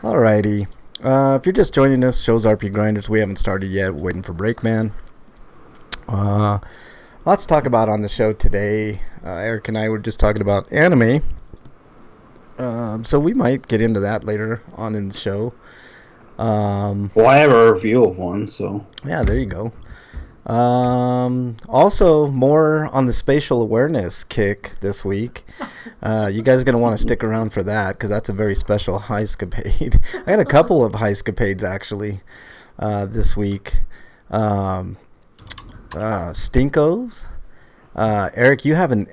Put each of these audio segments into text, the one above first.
Alrighty. If you're just joining us, show's RPGrinders. We haven't started yet. We're waiting for Breakman. Uh, Lots to talk about on the show today. Eric and I were just talking about anime. So we might get into that later on in the show. Well, I have a review of one, so. Yeah, there you go. Also, more on the spatial awareness kick this week. You guys are going to want to stick around for that because that's a very special highscapade. I had a couple of highscapades actually this week. Stinkos. Eric, you have an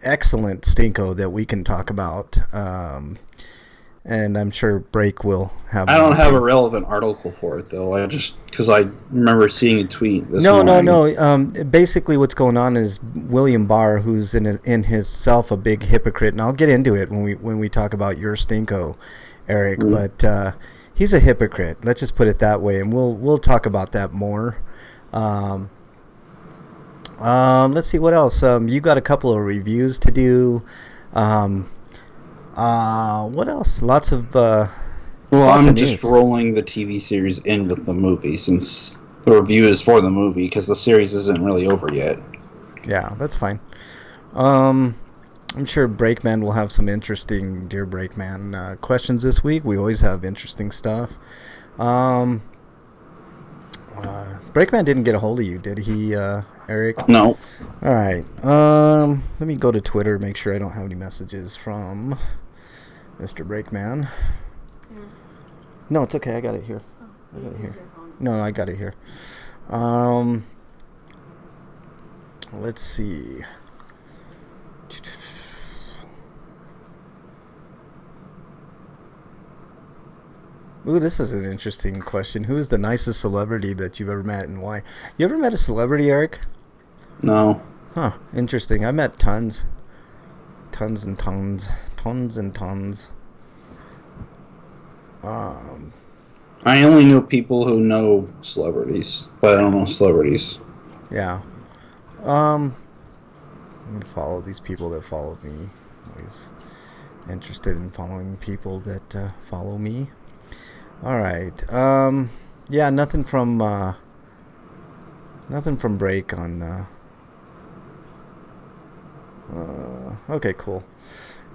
excellent stinko that we can talk about. And I'm sure Break will have. I don't have a relevant article for it though. Because I remember seeing a tweet this morning. No. Basically, what's going on is William Barr, who's in himself a big hypocrite, and I'll get into it when we talk about your stinko, Eric. Mm-hmm. But he's a hypocrite. Let's just put it that way, and we'll talk about that more. Let's see what else. You got a couple of reviews to do. What else? Lots of I'm just rolling the TV series in with the movie since the review is for the movie because the series isn't really over yet. Yeah, that's fine. I'm sure Breakman will have some interesting Dear Breakman questions this week. We always have interesting stuff. Breakman didn't get a hold of you, did he, Eric? No. All right. Let me go to Twitter, make sure I don't have any messages from Mr. Breakman. No, it's okay. I got it here. No, I got it here. Let's see. Ooh, this is an interesting question. Who is the nicest celebrity that you've ever met and why? You ever met a celebrity, Eric? No. Huh. Interesting. I met tons. Tons and tons. Tons and tons. I only know people who know celebrities, but I don't know celebrities. Yeah. I'm gonna follow these people that follow me. Always interested in following people that follow me. All right. Yeah, nothing from Break on. Okay, cool.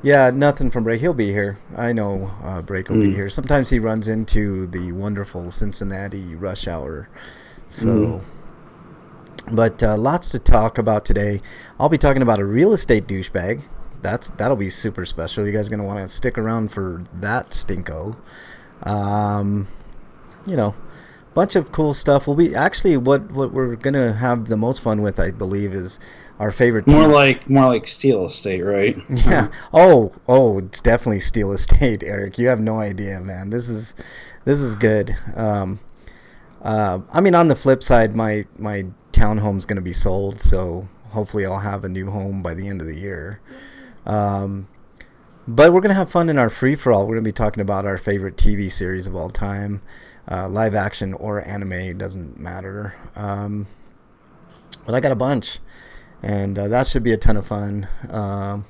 Yeah, nothing from Break. He'll be here. I know Break will be here. Sometimes he runs into the wonderful Cincinnati rush hour. So, but lots to talk about today. I'll be talking about a real estate douchebag. That'll be super special. You guys are gonna want to stick around for that stinko. Bunch of cool stuff. We'll be actually what we're gonna have the most fun with, I believe, is our favorite team. More like Steel Estate, right? Yeah. Oh, it's definitely Steel Estate, Eric. You have no idea, man. This is good. I mean, on the flip side, my townhome's gonna be sold, so hopefully I'll have a new home by the end of the year. But we're going to have fun in our free-for-all. We're going to be talking about our favorite TV series of all time. Live action or anime, doesn't matter. But I got a bunch. And that should be a ton of fun. I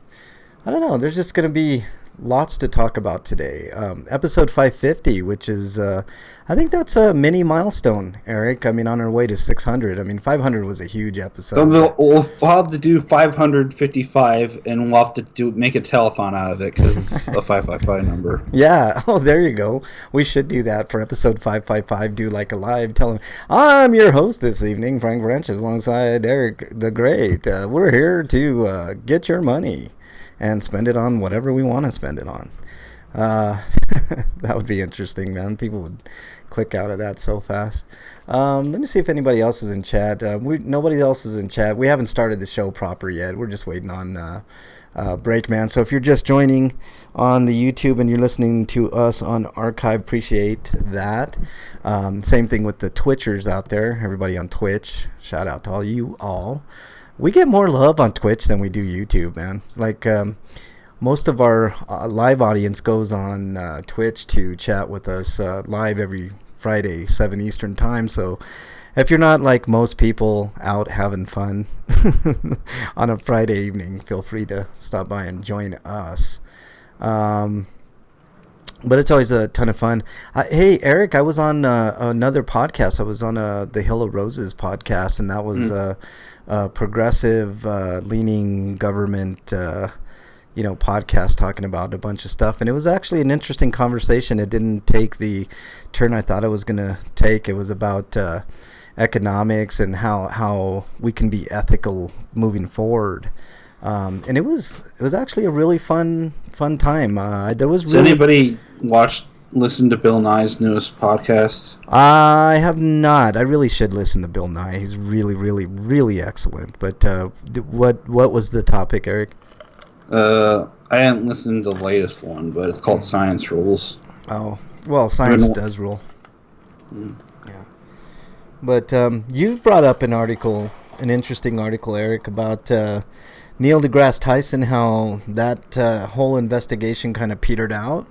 don't know. There's just going to be lots to talk about today. Episode 550, which is, I think that's a mini milestone, Eric. I mean, on our way to 600. I mean, 500 was a huge episode. We'll have to do 555, and we'll have to make a telethon out of it because it's a 555 number. Yeah. Oh, there you go. We should do that for episode 555. Do like a live. Tell them, I'm your host this evening, Frank Branch, alongside Eric the Great. We're here to get your money and spend it on whatever we want to spend it on. That would be interesting, man. People would click out of that so fast. Let me see if anybody else is in chat. Nobody else is in chat. We haven't started the show proper yet. We're just waiting on Breakman. So if you're just joining on the YouTube and you're listening to us on archive, appreciate that. Same thing with the Twitchers out there. Everybody on Twitch, shout out to all you all. We get more love on Twitch than we do YouTube, man. Like, most of our live audience goes on Twitch to chat with us live every Friday, 7 Eastern time. So if you're not like most people out having fun on a Friday evening, feel free to stop by and join us. But it's always a ton of fun. Hey, Eric, I was on another podcast. I was on the Hill of Roses podcast, and that was a progressive leaning government podcast talking about a bunch of stuff. And it was actually an interesting conversation. It didn't take the turn I thought it was going to take. It was about economics and how we can be ethical moving forward. And it was actually a really fun time. There was really... Has anybody listened to Bill Nye's newest podcast? I have not. I really should listen to Bill Nye. He's really, really, really excellent. But what was the topic, Eric? I haven't listened to the latest one, but it's called Science Rules. Oh, well, science does rule. Yeah. But you brought up an interesting article, Eric, about Neil deGrasse Tyson, how that whole investigation kind of petered out,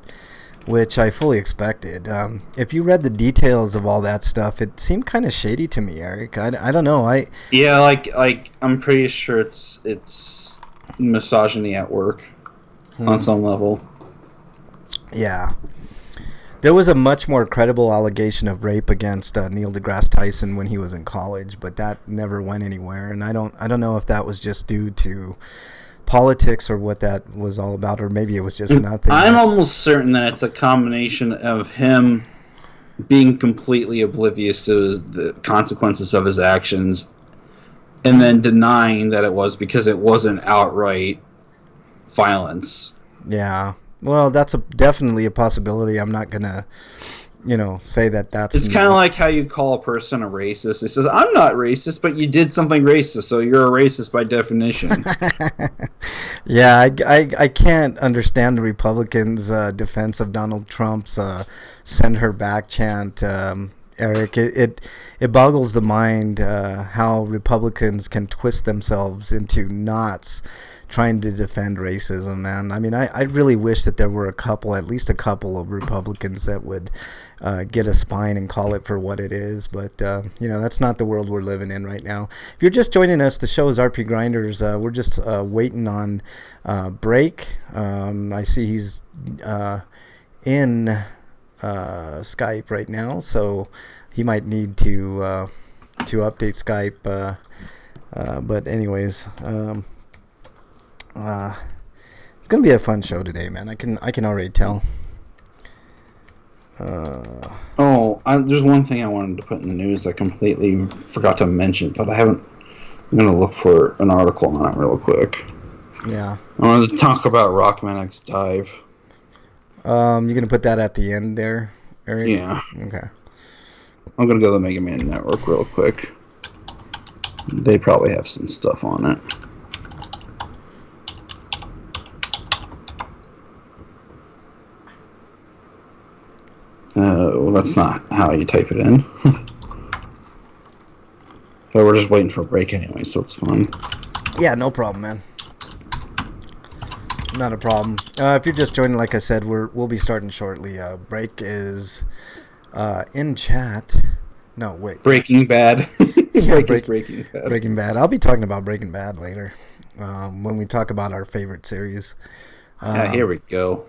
which I fully expected. If you read the details of all that stuff, it seemed kind of shady to me, Eric. I don't know. I'm pretty sure it's misogyny at work on some level. Yeah. There was a much more credible allegation of rape against Neil deGrasse Tyson when he was in college, but that never went anywhere. And I don't know if that was just due to politics or what that was all about, or maybe it was just nothing. I'm almost certain that it's a combination of him being completely oblivious to the consequences of his actions, and then denying that it was because it wasn't outright violence. Yeah. Well, that's definitely a possibility. I'm not going to, say that's... It's kind of like how you call a person a racist. It says, I'm not racist, but you did something racist, so you're a racist by definition. Yeah, I can't understand the Republicans' defense of Donald Trump's send her back chant, Eric. It boggles the mind how Republicans can twist themselves into knots trying to defend racism, man. I mean, I really wish that there were at least a couple of Republicans that would get a spine and call it for what it is. But, that's not the world we're living in right now. If you're just joining us, the show is RPGrinders. We're just waiting on Break. I see he's in Skype right now, so he might need to update Skype. But anyways... it's gonna be a fun show today, man. I can already tell. There's one thing I wanted to put in the news I completely forgot to mention, but I haven't. I'm gonna look for an article on it real quick. Yeah. I wanted to talk about Rockman X Dive. You're gonna put that at the end there, Eric? Yeah. Okay. I'm gonna go to the Mega Man Network real quick. They probably have some stuff on it. Well, that's not how you type it in. But we're just waiting for a break anyway, so it's fine. Yeah, no problem, man. Not a problem. If you're just joining, like I said, we'll be starting shortly. Break is in chat. No, wait. Breaking Bad. Yeah, Breaking Bad. Breaking Bad. I'll be talking about Breaking Bad later when we talk about our favorite series. Here we go.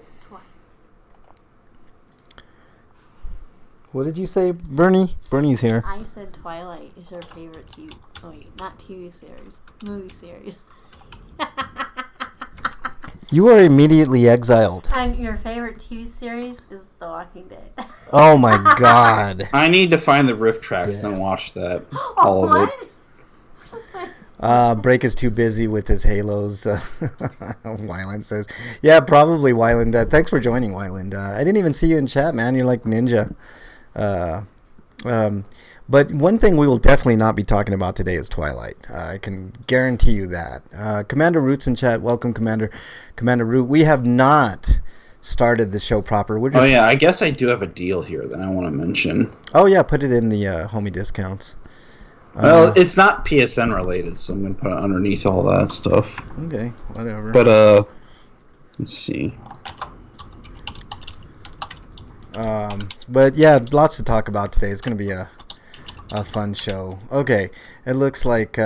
What did you say, Bernie? Bernie's here. I said Twilight is your favorite TV... Oh, wait, not TV series. Movie series. You are immediately exiled. And your favorite TV series is The Walking Dead. Oh, my God. I need to find the riff tracks and watch that. All of it. Break is too busy with his halos. Wyland says. Yeah, probably, Wyland. Thanks for joining, Wyland. I didn't even see you in chat, man. You're like ninja. But one thing we will definitely not be talking about today is Twilight. I can guarantee you that. Commander Root's in chat. Welcome, Commander Root. We have not started the show proper. We're just... Oh, yeah, I guess I do have a deal here that I want to mention. Oh, yeah, put it in the homie discounts. Well, it's not PSN related, so I'm going to put it underneath all that stuff. Okay, whatever. But, let's see. But yeah, lots to talk about today. It's going to be a fun show. Okay, it looks like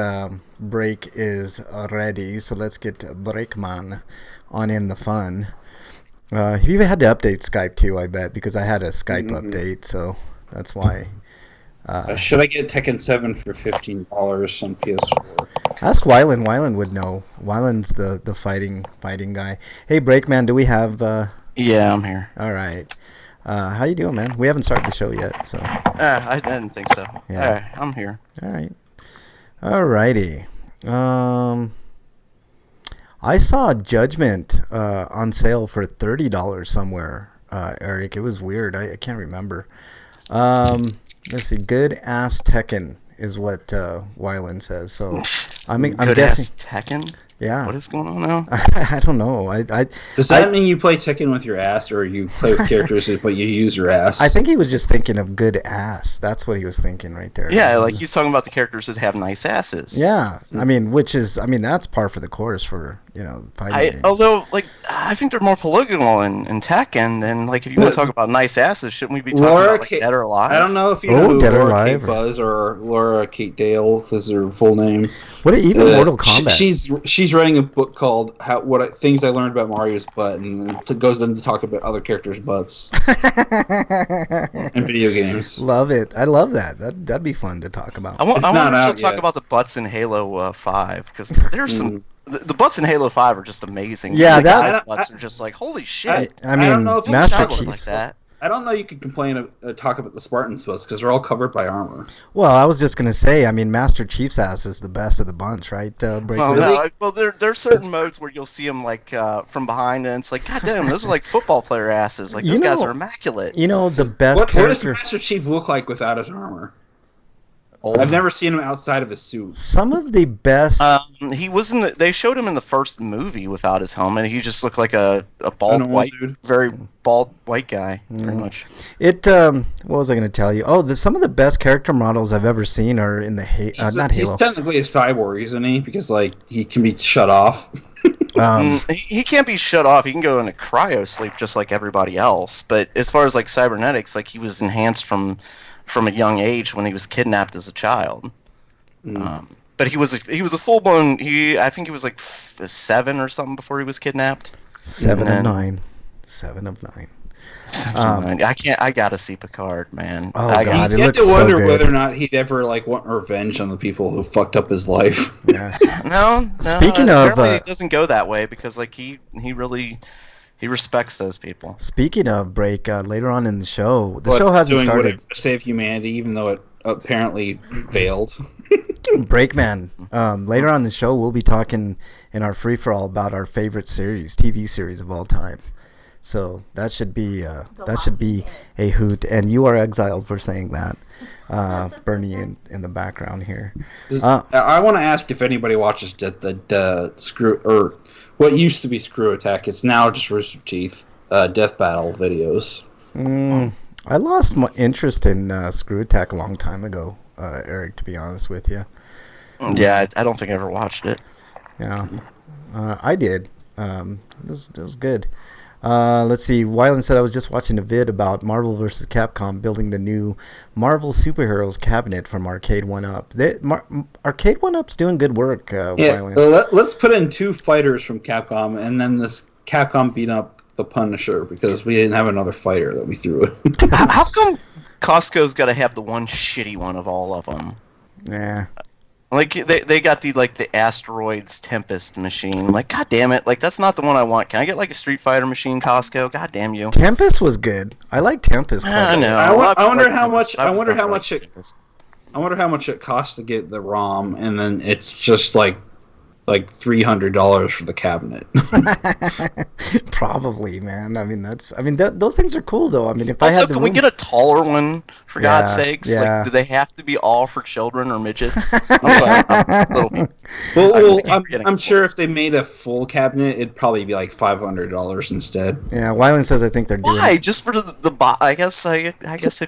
Break is ready, so let's get Breakman on in the fun. He even had to update Skype too, I bet, because I had a Skype Mhm. update, so that's why. Should I get Tekken 7 for $15 on PS4? Ask Wyland. Wyland would know. Wyland's the fighting guy. Hey, Breakman, do we have? Yeah, I'm here. All right. How you doing, man? We haven't started the show yet, so. I didn't think so. Yeah. I'm here. All right. All righty. I saw Judgment on sale for $30 somewhere, Eric. It was weird. I can't remember. Let's see. Good ass Tekken is what Wyland says. So I'm Good guessing. ass Tekken? Yeah. What is going on now? I don't know. Does that mean you play Tekken with your ass, or you play with characters but you use your ass? I think he was just thinking of good ass. That's what he was thinking right there. Yeah, like he's talking about the characters that have nice asses. Yeah, I mean, that's par for the course for fighting games. Although, like, I think they're more polygonal in Tekken, and like if you want to talk about nice asses, shouldn't we be talking about like, Dead or Alive? I don't know if you know who Dead or Laura Alive, Kate Buzz or Laura Kate Dale is her full name. What even Mortal Kombat? She's writing a book called Things I Learned About Mario's Butt, and it goes into talk about other characters' butts in video games. Love it. I love that. That'd be fun to talk about. I wonder if she'll talk yet. about the butts in Halo 5, because there's some. The butts in Halo 5 are just amazing. Yeah, the guys' butts are just like, holy shit. I mean, I don't know if Master Child Chief. like that. I don't know you could complain talk about the Spartans butts because they're all covered by armor. Well, I was just gonna say. I mean, Master Chief's ass is the best of the bunch, right? There's certain modes where you'll see them like from behind, and it's like, god damn, those are like football player asses. Like those guys are immaculate. You know, the best What does character. Master Chief look like without his armor? Old. I've never seen him outside of his suit. Some of the best. He wasn't. They showed him in the first movie without his helmet. He just looked like a bald white, dude. very bald white guy, pretty much. What was I going to tell you? Oh, some of the best character models I've ever seen are in the not Halo. He's technically a cyborg, isn't he? Because like he can be shut off. He can't be shut off. He can go into cryo sleep just like everybody else. But as far as like cybernetics, like he was enhanced from a young age when he was kidnapped as a child. But he was a full blown. I think he was like 7 or something before he was kidnapped. 7 of 9. 7 of 9. I gotta see Picard, man. Oh, I God, You it have looks to so wonder good. whether or not he'd ever like want revenge on the people who fucked up his life. Yeah. No. Speaking of, apparently it doesn't go that way because like he really respects those people. Speaking of break, later on in the show hasn't doing started. whatever to save humanity, even though it apparently failed. Breakman. Later on in the show, we'll be talking in our free for all about our favorite TV series of all time. So that should be a hoot. And you are exiled for saying that. Bernie in the background here. I want to ask if anybody watches the Screw or what used to be Screw Attack. It's now just Rooster Teeth Death Battle videos. I lost my interest in Screw Attack a long time ago, Eric. To be honest with you. Yeah, I don't think I ever watched it. Yeah, I did. It was good. Let's see. Wyland said I was just watching a vid about Marvel vs. Capcom building the new Marvel Superheroes cabinet from Arcade 1-Up. Arcade 1-Up's doing good work, Wyland. Let's put in 2 fighters from Capcom, and then this Capcom beat up the Punisher because we didn't have another fighter that we threw in. How come Costco's got to have the one shitty one of all of them? Yeah. Like they got the Asteroids Tempest machine. Like, god damn it! Like that's not the one I want. Can I get like a Street Fighter machine, Costco? God damn you! Tempest was good. I like Tempest. I know. I wonder how much. I wonder how much it costs to get the ROM, and then it's just like $300 for the cabinet. Probably, man. I mean, those things are cool though. I mean, if Also, I had the can we room- get a taller one for God's sakes? yeah. Like, do they have to be all for children or midgets? I'm sorry. I'm sure if they made a full cabinet, it'd probably be like $500 instead. Yeah, Wyland says I think they're doing. Why? Just for the I guess if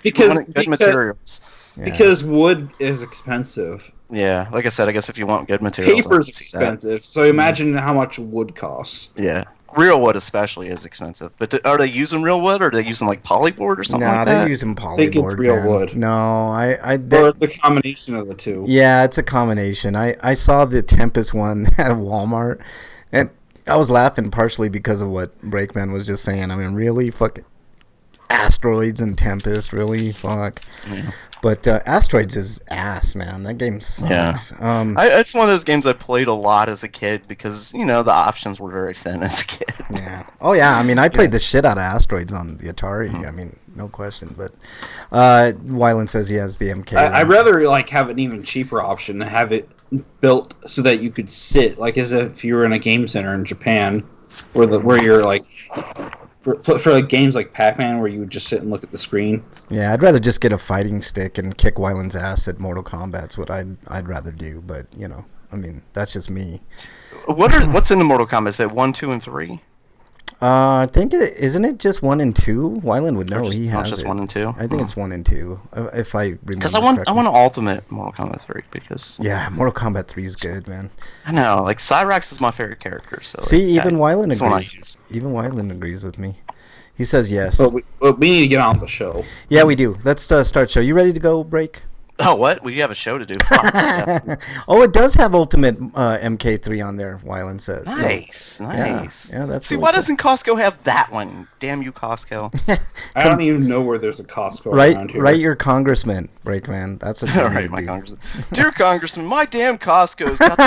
you Because- want good materials. Yeah. Because wood is expensive. Yeah, like I said, I guess if you want good materials, Paper's I can see that. expensive, so imagine how much wood costs. Yeah, real wood especially is expensive. But are they using real wood, or are they using like polyboard or something Nah, like they're that? using think it's polyboard. real man. wood. No, Or the combination of the two. Yeah, it's a combination. I saw the Tempest one at Walmart, and I was laughing partially because of what Breakman was just saying. I mean, really, fucking Asteroids and Tempest, really, fuck. Yeah. But Asteroids is ass, man. That game sucks. Yeah. It's one of those games I played a lot as a kid because, the options were very thin as a kid. Yeah. Oh, yeah. I mean, I played the shit out of Asteroids on the Atari. I mean, no question. But Wyland says he has the MK. I'd rather have an even cheaper option and have it built so that you could sit, as if you were in a game center in Japan, where you're for games like Pac-Man where you would just sit and look at the screen. Yeah, I'd rather just get a fighting stick and kick Wyland's ass at Mortal Kombat's what I'd rather do. But I mean, that's just me. What's in the Mortal Kombat? Is it 1, 2, and 3? I think isn't it just 1 and 2? Wyland would know. He has just it. 1 and 2. I think it's 1 and 2, if I remember. Because I want Ultimate Mortal Kombat 3 because Mortal Kombat 3 is good, man. I know, Cyrax is my favorite character. So see, even Wyland agrees. Even Wyland agrees with me. He says yes. But we need to get on the show. Yeah, we do. Let's start show. You ready to go, Break? Oh, what? We have a show to do. Oh, it does have Ultimate MK3 on there, Wyland says. Nice. Yeah, that's. See, why doesn't Costco have that one? Damn you, Costco. I don't even know where there's a Costco around here. Write your congressman, Breakman. That's what you All right, my congressman. Dear Congressman, my damn Costco's got the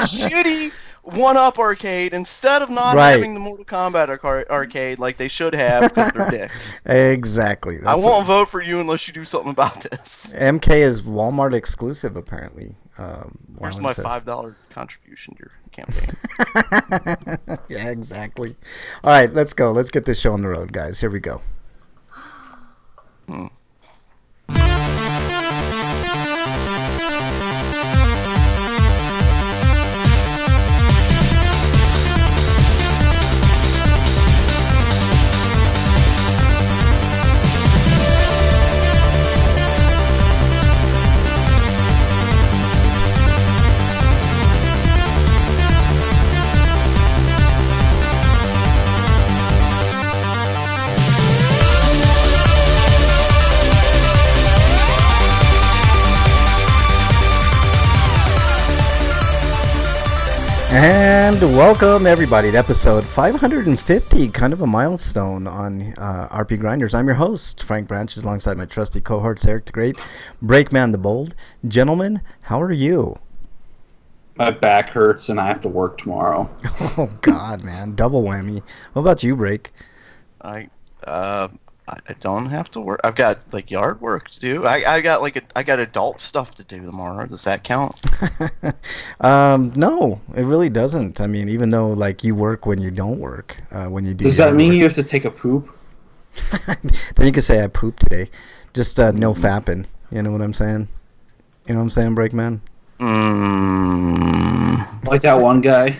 shitty one-up arcade instead of not having the Mortal Kombat arcade like they should have because they're dicks. Exactly. I won't vote for you unless you do something about this. MK is Walmart exclusive, apparently. Where's my $5 contribution to your campaign? Yeah, exactly. All right, let's go. Let's get this show on the road, guys. Here we go. And welcome everybody to episode 550, kind of a milestone on RPGrinders. I'm your host, Frank Branches, alongside my trusty cohorts, Eric the Great, Breakman the Bold. Gentlemen, how are you? My back hurts and I have to work tomorrow. Oh God, man, double whammy. What about you, Break? I don't have to work. I've got yard work to do. I got adult stuff to do tomorrow. Does that count? No, it really doesn't. I mean, even though you work when you don't work, when you do. Does that mean you have to take a poop? Then you can say I pooped today. Just no fapping. You know what I'm saying? You know what I'm saying, Breakman? Like that one guy.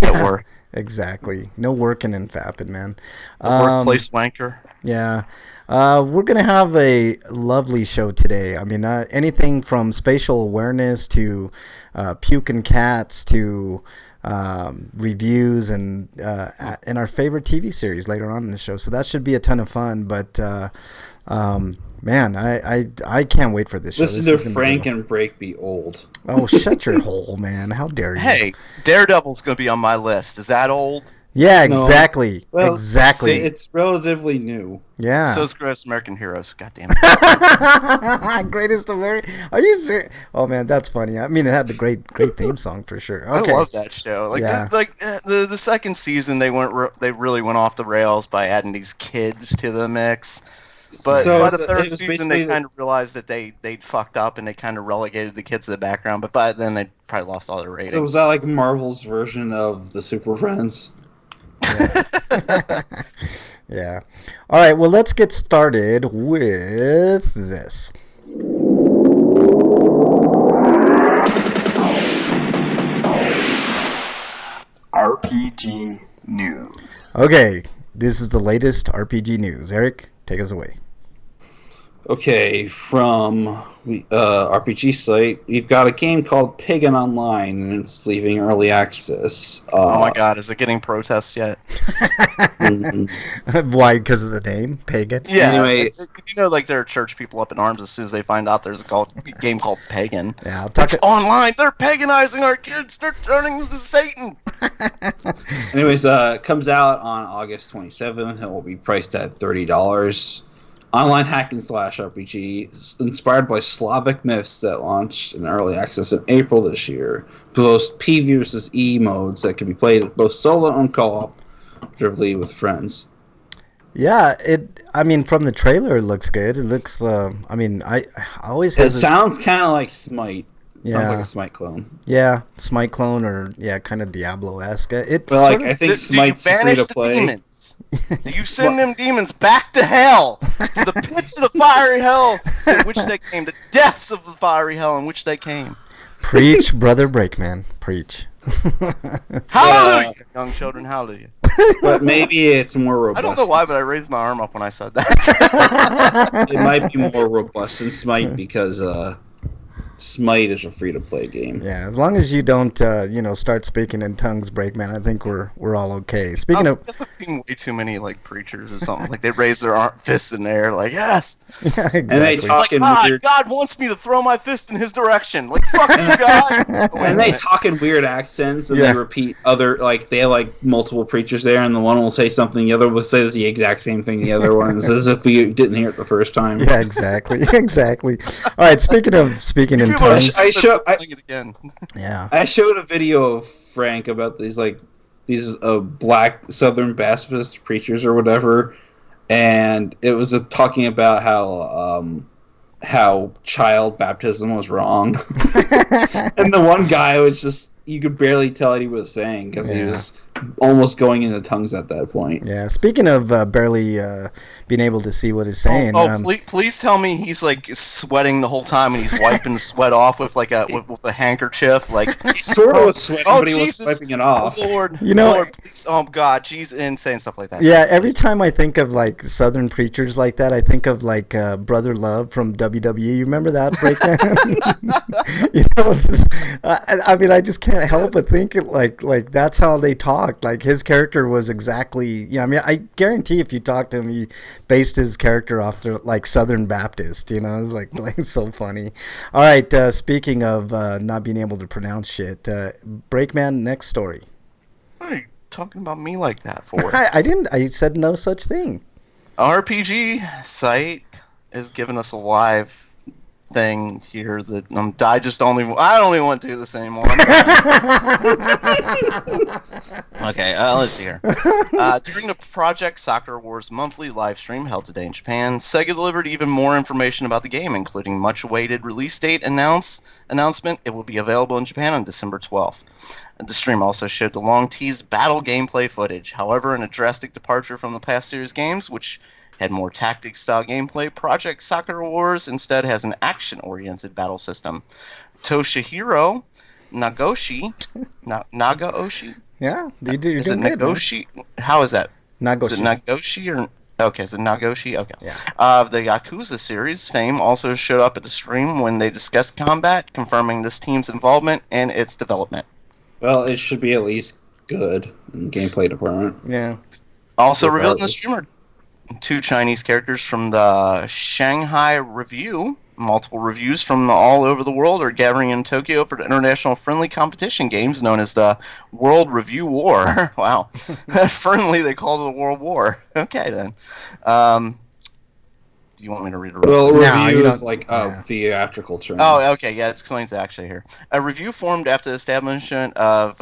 At work. Exactly. No working and fapping, man. Workplace wanker. Yeah. We're going to have a lovely show today. I mean, anything from spatial awareness to puking cats to reviews and our favorite TV series later on in the show. So that should be a ton of fun. But, man, I can't wait for this show. Listen to Frank and Break be old. Oh, shut your hole, man. How dare you? Hey, Daredevil's going to be on my list. Is that old? Yeah, exactly. No. Well, exactly. It's relatively new. Yeah. So is Greatest American Heroes. God damn it. Greatest American. Are you serious? Oh man, that's funny. I mean, it had the great theme song for sure. Okay. I love that show. The second season, they really went off the rails by adding these kids to the mix. But by the third season, they kind of realized that they'd fucked up and they kind of relegated the kids to the background. But by then, they probably lost all their ratings. So was that like Marvel's version of the Super Friends? Yeah. Yeah. All right. Well, let's get started with this. RPG news. Okay. This is the latest RPG news. Eric, take us away. Okay, from RPG site, we've got a game called Pagan Online, and it's leaving early access. Oh my god, is it getting protests yet? Why? Because of the name, pagan. Yeah. Anyway, You know, like there are church people up in arms as soon as they find out there's a game called Pagan. Yeah, I'll talk. It's online. They're paganizing our kids. They're turning them to Satan. Anyways, it comes out on August 27th. It will be priced at $30. Online hack and slash RPG inspired by Slavic myths that launched in early access in April this year. Boasts P versus E modes that can be played both solo and co-operatively with friends. Yeah, I mean, from the trailer, it looks good. It looks. I mean, I always. It sounds kind of like Smite. Yeah. Sounds like a Smite clone. Yeah, Smite clone or kind of Diablo-esque. It's Well, sort of, I think Smite's free to play. Demons? Do you send them demons back to hell, to the pits of the fiery hell in which they came, the depths of the fiery hell in which they came? Preach, brother Breakman, preach. Hallelujah, young children, hallelujah. But maybe it's more robust. I don't know why, but I raised my arm up when I said that. It might be more robust than Smite because Smite is a free-to-play game. Yeah, as long as you don't, start speaking in tongues, Breakman, I think we're all okay. Speaking of, I've seen way too many like preachers or something. Like they raise their fists in the air, like yes. yeah, exactly. And they talk in God, weird. God wants me to throw my fist in His direction. Like fuck you, God. And they talk in weird accents, and Yeah. they repeat other they have like multiple preachers there, and the one will say something, the other will say the exact same thing. The other one says if you didn't hear it the first time. Yeah, exactly, exactly. All right, speaking in People tongues, playing it again. yeah. I showed a video of Frank about these black Southern Baptist preachers or whatever, and it was talking about how child baptism was wrong, and the one guy was just you could barely tell what he was saying because he was almost going into tongues at that point. Yeah, speaking of barely being able to see what he's saying. Please tell me he's like sweating the whole time and he's wiping the sweat off with like with a handkerchief. Like He sort of was sweating, but he Jesus. was wiping it off. Oh, Lord, You know- Lord, please, oh God, Jesus, and saying stuff like that. Yeah, every time I think of like Southern preachers like that, I think of like Brother Love from WWE. You remember that Breakman? It's just, I mean, I just can't help but think it like that's how they talked. Like his character was exactly. Yeah, I mean, I guarantee if you talk to him, he based his character off the like Southern Baptist. It was like so funny. All right, speaking of not being able to pronounce shit, Breakman, next story. What are you talking about me like that for? I didn't. I said no such thing. RPG site is giving us a live thing here that I don't even want to do this anymore. Okay, let's see here. During the Project Soccer Wars monthly live stream held today in Japan, Sega delivered even more information about the game, including much-awaited release date announcement. It will be available in Japan on December 12th. The stream also showed the long-teased battle gameplay footage. However, in a drastic departure from the past series games, which had more tactics-style gameplay, Project Soccer Wars instead has an action-oriented battle system. Toshihiro Nagaoshi. Yeah, you're doing Is it good, man. Nagoshi? How is that? Nagoshi. Is it Nagoshi or... Okay, is it Nagoshi? Okay. Yeah. The Yakuza series fame also showed up at the stream when they discussed combat, confirming this team's involvement in its development. Well, it should be at least good in the gameplay department. Yeah. Also revealed in the Regardless. streamer, 2 Chinese characters from the Shanghai Review. Multiple reviews from all over the world are gathering in Tokyo for the international friendly competition games known as the World Review War. Wow. Friendly, they called it a World War. Okay, then. Do you want me to read the rest Well, of it? No, you review don't- is like yeah. theatrical term. Oh, okay, yeah, it explains it actually here. A review formed after the establishment of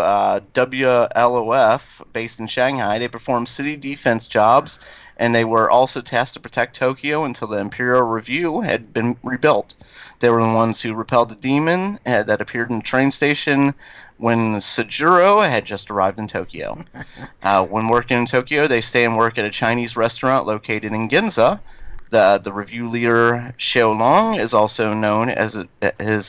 WLOF, based in Shanghai. They performed city defense jobs, and they were also tasked to protect Tokyo until the Imperial Review had been rebuilt. They were the ones who repelled the demon that appeared in the train station when Sejuro had just arrived in Tokyo. When working in Tokyo, they stay and work at a Chinese restaurant located in Ginza. The review leader Xiao Long is also known as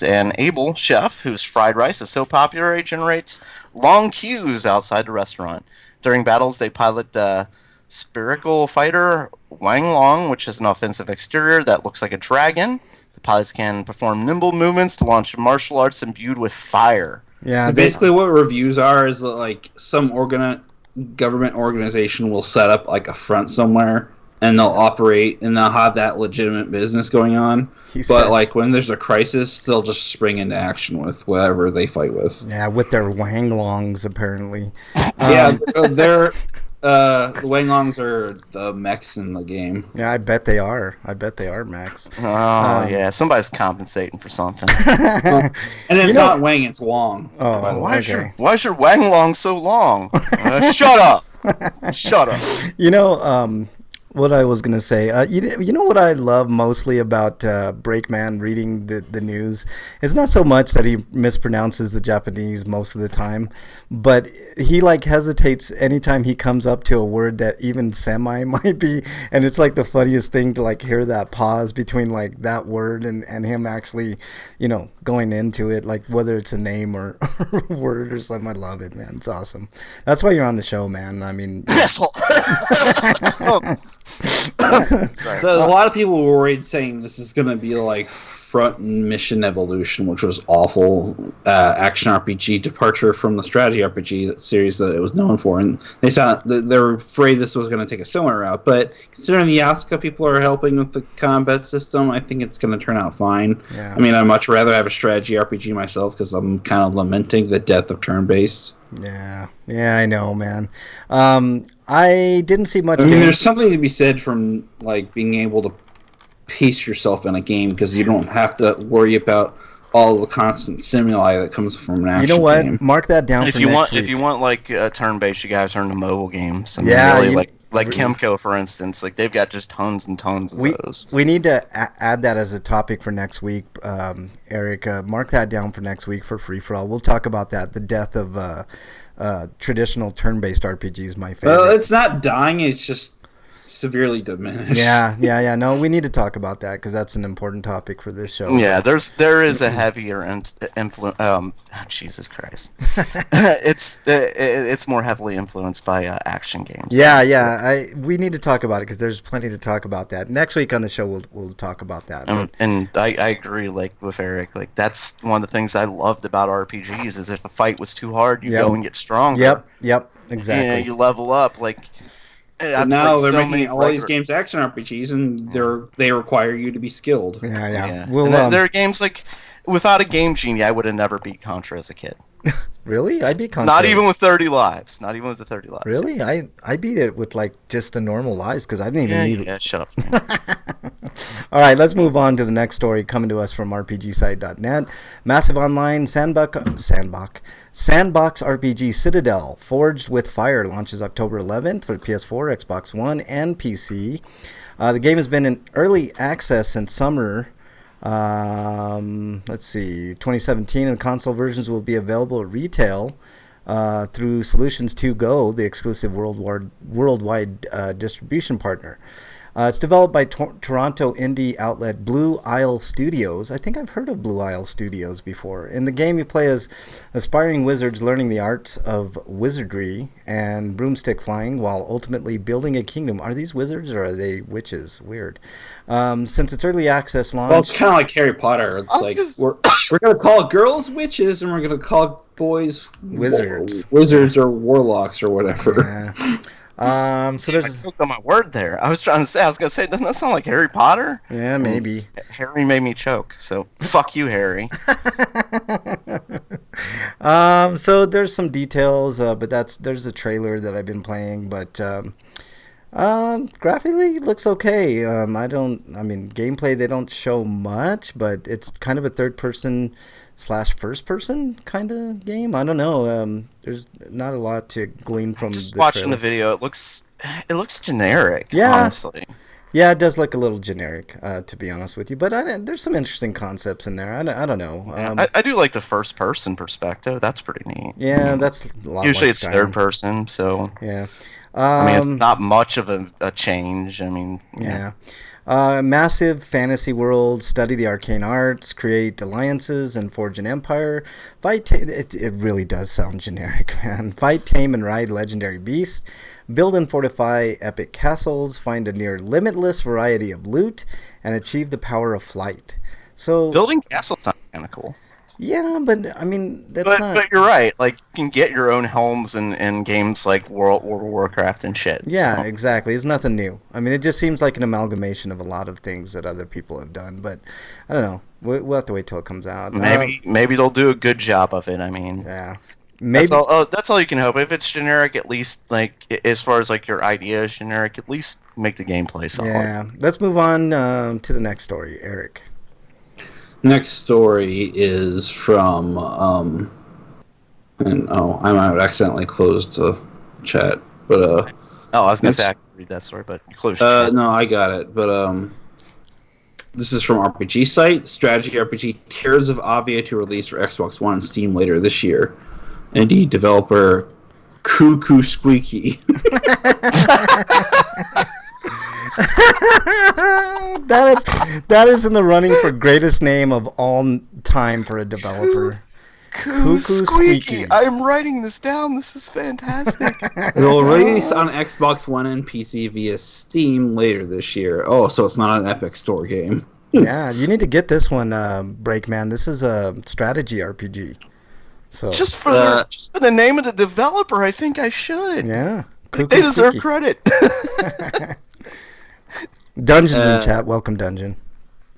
an able chef whose fried rice is so popular it generates long queues outside the restaurant. During battles, they pilot the spherical fighter Wang Long, which has an offensive exterior that looks like a dragon. The pilots can perform nimble movements to launch martial arts imbued with fire. Yeah. So basically, what reviews are is that, like, some government organization will set up like a front somewhere, and they'll operate, and they'll have that legitimate business going on. But like when there's a crisis, they'll just spring into action with whatever they fight with. Yeah, with their Wang Longs apparently. Yeah, they're the Wanglongs are the mechs in the game. Yeah, I bet they are. Max. Oh yeah, somebody's compensating for something. And it's not Wang, it's Wong. Oh, why is your Wang Long so long? Shut up! Shut up! You know, what I was gonna say, you know what I love mostly about Breakman reading the news? It's not so much that he mispronounces the Japanese most of the time, but he like hesitates anytime he comes up to a word that even semi might be, and it's like the funniest thing to like hear that pause between like that word and him actually, you know, going into it, like whether it's a name or word or something. I love it, man. It's awesome. That's why you're on the show, man. I mean, asshole. So a lot of people were worried, saying this is going to be like Front Mission Evolution, which was awful action RPG departure from the strategy RPG series that it was known for, and they were afraid this was going to take a similar route. But considering the Asuka people are helping with the combat system, I think it's going to turn out fine. Yeah. I mean, I'd much rather have a strategy RPG myself because I'm kind of lamenting the death of turn-based. Yeah, I know, man. I didn't see much. I mean, there's something to be said from like being able to pace yourself in a game because you don't have to worry about all the constant stimuli that comes from an action game. You know what? Mark that down. If for you next want, week. if you want like turn-based, you gotta turn to mobile games. And Yeah, really, like Kemco, for instance, like they've got just tons and tons of those. We need to add that as a topic for next week, Eric. Mark that down for next week for Free For All. We'll talk about that. The death of traditional turn-based RPGs, my favorite. Well, it's not dying; it's just severely diminished. Yeah. No, we need to talk about that because that's an important topic for this show. Yeah, there is a heavier influence. Jesus Christ, it's more heavily influenced by action games. Yeah. We need to talk about it because there's plenty to talk about that. Next week on the show, we'll talk about that. And I agree, like with Eric, like that's one of the things I loved about RPGs is if a fight was too hard, you go and get stronger. Yep, exactly. Yeah, you level up, like. But now they're making all these games action RPGs, and they require you to be skilled. Yeah. There are games like, without a Game Genie, I would have never beat Contra as a kid. Really? I beat Contra. Not even with 30 lives. Not even with the 30 lives. Really? I beat it with like just the normal lives because I didn't even need it. Yeah, shut up. All right, let's move on to the next story coming to us from RPGsite.net. Massive Online Sandbox RPG Citadel Forged with Fire launches October 11th for PS4, Xbox One, and PC. The game has been in early access since summer. 2017, and the console versions will be available at retail through Solutions 2 Go, the exclusive worldwide distribution partner. It's developed by Toronto indie outlet Blue Isle Studios. I think I've heard of Blue Isle Studios before. In the game, you play as aspiring wizards learning the arts of wizardry and broomstick flying while ultimately building a kingdom. Are these wizards or are they witches? Weird. Since its early access launch... Well, it's kind of like Harry Potter. It's like, we're going to call girls witches and we're going to call boys... Wizards or warlocks or whatever. Yeah. So there's. I took on my word there. I was going to say, doesn't that sound like Harry Potter? Yeah, maybe. Harry made me choke, so fuck you, Harry. So there's some details, but there's a trailer that I've been playing, but graphically it looks okay. Gameplay they don't show much, but it's kind of a third person / first person kind of game. I don't know. There's not a lot to glean from Just the watching trailer. the video, it looks generic. Yeah. Honestly. Yeah, it does look a little generic, to be honest with you. But there's some interesting concepts in there. I don't know. I do like the first person perspective. That's pretty neat. Yeah, that's a lot. Usually like it's Skyrim. third person, so Yeah. I mean it's not much of a change. I mean, yeah. Massive fantasy world, study the arcane arts, create alliances, and forge an empire. It really does sound generic, man. Fight, tame, and ride legendary beasts. Build and fortify epic castles. Find a near limitless variety of loot. And achieve the power of flight. So Building castles sounds kind of cool. yeah, but I mean that's not. But you're right. Like you can get your own homes in games like World of Warcraft and shit. Yeah, so. exactly. It's nothing new. I mean, it just seems like an amalgamation of a lot of things that other people have done. But I don't know. We'll have to wait till it comes out. Maybe they'll do a good job of it. I mean, yeah. Maybe that's all you can hope. If it's generic, at least like as far as like your idea is generic, at least make the gameplay solid. Yeah. Let's move on to the next story, Eric. Next story is from I might have accidentally closed the chat, but I was gonna say I could read that story, but you closed your chat. no, I got it, but this is from RPG site, strategy RPG Tears of Avia to release for Xbox One and Steam later this year. Indie developer Cuckoo Squeaky. that is in the running for greatest name of all time for a developer. Cuckoo Squeaky. I'm writing this down. This is fantastic. It will release on Xbox One and PC via Steam later this year. Oh, so it's not an Epic Store game. Yeah, you need to get this one, Breakman. This is a strategy RPG. So just for the name of the developer, I think I should. Yeah, they deserve credit. Dungeons in chat. Welcome, Dungeon.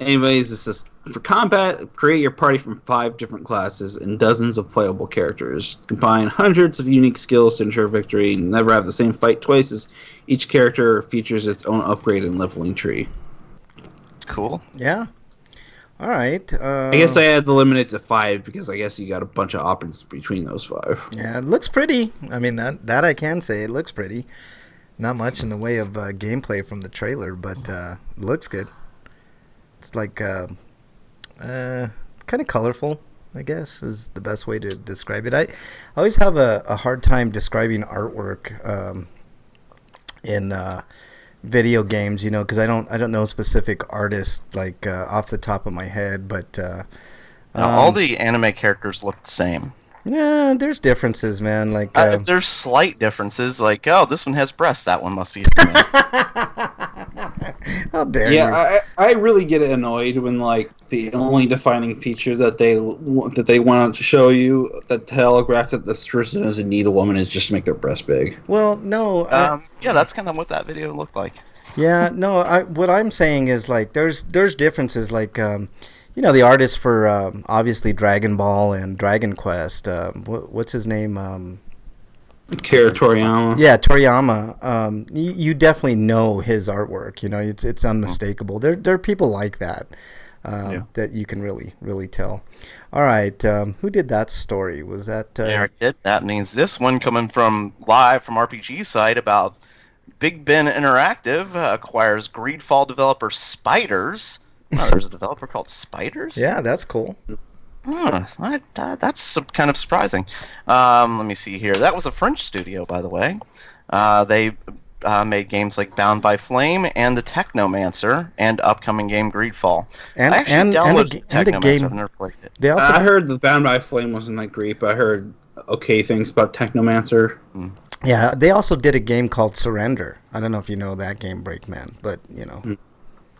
Anyways, this is for combat. Create your party from 5 different classes and dozens of playable characters. Combine hundreds of unique skills to ensure victory. And never have the same fight twice, as each character features its own upgrade and leveling tree. Cool. Yeah. All right. I guess I had to limit it to 5 because I guess you got a bunch of options between those 5. Yeah, it looks pretty. I mean, that I can say. It looks pretty. Not much in the way of gameplay from the trailer, but it looks good. It's like kind of colorful, I guess, is the best way to describe it. I always have a hard time describing artwork in video games, because I don't know specific artists like off the top of my head, but all the anime characters look the same. Yeah, there's differences, man. Like there's slight differences. Like, oh, this one has breasts. That one must be. How dare you? Yeah, I really get annoyed when like the only defining feature that they want to show you that telegraph that this person is in need of woman is just to make their breast big. Well, no. Yeah, that's kind of what that video looked like. Yeah, no. What I'm saying is like there's differences. Like the artist for obviously Dragon Ball and Dragon Quest. What's his name? Kira Toriyama. Yeah, Toriyama. You definitely know his artwork. It's unmistakable. There are people like that that you can really tell. All right, who did that story? Was that Eric did? That means this one coming from live from RPG site about Big Ben Interactive acquires Greedfall developer Spiders. Oh, there's a developer called Spiders? Yeah, that's cool. That's kind of surprising. Let me see here. That was a French studio, by the way. They made games like Bound by Flame and The Technomancer and upcoming game Greedfall. And, I actually downloaded Technomancer. Game, I've never played it. I heard the Bound by Flame wasn't that great, but I heard okay things about Technomancer. Yeah, they also did a game called Surrender. I don't know if you know that game, Breakman, but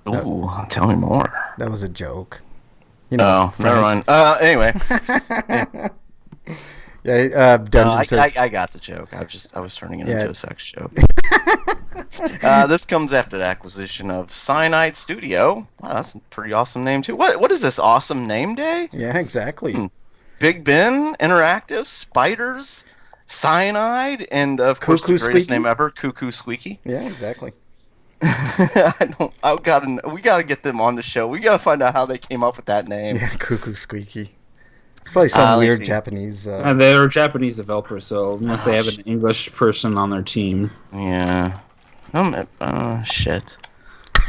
Ooh, tell me more. That was a joke. Never mind. Anyway. Yeah, Dungeon says... I got the joke. I was turning it into a sex joke. This comes after the acquisition of Cyanide Studio. Wow, that's a pretty awesome name too. What is this, Awesome Name Day? Yeah, exactly. Big Ben Interactive, Spiders, Cyanide, and of course the greatest name ever, Cuckoo Squeaky. Yeah, exactly. We gotta get them on the show. We gotta find out how they came up with that name. Yeah, Cuckoo Squeaky. It's probably some weird Japanese. They're Japanese developers, so unless they have an English person on their team. Yeah. Shit.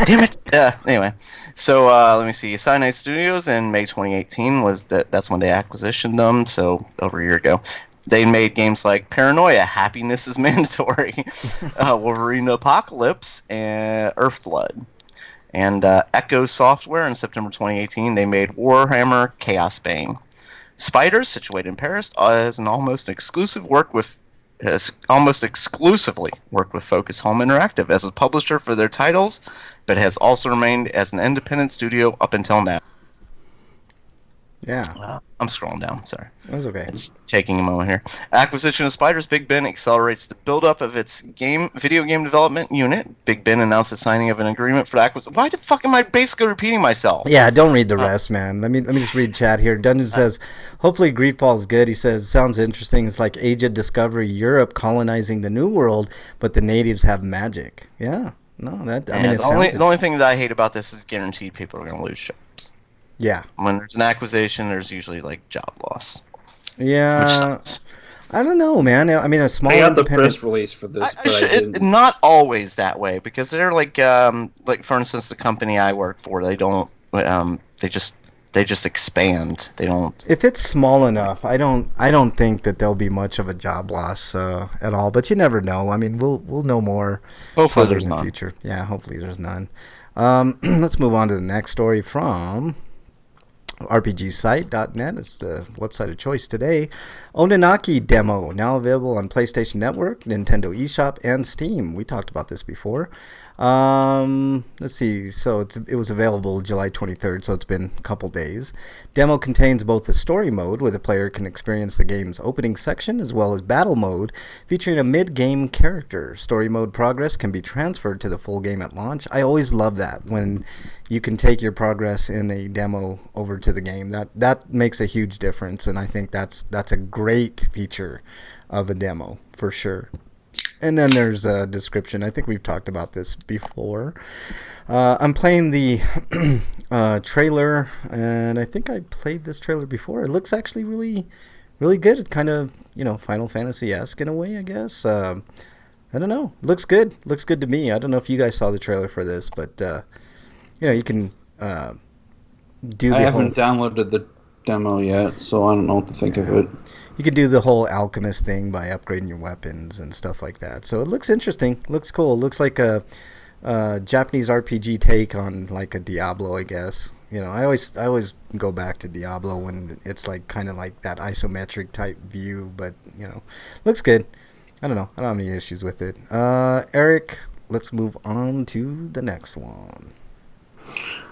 Damn it. Yeah. Anyway, so let me see. Cyanide Studios in May 2018 that's when they acquisitioned them. So over a year ago. They made games like Paranoia, Happiness is Mandatory, Wolverine Apocalypse, and Earthblood. And Echo Software in September 2018, they made Warhammer Chaos Bane. Spiders, situated in Paris, has almost exclusively worked with Focus Home Interactive as a publisher for their titles, but has also remained as an independent studio up until now. Yeah. I'm scrolling down, sorry. That's okay. It's taking a moment here. Acquisition of Spiders, Big Ben accelerates the buildup of its video game development unit. Big Ben announced the signing of an agreement for the acquisition. Why the fuck am I basically repeating myself? Yeah, don't read the rest, man. Let me just read chat here. Dungeon says, hopefully Greedfall is good. He says, sounds interesting. It's like Age of Discovery, Europe colonizing the New World, but the natives have magic. Yeah. No, that I mean, the only thing that I hate about this is guaranteed people are going to lose jobs. Yeah. When there's an acquisition, there's usually like job loss. Yeah. Which sucks. I don't know, man. I mean, a small I got the independent... press release for this, but I didn't. Not always that way, because they're like for instance, the company I work for, they don't they just expand. They don't. If it's small enough, I don't think that there'll be much of a job loss at all. But you never know. I mean, we'll know more. Hopefully, there's in the none. future. Yeah, hopefully there's none. Let's move on to the next story from RPGsite.net. It's the website of choice today. Ononaki demo now available on PlayStation Network, Nintendo eShop, and Steam. We talked about this before. Let's see. So it was available July 23rd, so it's been a couple days. Demo contains both the story mode, where the player can experience the game's opening section, as well as battle mode, featuring a mid-game character. Story mode progress can be transferred to the full game at launch. I always love that, when you can take your progress in a demo over to the game. That makes a huge difference, and I think that's a great feature of a demo, for sure. And then there's a description. I think we've talked about this before. I'm playing the trailer, and I think I played this trailer before. It looks actually really, really good. It's kind of, Final Fantasy-esque in a way, I guess. I don't know. Looks good. Looks good to me. I don't know if you guys saw the trailer for this, but, you can do the I haven't downloaded the demo yet, so I don't know what to think of it. You could do the whole alchemist thing by upgrading your weapons and stuff like that. So it looks interesting. Looks cool. Looks like a Japanese RPG take on like a Diablo, I guess. I always go back to Diablo when it's like kind of like that isometric type view, but looks good. I don't know. I don't have any issues with it. Eric, let's move on to the next one.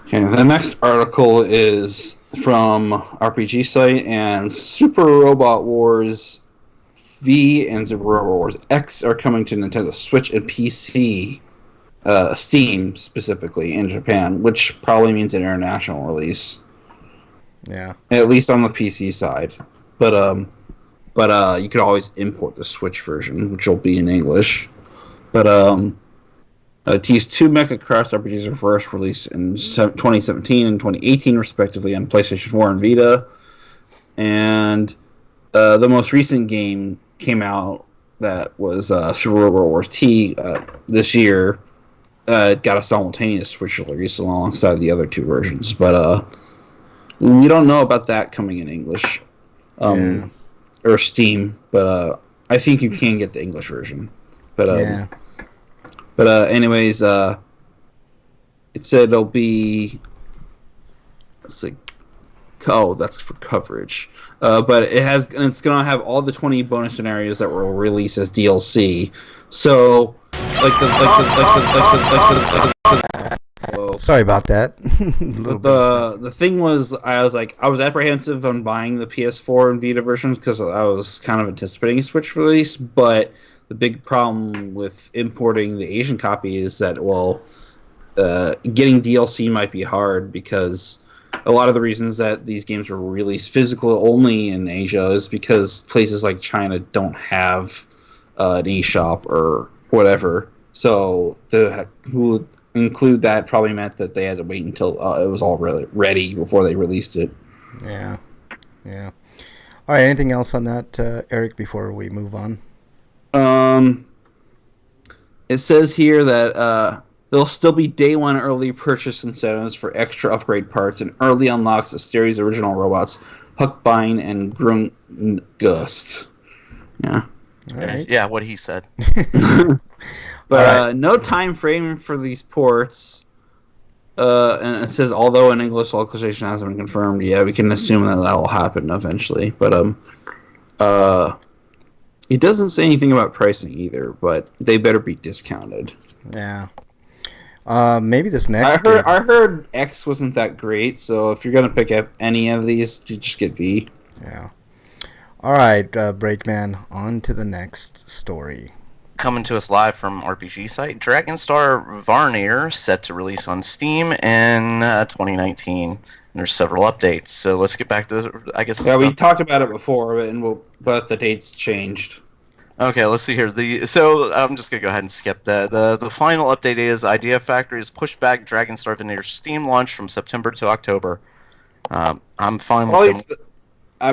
Okay, the next article is from RPG Site, and Super Robot Wars V and Super Robot Wars X are coming to Nintendo Switch and PC, Steam specifically in Japan, which probably means an international release. Yeah. At least on the PC side, but you could always import the Switch version, which will be in English. But T's two Mecha Cross RPGs were first released in 2017 and 2018, respectively, on PlayStation 4 and Vita. And the most recent game came out that was Super Robot Wars T this year. It got a simultaneous Switch release alongside the other two versions. But we don't know about that coming in English or Steam. But I think you can get the English version. But yeah. But anyways, it said it'll be. Let's see. Oh, that's for coverage. But it's gonna have all the 20 bonus scenarios that were released as DLC. So, Sorry about that. The thing was, I was apprehensive on buying the PS4 and Vita versions because I was kind of anticipating a Switch release, but the big problem with importing the Asian copy is that, getting DLC might be hard because a lot of the reasons that these games were released physical only in Asia is because places like China don't have an eShop or whatever. So to include that probably meant that they had to wait until it was all really ready before they released it. Yeah. All right, anything else on that, Eric, before we move on? It says here that there'll still be day one early purchase incentives for extra upgrade parts and early unlocks of series original robots Huckbein and Grungust. Yeah. All right. Yeah, what he said. But no time frame for these ports. And it says, although an English localization hasn't been confirmed, yeah, we can assume that will happen eventually. But it doesn't say anything about pricing either. But they better be discounted. Yeah. Maybe this next. I heard X wasn't that great, so if you're gonna pick up any of these, you just get V. Yeah. All right, Breakman. On to the next story. Coming to us live from RPG site, Dragonstar Varnir set to release on Steam in 2019. And there's several updates, so let's get back to, I guess. Yeah, we talked about it before, but the dates changed. Okay, let's see here. So I'm just gonna go ahead and skip that. The final update is Idea Factory has pushed back Dragonstar Vanir's Steam launch from September to October. I'm fine with them.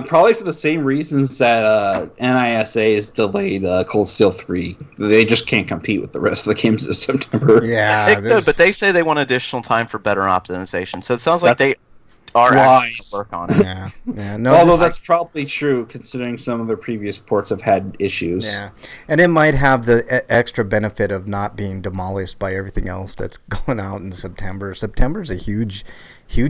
Probably for the same reasons that NISA has delayed Cold Steel 3. They just can't compete with the rest of the games in September. Yeah, They could, but they say they want additional time for better optimization. So it sounds like they are actually going to work on it. Yeah. No, although that's probably true, considering some of their previous ports have had issues. Yeah, and it might have the extra benefit of not being demolished by everything else that's going out in September. September's a huge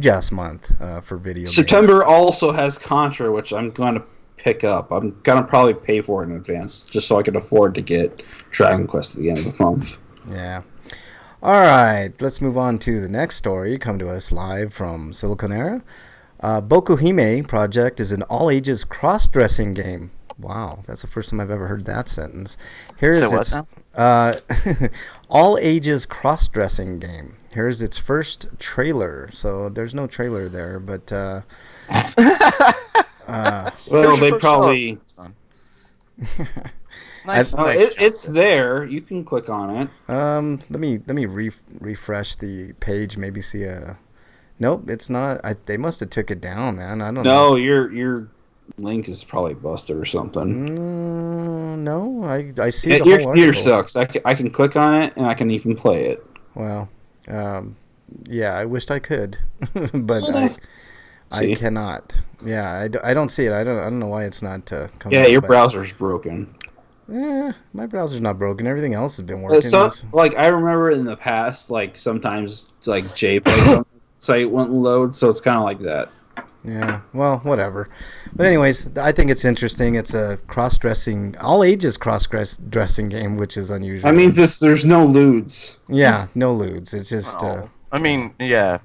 ass month for video games. September also has Contra, which I'm going to pick up. I'm going to probably pay for it in advance, just so I can afford to get Dragon Quest at the end of the month. Yeah. All right, let's move on to the next story. Come to us live from Siliconera. Bokuhime Project is an all-ages cross-dressing game. Wow, that's the first time I've ever heard that sentence. Here is its all-ages cross-dressing game. Here's its first trailer. So there's no trailer there, but well, they probably. Nice. It's there. You can click on it. Let me refresh the page. Maybe see a. Nope, it's not. They must have took it down, man. I don't know. No, your link is probably busted or something. No, I see. Your computer sucks. I can click on it and I can even play it. Well, yeah, I wished I could, but I cannot. Yeah, I don't see it. I don't know why it's not coming. Yeah, your browser's broken. My browser's not broken. Everything else has been working. So, like, I remember in the past, like, sometimes, like, JPEG on the site wouldn't load, so it's kind of like that. Yeah, well, whatever. But anyways, I think it's interesting. It's a cross-dressing, all-ages cross-dressing game, which is unusual. That means there's no lewds. Yeah, no lewds. It's just... yeah.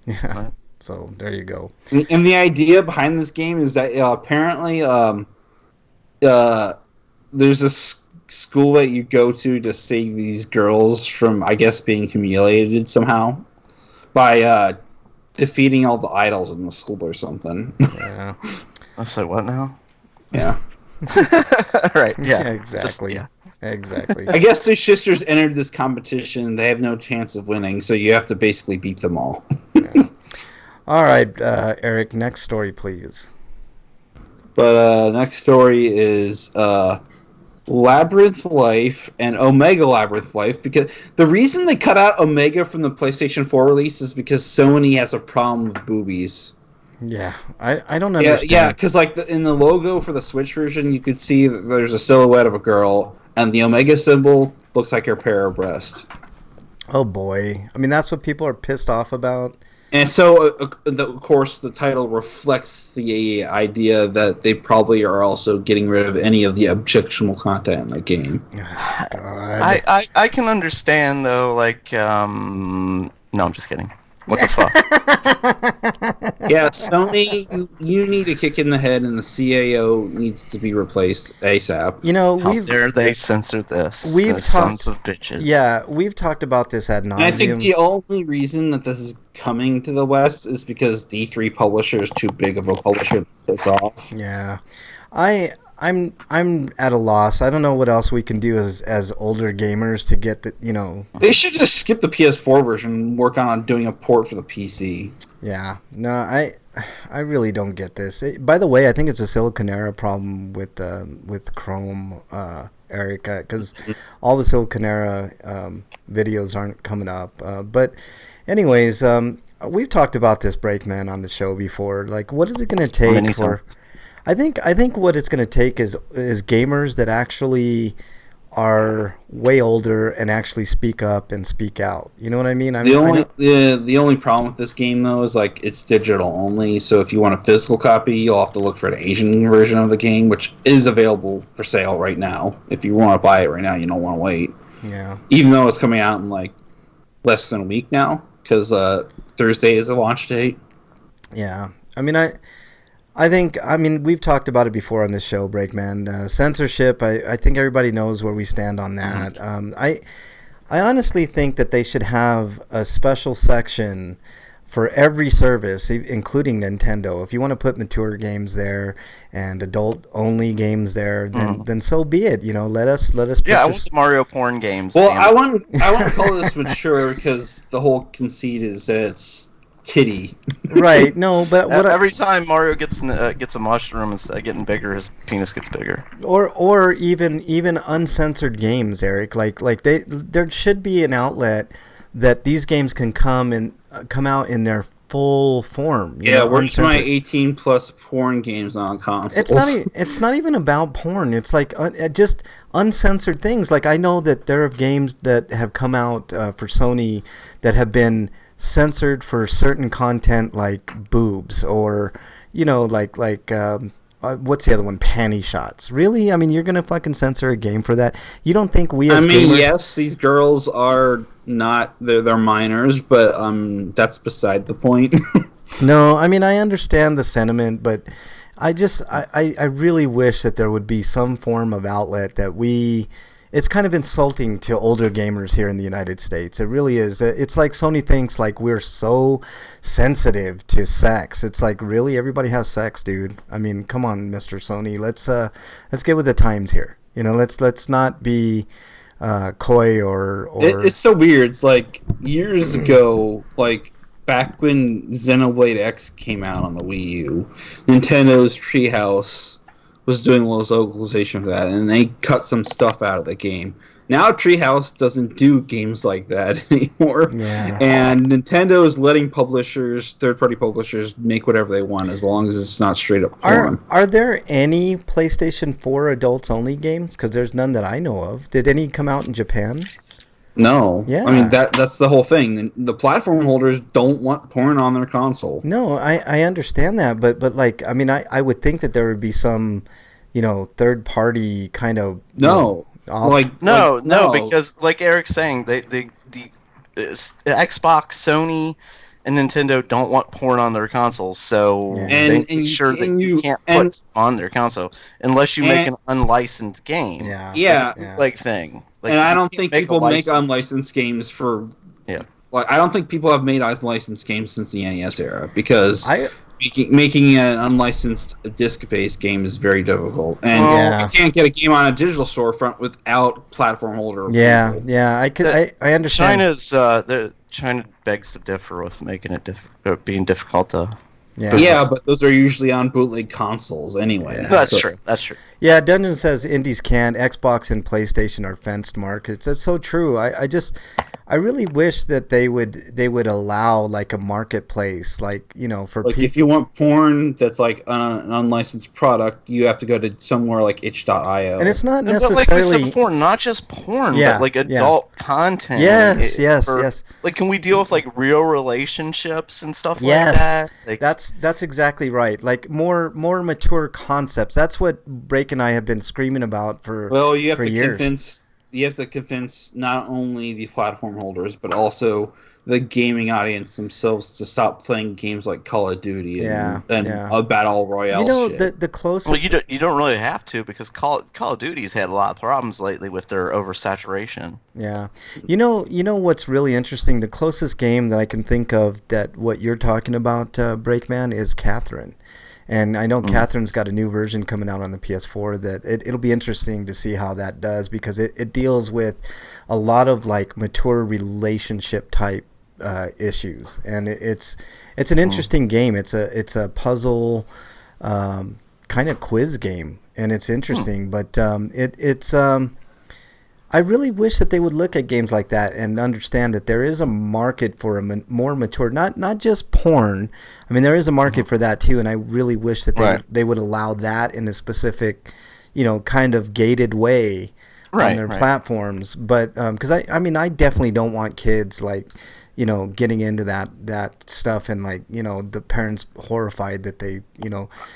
Yeah, so there you go. And the idea behind this game is that apparently there's a school that you go to save these girls from, I guess, being humiliated somehow by defeating all the idols in the school or something. Yeah. I said what now? Yeah. Right. Yeah. Exactly. Exactly. I guess their sisters entered this competition. They have no chance of winning, so you have to basically beat them all. Yeah. All right, Eric, next story, please. But next story is Labyrinth Life and Omega Labyrinth Life, because the reason they cut out Omega from the PlayStation 4 release is because Sony has a problem with boobies. Yeah, I don't understand. Yeah, because like in the logo for the Switch version, you could see that there's a silhouette of a girl, and the Omega symbol looks like her pair of breasts. Oh boy, I mean that's what people are pissed off about. And so, of course, the title reflects the idea that they probably are also getting rid of any of the objectionable content in the game. God. I can understand, though, like, no, I'm just kidding. What the fuck? Yeah, Sony, you need a kick in the head, and the CAO needs to be replaced ASAP. You know, How dare they censor this? We've sons of bitches. Yeah, we've talked about this ad nauseum. And I think the only reason that this is coming to the West is because D3 Publisher is too big of a publisher to piss off. Yeah, I'm at a loss. I don't know what else we can do as older gamers to get the, you know. They should just skip the PS4 version and work on doing a port for the PC. Yeah, no, I really don't get this. By the way, I think it's a Siliconera problem with Chrome, Eric, because all the Siliconera videos aren't coming up. But anyways, we've talked about this, Breakman, on the show before. Like, what is it going to take for? I think what it's going to take is gamers that actually are way older and actually speak up and speak out. You know what I mean? The only problem with this game though is like it's digital only. So if you want a physical copy, you'll have to look for an Asian version of the game, which is available for sale right now. If you want to buy it right now, you don't want to wait. Yeah. Even though it's coming out in like less than a week now, because Thursday is a launch date. Yeah. I mean, we've talked about it before on this show, Breakman. Censorship, I think everybody knows where we stand on that. I honestly think that they should have a special section for every service, including Nintendo. If you want to put mature games there and adult-only games there, then so be it. Let us. Yeah, I want the Mario porn games. Well, I want to call this mature because the whole conceit is that it's titty. Right. No, but every time Mario gets a mushroom, instead of getting bigger, his penis gets bigger. Or even uncensored games, Eric. Like there should be an outlet that these games can come out in their full form. Where's my 18 plus porn games on consoles? It's not even about porn. It's like just uncensored things. Like I know that there are games that have come out for Sony that have been censored for certain content, like boobs, or what's the other one? Panty shots. Really? I mean, you're gonna fucking censor a game for that? You don't think we as gamers... yes, these girls are not, they're minors, but that's beside the point. No, I mean, I understand the sentiment, but I really wish that there would be some form of outlet that it's kind of insulting to older gamers here in the United States. It really is. It's like Sony thinks like we're so sensitive to sex. It's like, really, everybody has sex, dude. I mean, come on, Mr. Sony. Let's get with the times here. Let's not be coy or. It's so weird. It's like years ago, like back when Xenoblade X came out on the Wii U, Nintendo's Treehouse was doing localization for that, and they cut some stuff out of the game. Now Treehouse doesn't do games like that anymore, and Nintendo is letting third-party publishers, make whatever they want as long as it's not straight up porn. Are there any PlayStation 4 adults-only games? Because there's none that I know of. Did any come out in Japan? No. Yeah. I mean, that's the whole thing. The platform holders don't want porn on their console. No, I understand that, but like, I mean, I would think that there would be some, third party kind of no, because like Eric's saying, the Xbox, Sony, and Nintendo don't want porn on their consoles, so they make sure that you can't put on their console unless you make an unlicensed game. Thing. Like, and I don't think people make unlicensed games for. Yeah. Like, I don't think people have made unlicensed games since the NES era, because making an unlicensed disc-based game is very difficult, and you can't get a game on a digital storefront without platform holder. Yeah, I understand. China begs to differ with making it being difficult to. Yeah, but those are usually on bootleg consoles anyway. Yeah. That's true. Yeah, Dungeon says indies can't. Xbox and PlayStation are fenced markets. That's so true. I really wish that they would allow like a marketplace, like, for people. If you want porn that's like an unlicensed product, you have to go to somewhere like itch.io. And it's not necessarily. But like we said before, not just porn, but like adult content. Yes. Like, can we deal with like real relationships and stuff like that? Like, that's exactly right. Like more mature concepts. That's what Break and I have been screaming about for years. You have to convince not only the platform holders, but also the gaming audience themselves to stop playing games like Call of Duty and a battle royale shit. The closest... Well, you don't really have to, because Call of Duty's had a lot of problems lately with their oversaturation. Yeah. You know what's really interesting? The closest game that I can think of that what you're talking about, Breakman, is Catherine. And I know Catherine's got a new version coming out on the PS4 that it'll be interesting to see how that does, because it deals with a lot of like mature relationship type issues, and it's an interesting game. It's a puzzle kind of quiz game, and it's interesting. But I really wish that they would look at games like that and understand that there is a market for a more mature, not just porn. I mean, there is a market for that too, and I really wish that they would allow that in a specific, kind of gated way. on their platforms. But because I mean, I definitely don't want kids like, getting into that stuff, and like, the parents horrified that they,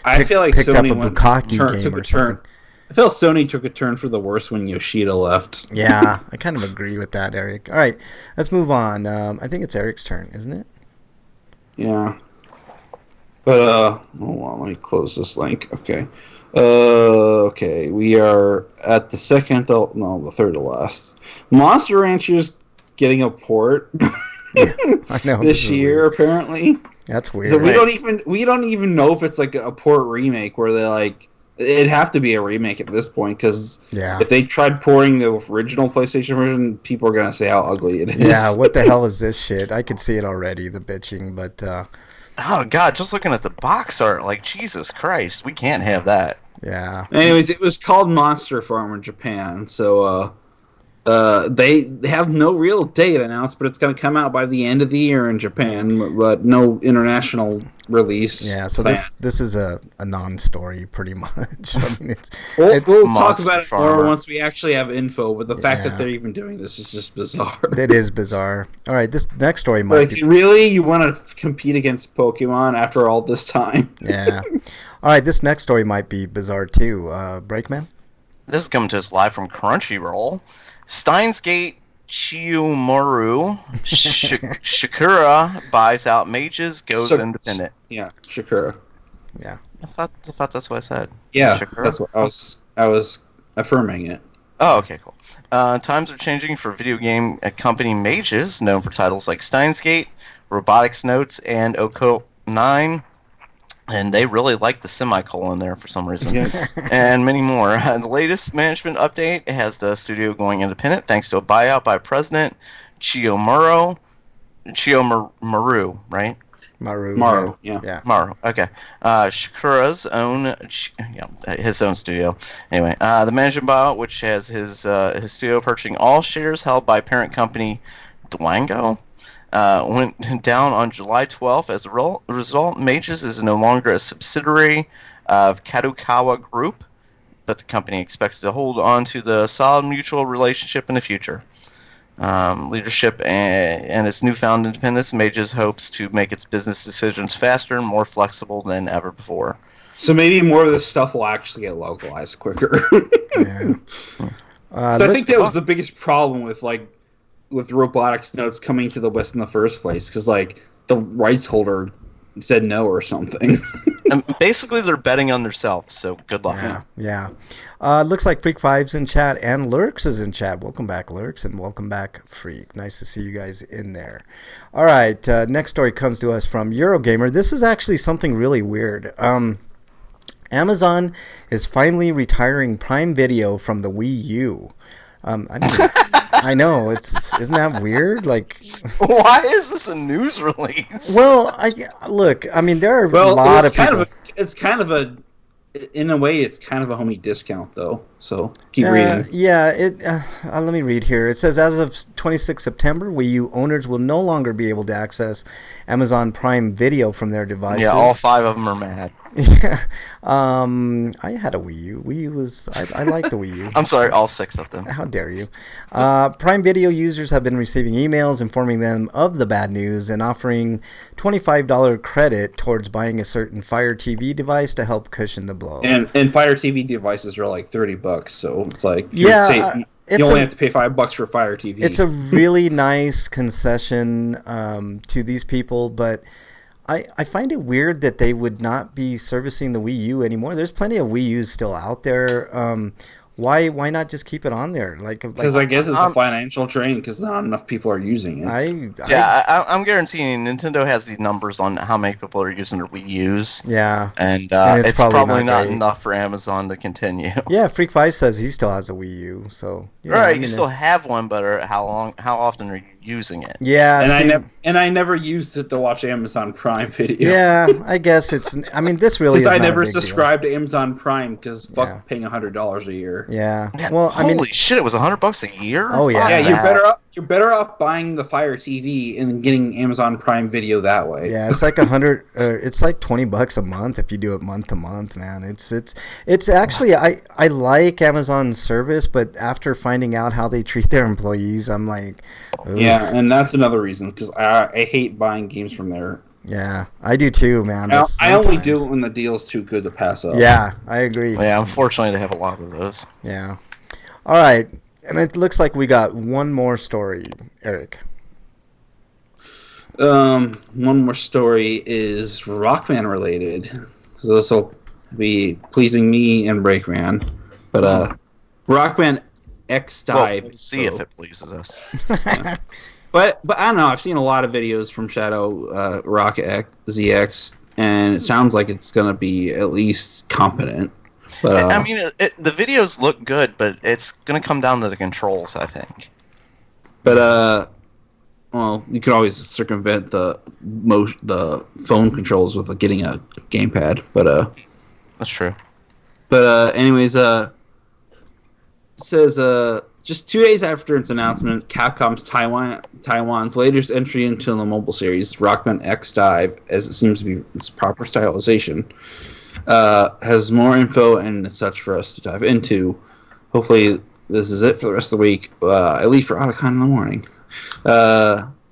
I feel like picked Sony up a Bukkake game or something. I feel Sony took a turn for the worse when Yoshida left. Yeah, I kind of agree with that, Eric. All right, let's move on. I think it's Eric's turn, isn't it? Yeah. But, hold on, let me close this link. Okay. Okay, we are at the the third to last. Monster Rancher's getting a port. Yeah, I know. this year, apparently. That's weird. So we don't even know if it's like a port remake where they like it'd have to be a remake at this point, because if they tried porting the original PlayStation version, people are gonna say how ugly it is. Yeah, what the hell is this shit? I could see it already, the bitching, but oh god, just looking at the box art, like Jesus Christ, we can't have that. Yeah. Anyways, it was called Monster Farm in Japan, so they have no real date announced, but it's going to come out by the end of the year in Japan, but no international release. Yeah, so this is a non-story pretty much. I mean, we'll talk about it more once we actually have info, but the fact that they're even doing this is just bizarre. It is bizarre. All right, this next story might be... Really? You want to compete against Pokemon after all this time? Yeah. All right, this next story might be bizarre too. Breakman? This is coming to us live from Crunchyroll. Steins Gate Chiyomaru Shakura buys out mages, goes independent. Yeah, Shakura. Yeah. I thought that's what I said. Yeah, Shakura? That's what I was affirming it. Oh, okay, cool. Times are changing for video game company mages, known for titles like Steins Gate, Robotics Notes, and Oko 9. And they really like the semicolon there for some reason. And many more. The latest management update has the studio going independent thanks to a buyout by President Chiyomaru, right? Maru, yeah. Maru, okay. Shakura's own, his own studio. Anyway, the management buyout, which has his studio purchasing all shares held by parent company Dwango, went down on July 12th. As a result, Mages is no longer a subsidiary of Kadokawa Group, but the company expects to hold on to the solid mutual relationship in the future. Leadership and its newfound independence, Mages hopes to make its business decisions faster and more flexible than ever before. So maybe more of this stuff will actually get localized quicker. Yeah. So I think that was the biggest problem with Robotics Notes coming to the West in the first place, because the rights holder said no or something. And basically, they're betting on themselves, so good luck. Yeah. Looks like Freak Five's in chat and Lurks is in chat. Welcome back, Lurks, and welcome back, Freak. Nice to see you guys in there. All right, next story comes to us from Eurogamer. This is actually something really weird. Amazon is finally retiring Prime Video from the Wii U. I know, isn't that weird? Why is this a news release? Well, I mean, there are a lot of people. In a way, it's kind of a homie discount, though. So keep reading. Yeah, let me read here. It says, as of 26 September, Wii U owners will no longer be able to access Amazon Prime Video from their devices. Yeah, all 5 of them are mad. Yeah. I had a Wii U. Wii U was... I like the Wii U. I'm sorry, all 6 of them. How dare you. Prime Video users have been receiving emails informing them of the bad news and offering $25 credit towards buying a certain Fire TV device to help cushion the blow. And Fire TV devices are like $30, so it's like... you only have to pay $5 for Fire TV. It's a really nice concession to these people, but... I find it weird that they would not be servicing the Wii U anymore. There's plenty of Wii U's still out there. Why not just keep it on there? Because I guess it's a financial drain because not enough people are using it. I'm guaranteeing Nintendo has the numbers on how many people are using their Wii U's. Yeah. And it's probably not enough for Amazon to continue. Yeah, Freak 5 says he still has a Wii U. So you still have one, but how often are you using it? Yeah. And I never used it to watch Amazon Prime Video. Yeah, I guess it's... I mean, this really is not a big deal. Because I never subscribed to Amazon Prime because paying $100 a year. Yeah. Well, holy shit! It was $100 a year. Oh yeah. Yeah, you're better off buying the Fire TV and getting Amazon Prime Video that way. Yeah, it's like it's like $20 a month if you do it month to month, man. It's actually I like Amazon's service, but after finding out how they treat their employees, I'm like, ugh. Yeah, and that's another reason because I hate buying games from there. Yeah, I do too, man. I only do it when the deal's too good to pass up. Yeah, I agree. Yeah, unfortunately, they have a lot of those. Yeah. All right, and it looks like we got one more story, Eric. One more story is Rockman related, so this will be pleasing me and Breakman. But Rockman X Dive. We'll see if it pleases us. Yeah. But I don't know. I've seen a lot of videos from Shadow Rock X, ZX, and it sounds like it's gonna be at least competent. But I mean, the videos look good, but it's gonna come down to the controls, I think. But well, you could always circumvent the phone controls with getting a gamepad. But that's true. But anyways, it says just 2 days after its announcement, Capcom's Taiwan's latest entry into the mobile series, Rockman X Dive, as it seems to be its proper stylization, has more info and such for us to dive into. Hopefully, this is it for the rest of the week, at least for Otacon in the morning.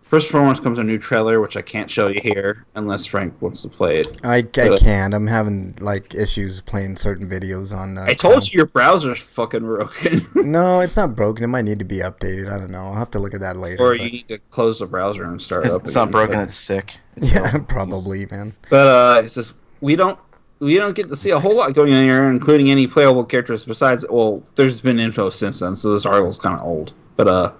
First and foremost comes a new trailer, which I can't show you here unless Frank wants to play it. I can't. I'm having like issues playing certain videos on. I told you your browser's fucking broken. No, it's not broken. It might need to be updated. I don't know. I'll have to look at that later. Or you need to close the browser and start it up. It's not broken. It's sick. Yeah, probably, man. But it says we don't get to see a whole lot going on here, including any playable characters besides. Well, there's been info since then, so this article's kind of old. But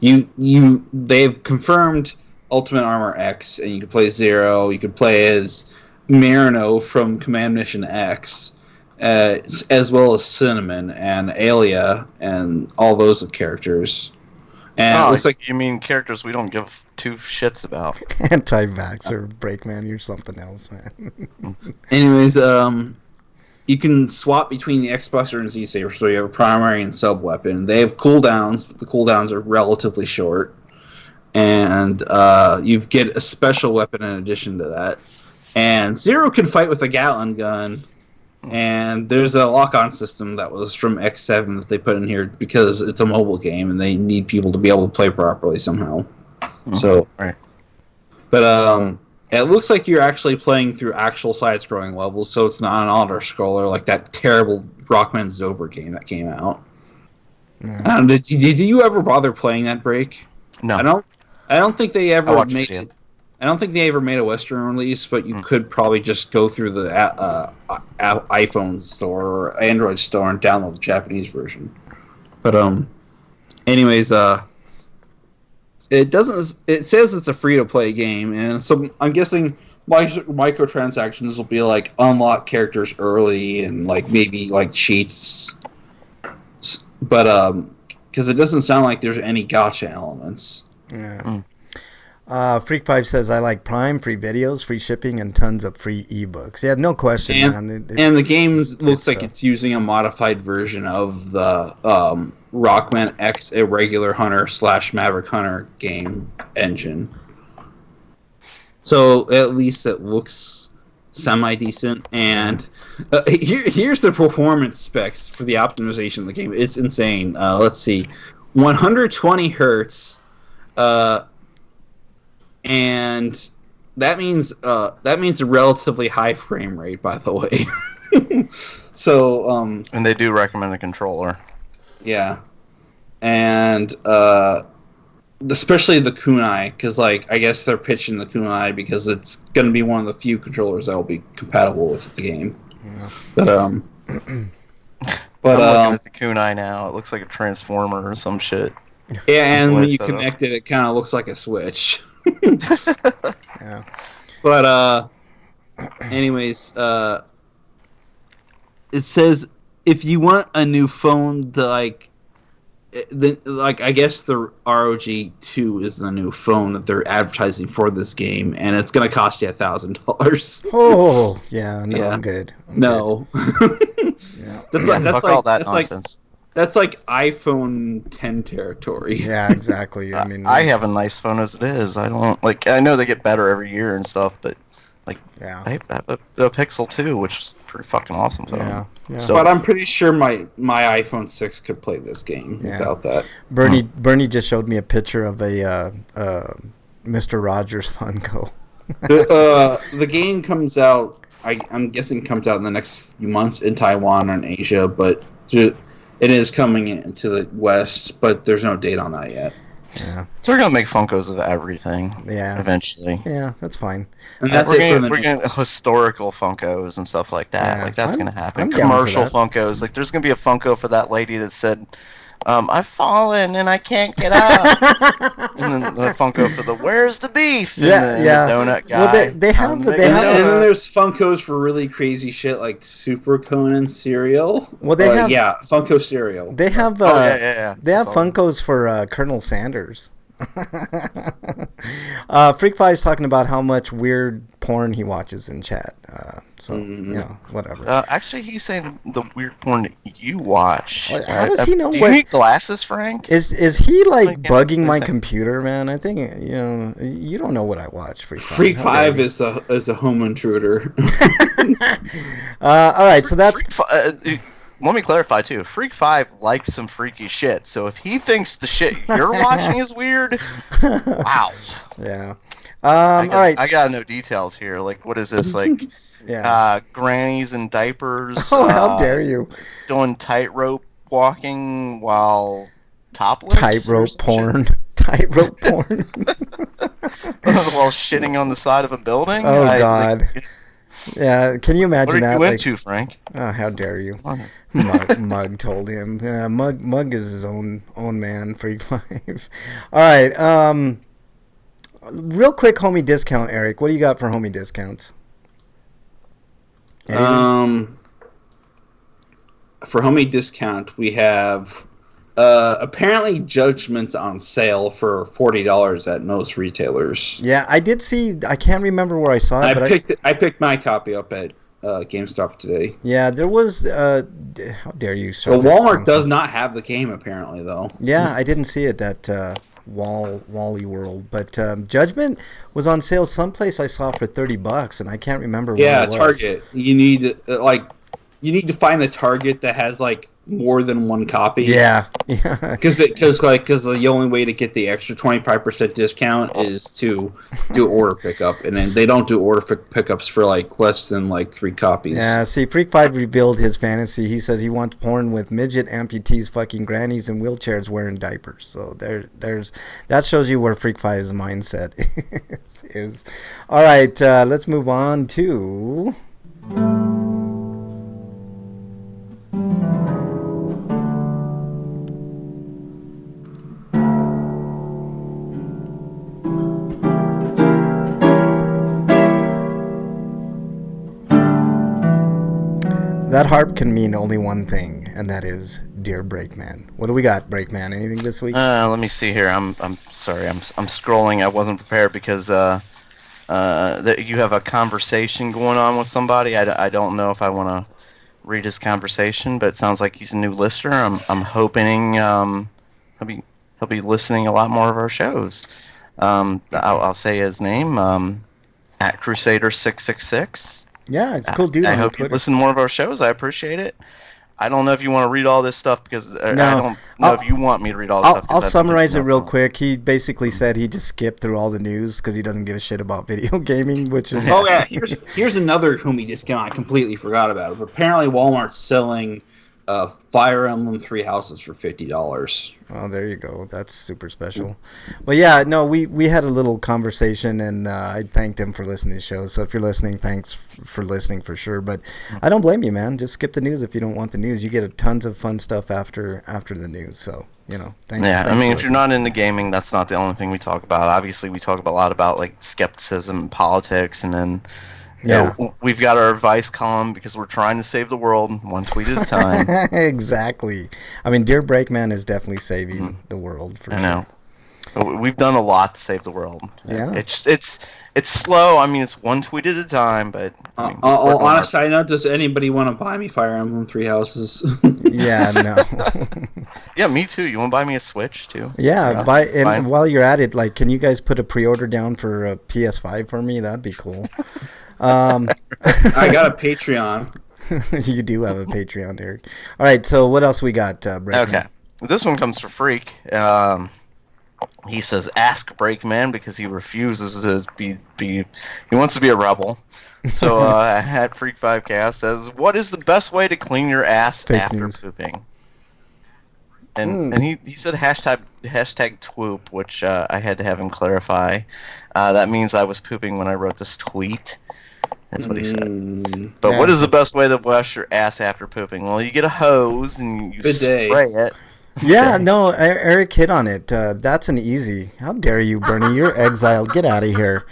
they've confirmed Ultimate Armor X, and you could play Zero. You could play as Marino from Command Mission X, as well as Cinnamon and Alia and all those characters. And it looks like you mean characters we don't give two shits about. Anti-vaxxer, Breakman, you're something else, man. Anyways, you can swap between the X-Buster and Z-Saber, so you have a primary and sub-weapon. They have cooldowns, but the cooldowns are relatively short. And you get a special weapon in addition to that. And Zero can fight with a Gatling gun. And there's a lock-on system that was from X7 that they put in here because it's a mobile game and they need people to be able to play properly somehow. Mm-hmm. So, right. But it looks like you're actually playing through actual side-scrolling levels, so it's not an auto-scroller like that terrible Rockman Zover game that came out. Yeah. Did you ever bother playing that, Break? No. I don't think they ever made it. I don't think they ever made a Western release, but you could probably just go through the iPhone store or Android store and download the Japanese version. But anyways, it doesn't. It says it's a free-to-play game, and so I'm guessing microtransactions will be like unlock characters early and like maybe like cheats. But because it doesn't sound like there's any gacha elements. Yeah. Freak5 says, I like Prime, free videos, free shipping, and tons of free ebooks. Yeah, no question, man. And the game looks like it's using a modified version of the Rockman X Irregular Hunter / Maverick Hunter game engine. So at least it looks semi-decent. And here's the performance specs for the optimization of the game. It's insane. Let's see. 120 hertz... and that means a relatively high frame rate, by the way. So and they do recommend a controller. Yeah, and especially the kunai, because like I guess they're pitching the kunai because it's going to be one of the few controllers that will be compatible with the game. Yeah. But I'm looking at the kunai now. It looks like a transformer or some shit. Yeah, and when you connect it, it kind of looks like a Switch. Yeah. But anyways, it says if you want a new phone, I guess the ROG2 is the new phone that they're advertising for this game, and it's gonna cost you $1,000. Oh, yeah, no, Yeah. I'm good. No. Yeah. Fuck all that nonsense. That's like iPhone 10 territory. Yeah, exactly. I mean, I have a nice phone as it is. I don't like. I know they get better every year and stuff, but like, yeah, I have the Pixel 2, which is a pretty fucking awesome phone. yeah. So, But I'm pretty sure my iPhone 6 could play this game without that. Bernie just showed me a picture of a Mr. Rogers Funko. The game comes out. I'm guessing comes out in the next few months in Taiwan and Asia, but it is coming into the West. But there's no date on that yet. Yeah, so we're gonna make Funkos of everything. Yeah, eventually. Yeah, that's fine. And that's we're gonna historical Funkos and stuff like that. Yeah, like that's gonna happen. I'm down for Commercial that. Funkos. Like there's gonna be a Funko for that lady that said, "I've fallen and I can't get up." And then the Funko for the "Where's the beef?" And Yeah, then yeah. The donut guy. Well, they have the they And have then there's Funkos for really crazy shit like Super Conan cereal. Well, they have Funko cereal. They have yeah. They have That's all. Funkos for Colonel Sanders. Freak Five's talking about how much weird porn he watches in chat. So you know, whatever. Actually, he's saying the weird porn that you watch. How does he know Do what? you need glasses, Frank? Is he like Like, bugging my like- computer, man? I think you don't know what I watch. Freak Five. Freak How dare 5 you. is a home intruder. All right, so that's Let me clarify too. Freak 5 likes some freaky shit. So if he thinks the shit you're watching is weird, wow. yeah. All right. I gotta know details here. Like, what is this? Like, Yeah. grannies in diapers. Oh, how dare you! Doing tightrope walking while topless. or Tightrope some porn. Tightrope porn. shit? While shitting on the side of a building. Oh like, God. Yeah, can you what imagine are that? you Like, into, Frank? oh, how dare you! Come on. Mug told him. Mug is his own man. Freak Five. All right. Real quick, homie discount, Eric. What do you got for homie discounts? Anything? For homie discount, we have apparently Judgment's on sale for $40 at most retailers. Yeah, I did see. I can't remember where I saw it, but I picked my copy up at GameStop today. yeah, there was. How dare you, sir? But Walmart does not have the game apparently, though. Yeah, I didn't see it at Wally World, but Judgment was on sale someplace I saw for $30, and I can't remember where it was. Target. You need to find the Target that has like more than one copy. Yeah. Because the only way to get the extra 25% discount is to do order pickup, and then they don't do order pickups for like less than like 3 copies. Yeah, see, Freak Five revealed his fantasy. He says he wants porn with midget amputees fucking grannies in wheelchairs wearing diapers. So there's that shows you where Freak Five's mindset is. All right, let's move on to. That harp can mean only one thing, and that is Dear Breakman. What do we got, Breakman? Anything this week? Let me see here. I'm sorry. I'm scrolling. I wasn't prepared because that you have a conversation going on with somebody. I don't know if I want to read his conversation, but it sounds like he's a new listener. I'm hoping he'll be listening a lot more of our shows. I'll say his name at Crusader666. Yeah, it's a cool dude. I on hope Twitter. you listen to more of our shows. I appreciate it. I don't know if you want to read all this stuff because I No. don't know if you want me to read all this stuff. 'cause I'll I don't summarize think it you real know. quick. He basically said he just skipped through all the news because he doesn't give a shit about video gaming, which is Oh yeah, here's another homie discount I completely forgot about. Apparently, Walmart's selling Fire Emblem 3 Houses for $50. Oh, there you go. That's super special. Well, yeah, no, we had a little conversation, and I thanked him for listening to the show. So if you're listening, thanks for listening for sure. But I don't blame you, man. Just skip the news if you don't want the news. You get tons of fun stuff after the news. So, thanks. Yeah, thanks I mean, for if you're not into gaming, that's not the only thing we talk about. Obviously, we talk a lot about like skepticism, and politics, and then we've got our advice column because we're trying to save the world one tweet at a time. Exactly. I mean, Dear Breakman is definitely saving the world for I sure. know. We've done a lot to save the world. Yeah. It's slow. I mean, it's one tweet at a time, but I mean, on a side note, does anybody want to buy me Fire Emblem Three Houses? Yeah, no. Yeah, me too. You want to buy me a Switch too? Yeah, and while you're at it, like, can you guys put a pre-order down for a PS5 for me? That'd be cool. I got a Patreon. You do have a Patreon, Derek. All right, so what else we got, Brandon? Okay, this one comes from Freak. He says, "Ask Breakman," because he refuses to be. He wants to be a rebel. So at Freak 5Cast says, "What is the best way to clean your ass Fake after news. pooping?" And he said hashtag twoop, which I had to have him clarify. That means I was pooping when I wrote this tweet. That's what he said. But Yeah. what is the best way to wash your ass after pooping? Well, you get a hose and you Bidet. spray it. Yeah, no, Eric hit on it. That's an easy. How dare you, Bernie? You're exiled. Get out of here.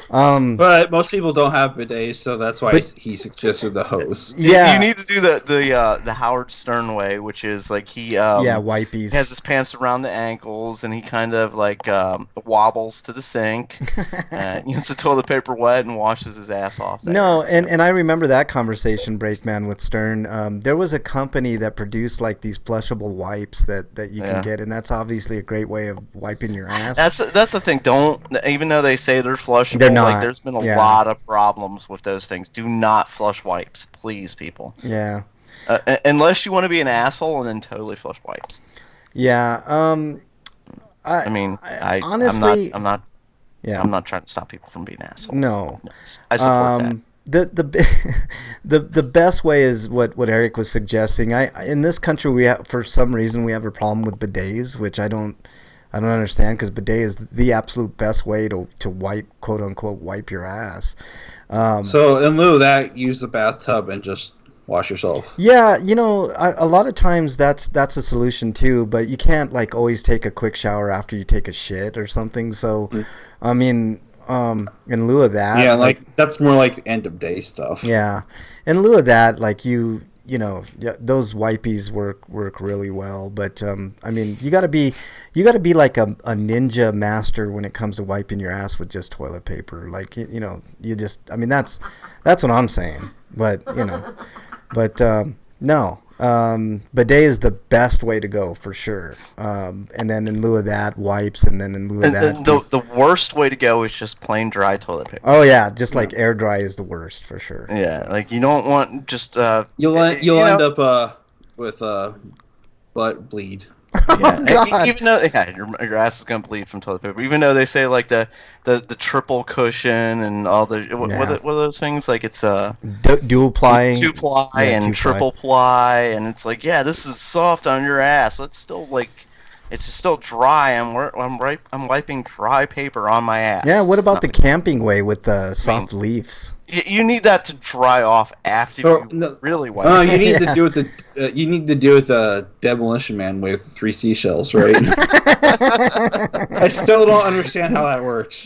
But most people don't have bidets, so that's why he suggested the hose. Yeah, You need to do the Howard Stern way, which is like he wipies. has his pants around the ankles and he kind of like wobbles to the sink, gets the toilet paper wet and washes his ass off there. No, and I remember that conversation, Breakman, with Stern. There was a company that produced like these flushable wipes that you can get, and that's obviously a great way of wiping your ass. That's the thing. Don't, even though they say they're flushable, They're not. like there's been a lot of problems with those things. Do not flush wipes, please, people. Yeah. Unless you want to be an asshole and then totally flush wipes. Yeah. Honestly, I'm not trying to stop people from being assholes. No. I support that. The best way is what Eric was suggesting. In this country for some reason we have a problem with bidets, which I don't understand, because bidet is the absolute best way to wipe, quote unquote, wipe your ass. So in lieu of that, use the bathtub and just wash yourself. Yeah, a lot of times that's a solution too, but you can't like always take a quick shower after you take a shit or something. So, I mean, in lieu of that, yeah, like that's more like end of day stuff. Yeah, in lieu of that, like those wipies work really well. But I mean, you gotta be like a ninja master when it comes to wiping your ass with just toilet paper. Like you just, I mean, that's what I'm saying. But no. Bidet is the best way to go for sure. And then in lieu of that, wipes, and then in lieu of that, the worst way to go is just plain dry toilet paper. Oh yeah, just like air dry is the worst for sure. Yeah, like you don't want just you'll end up with butt bleed. Yeah. Even though your ass is gonna bleed from toilet paper, even though they say like the triple cushion and all the what are those things, like it's dual ply, 2-ply and triple ply, and it's like, yeah, this is soft on your ass. It's still like it's still dry. I'm wiping dry paper on my ass. Yeah, what about the camping way with the soft leaves? You need that to dry off after you really wipe. Oh, you need to do it the Demolition Man way with 3 seashells, right? I still don't understand how that works.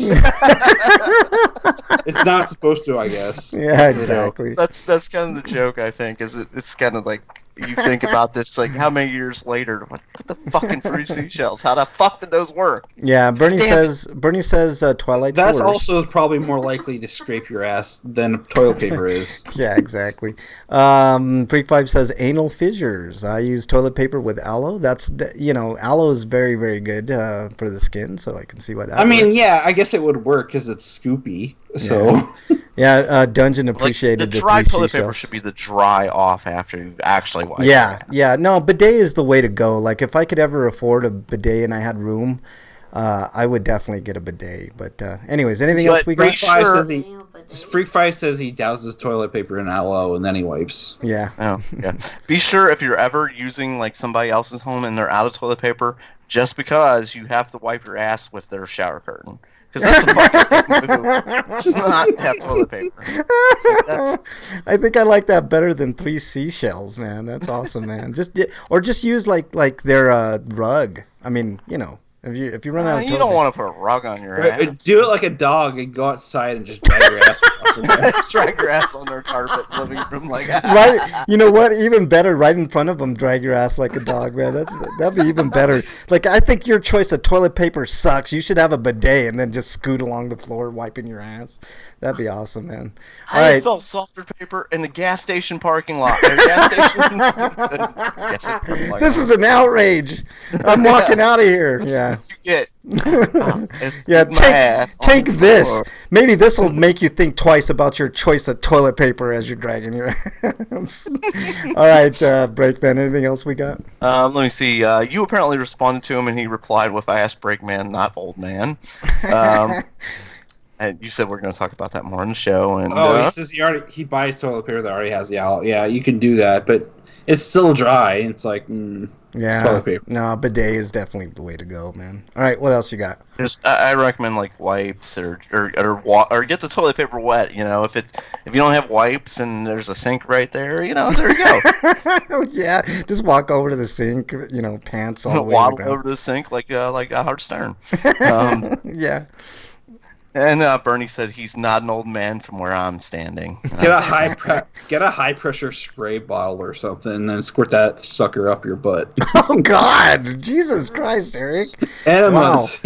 It's not supposed to, I guess. Yeah, exactly. That's kind of the joke, I think. It's kind of like you think about this, like how many years later? What the fucking 3 seashells? How the fuck did those work? Yeah, Bernie says Twilight's That's the worst. also probably more likely to scrape your ass than toilet paper is. Yeah, exactly. Freak 5 says anal fissures. I use toilet paper with aloe. Aloe is very, very good for the skin, so I can see why that works. Yeah, I guess it would work because it's scoopy. So yeah, Dungeon appreciated the dry toilet paper seashells. should be the dry off after you've actually wiped. Yeah. No, bidet is the way to go. Like if I could ever afford a bidet and I had room, I would definitely get a bidet. But anyways, anything else we got? Freak 5 says he douses toilet paper in aloe and then he wipes. Yeah. Oh, yeah. Be sure if you're ever using like somebody else's home and they're out of toilet paper, just because you have to wipe your ass with their shower curtain. Because that's a fucking move to not have toilet paper. I think I like that better than 3 seashells, man. That's awesome, man. Just use like their rug. I mean, If you run out of You toilet don't paper, want to put a rug on your ass. Do it like a dog and go outside and just drag your ass across the bed. Just drag your ass on their carpet in the living room like that. right? You know what? Even better, right in front of them, drag your ass like a dog, man. That'd be even better. Like, I think your choice of toilet paper sucks. You should have a bidet and then just scoot along the floor wiping your ass. That'd be awesome, man. All I right. felt softer paper in the gas station parking lot. Gas station. This is an outrage. I'm walking out of here. That's Yeah. what you get. Yeah, My ass take on the this. floor. Maybe this will make you think twice about your choice of toilet paper as you're dragging your ass. All right, Breakman, anything else we got? Let me see. You apparently responded to him, and he replied with, "I asked Breakman, not old man." And you said we're going to talk about that more in the show. And he says he buys toilet paper that already has the owl. Yeah, you can do that, but it's still dry. It's like Yeah, toilet paper. No, bidet is definitely the way to go, man. All right, what else you got? I recommend like wipes or get the toilet paper wet. You know, if you don't have wipes and there's a sink right there, you know, there you go. Yeah, just walk over to the sink, you know, pants all the way to the Waddle ground. over to the sink like Howard Stern. Yeah. And Bernie said he's not an old man from where I'm standing. Get a high pressure spray bottle or something, and then squirt that sucker up your butt. Oh God, Jesus Christ, Eric. Enemas.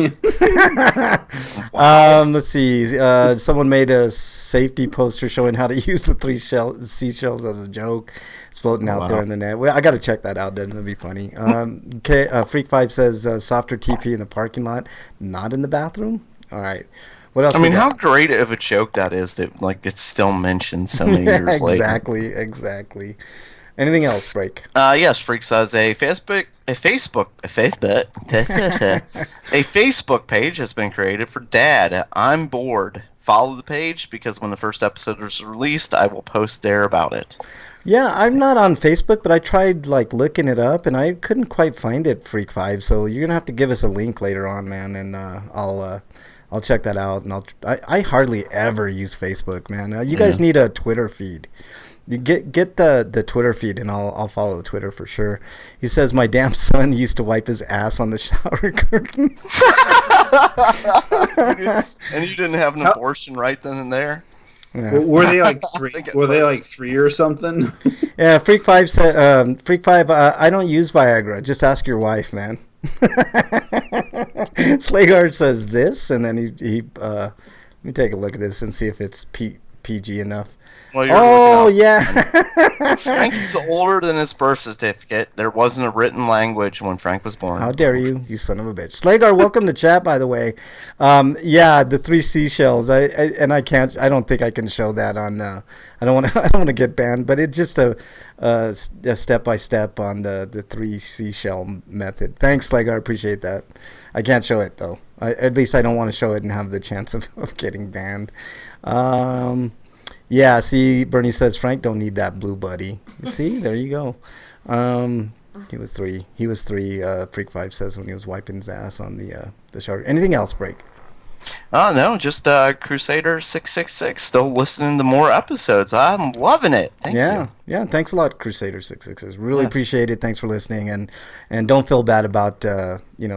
Let's see. Someone made a safety poster showing how to use the seashells as a joke. It's floating out there in the net. Well, I got to check that out. Then that'd be funny. Freak5 says softer TP in the parking lot, not in the bathroom. All right. What else? I mean, how great of a joke that is that like it's still mentioned so many years later. Exactly. Anything else, Break? Yes, Freak says a Facebook page has been created for Dad. I'm bored. Follow the page because when the first episode is released, I will post there about it. Yeah, I'm not on Facebook, but I tried like looking it up and I couldn't quite find it, Freak5. So you're gonna have to give us a link later on, man, and I'll check that out. And I hardly ever use Facebook, man. You guys need a Twitter feed. You get the Twitter feed, and I'll follow the Twitter for sure. He says my damn son used to wipe his ass on the shower curtain. And you didn't have an abortion right then and there. Yeah. Were they like three? Were they like 3 or something? Yeah, Freak5 said, Freak5, I don't use Viagra. Just ask your wife, man. Slayguard says this, and then he let me take a look at this and see if it's PG enough. Well, yeah. Frank's older than his birth certificate. There wasn't a written language when Frank was born. How dare you son of a bitch. Slagar, welcome to chat, by the way. Yeah, the 3 seashells. I don't think I can show that on I don't want to get banned, but it's just a step by step on the 3 seashell method. Thanks, Slagar, I appreciate that. I can't show it though. At least I don't want to show it and have the chance of getting banned. Yeah, see, Bernie says Frank don't need that blue buddy. See, there you go. He was 3. Freak5 says when he was wiping his ass on the shower. Anything else, Break? Oh no, just Crusader 666 still listening to more episodes. I'm loving it. Thank you. Yeah. Thanks a lot, Crusader 666. Really appreciate it. Thanks for listening, and don't feel bad about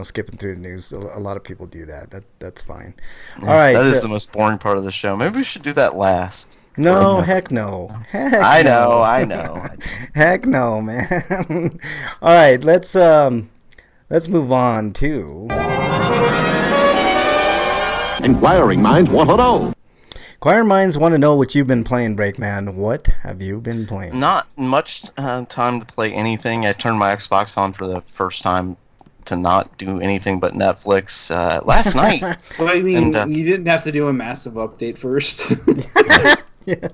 skipping through the news. A lot of people do that. That's fine. Yeah, all right. That is the most boring part of the show. Maybe we should do that last. No, heck no. I know. Heck no, man. All right, let's move on to Inquiring minds want to know. Inquiring minds want to know what you've been playing, Breakman. What have you been playing? Not much time to play anything. I turned my Xbox on for the first time to not do anything but Netflix last night. Well, I mean, you didn't have to do a massive update first. Yeah.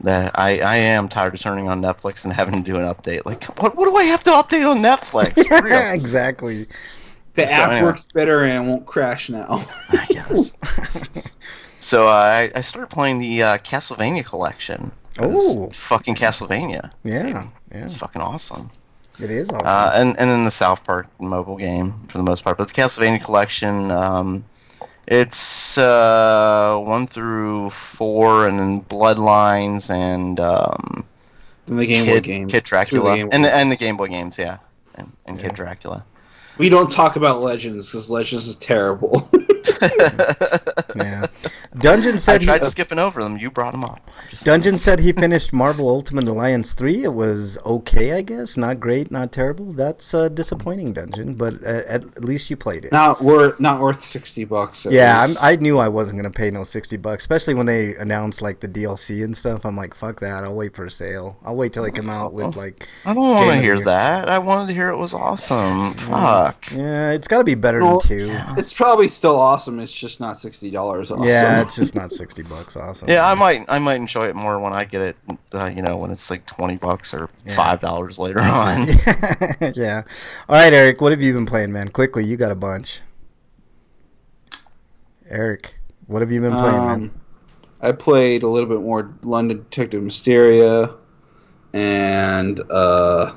I am tired of turning on Netflix and having to do an update. Like, what do I have to update on Netflix? For real. Yeah, exactly. The app works better and won't crash now. I guess. So I started playing the Castlevania collection. Oh, fucking Castlevania! Yeah. It's fucking awesome. It is awesome. And then the South Park mobile game for the most part, but the Castlevania collection. It's 1 through 4, and then Bloodlines, and the Game Boy games. Kid Dracula, and the Game Boy games, yeah, and Kid Dracula. We don't talk about Legends because Legends is terrible. Yeah. Dungeon I said tried skipping over them. You brought them up. Dungeon said he finished Marvel Ultimate Alliance 3. It was okay, I guess. Not great, not terrible. That's disappointing, Dungeon, but at least you played it. Not worth $60. Yeah, I knew I wasn't going to pay no $60, especially when they announced like the DLC and stuff. I'm like, fuck that. I'll wait for a sale. I'll wait till they come out with like. I don't want to hear that. I wanted to hear it was awesome. Fuck. Yeah, it's got to be better than 2. It's probably still awesome. It's just not $60 awesome. Yeah, it's just not $60 awesome. Yeah, I might enjoy it more when I get it. When it's like $20 or $5 later on. Yeah. All right, Eric. What have you been playing, man? Quickly, you got a bunch. Eric, what have you been playing, man? I played a little bit more London Detective Mysteria, and I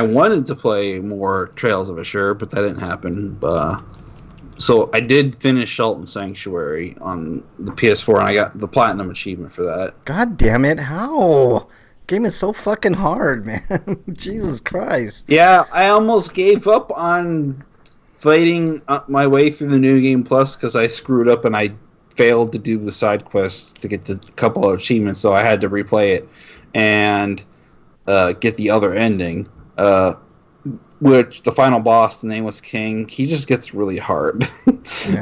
wanted to play more Trails of Assure, but that didn't happen. So I did finish Shelton Sanctuary on the PS4, and I got the Platinum Achievement for that. God damn it, how? Game is so fucking hard, man. Jesus Christ. Yeah, I almost gave up on fighting my way through the New Game Plus because I screwed up and I failed to do the side quest to get the couple of achievements, so I had to replay it and get the other ending. Which the final boss, the Nameless King, he just gets really hard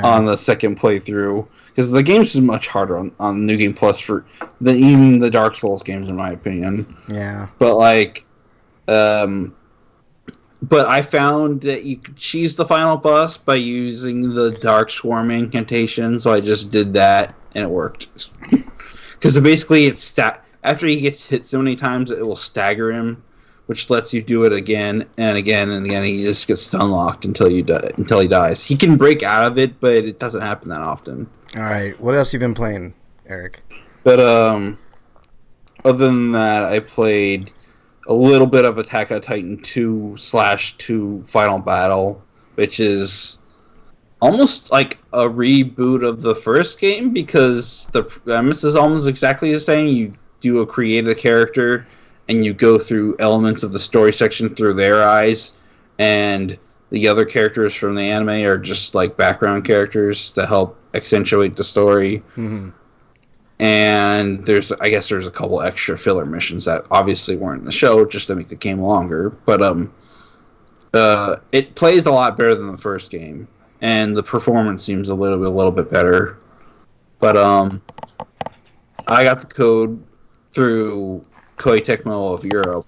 on the second playthrough because the game's just much harder on New Game Plus than even the Dark Souls games, in my opinion. Yeah, but but I found that you could cheese the final boss by using the Dark Swarm incantation, so I just did that and it worked. Because basically, after he gets hit so many times, it will stagger him, which lets you do it again and again and again. He just gets stun locked until he dies. He can break out of it, but it doesn't happen that often. All right, what else you been playing, Eric? But other than that, I played a little bit of Attack on Titan 2/2 Final Battle, which is almost like a reboot of the first game because the premise is almost exactly the same. You do create a character and you go through elements of the story section through their eyes, and the other characters from the anime are just like background characters to help accentuate the story. Mm-hmm. And there's a couple extra filler missions that obviously weren't in the show just to make the game longer, but it plays a lot better than the first game, and the performance seems a little bit better. But I got the code through Koei Tecmo of Europe,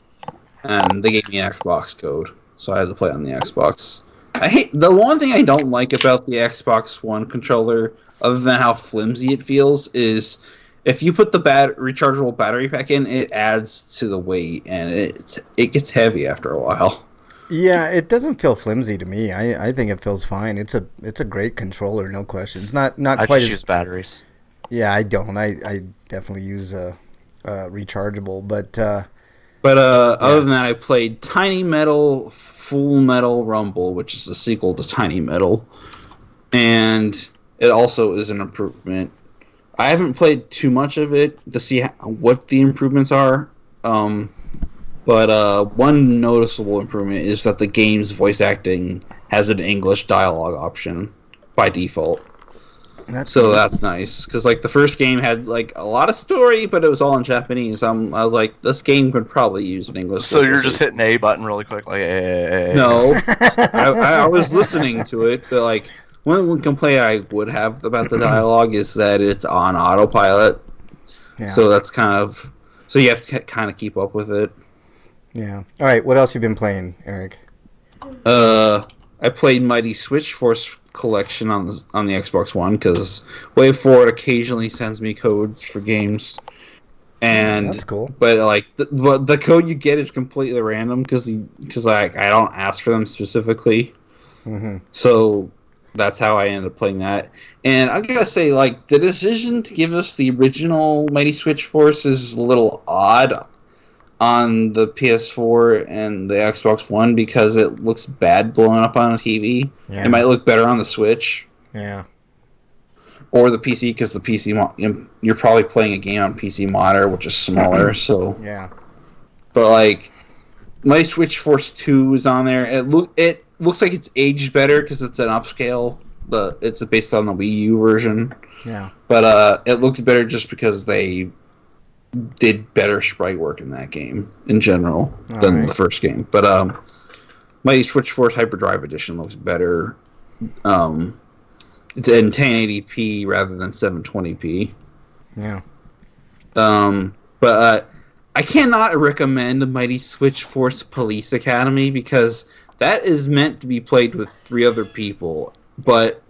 and they gave me an Xbox code, so I had to play on the Xbox. The one thing I don't like about the Xbox One controller, other than how flimsy it feels, is if you put the rechargeable battery pack in, it adds to the weight, and it gets heavy after a while. Yeah, it doesn't feel flimsy to me. I think it feels fine. It's a great controller, no question. It's not I quite just use batteries. Yeah, I don't. I definitely use rechargeable, but other than that, I played Tiny Metal Full Metal Rumble, which is the sequel to Tiny Metal, and it also is an improvement. I haven't played too much of it to see what the improvements are, but one noticeable improvement is that the game's voice acting has an English dialogue option by default. That's nice, because like the first game had like a lot of story, but it was all in Japanese. I was like, this game could probably use an English. So you're just hitting A button really quick, like No, I was listening to it, but like one complaint I would have about the dialogue is that it's on autopilot. Yeah. So that's so you have to kind of keep up with it. Yeah. All right. What else you been playing, Eric? I played Mighty Switch Force Collection on the Xbox One because WayForward occasionally sends me codes for games, and that's cool. But like the code you get is completely random because like I don't ask for them specifically. Mm-hmm. So that's how I ended up playing that. And I gotta say, like, the decision to give us the original Mighty Switch Force is a little odd on the PS4 and the Xbox One because it looks bad blowing up on a TV. Yeah. It might look better on the Switch. Yeah. Or the PC, because the PC you're probably playing a game on PC monitor, which is smaller. So yeah. But like, Mighty Switch Force 2 is on there. It looks like it's aged better because it's an upscale. It's based on the Wii U version. Yeah. But it looks better just because they did better sprite work in that game in general than the first game. But Mighty Switch Force Hyperdrive Edition looks better. It's in 1080p rather than 720p. Yeah. But I cannot recommend Mighty Switch Force Police Academy because that is meant to be played with 3 other people. But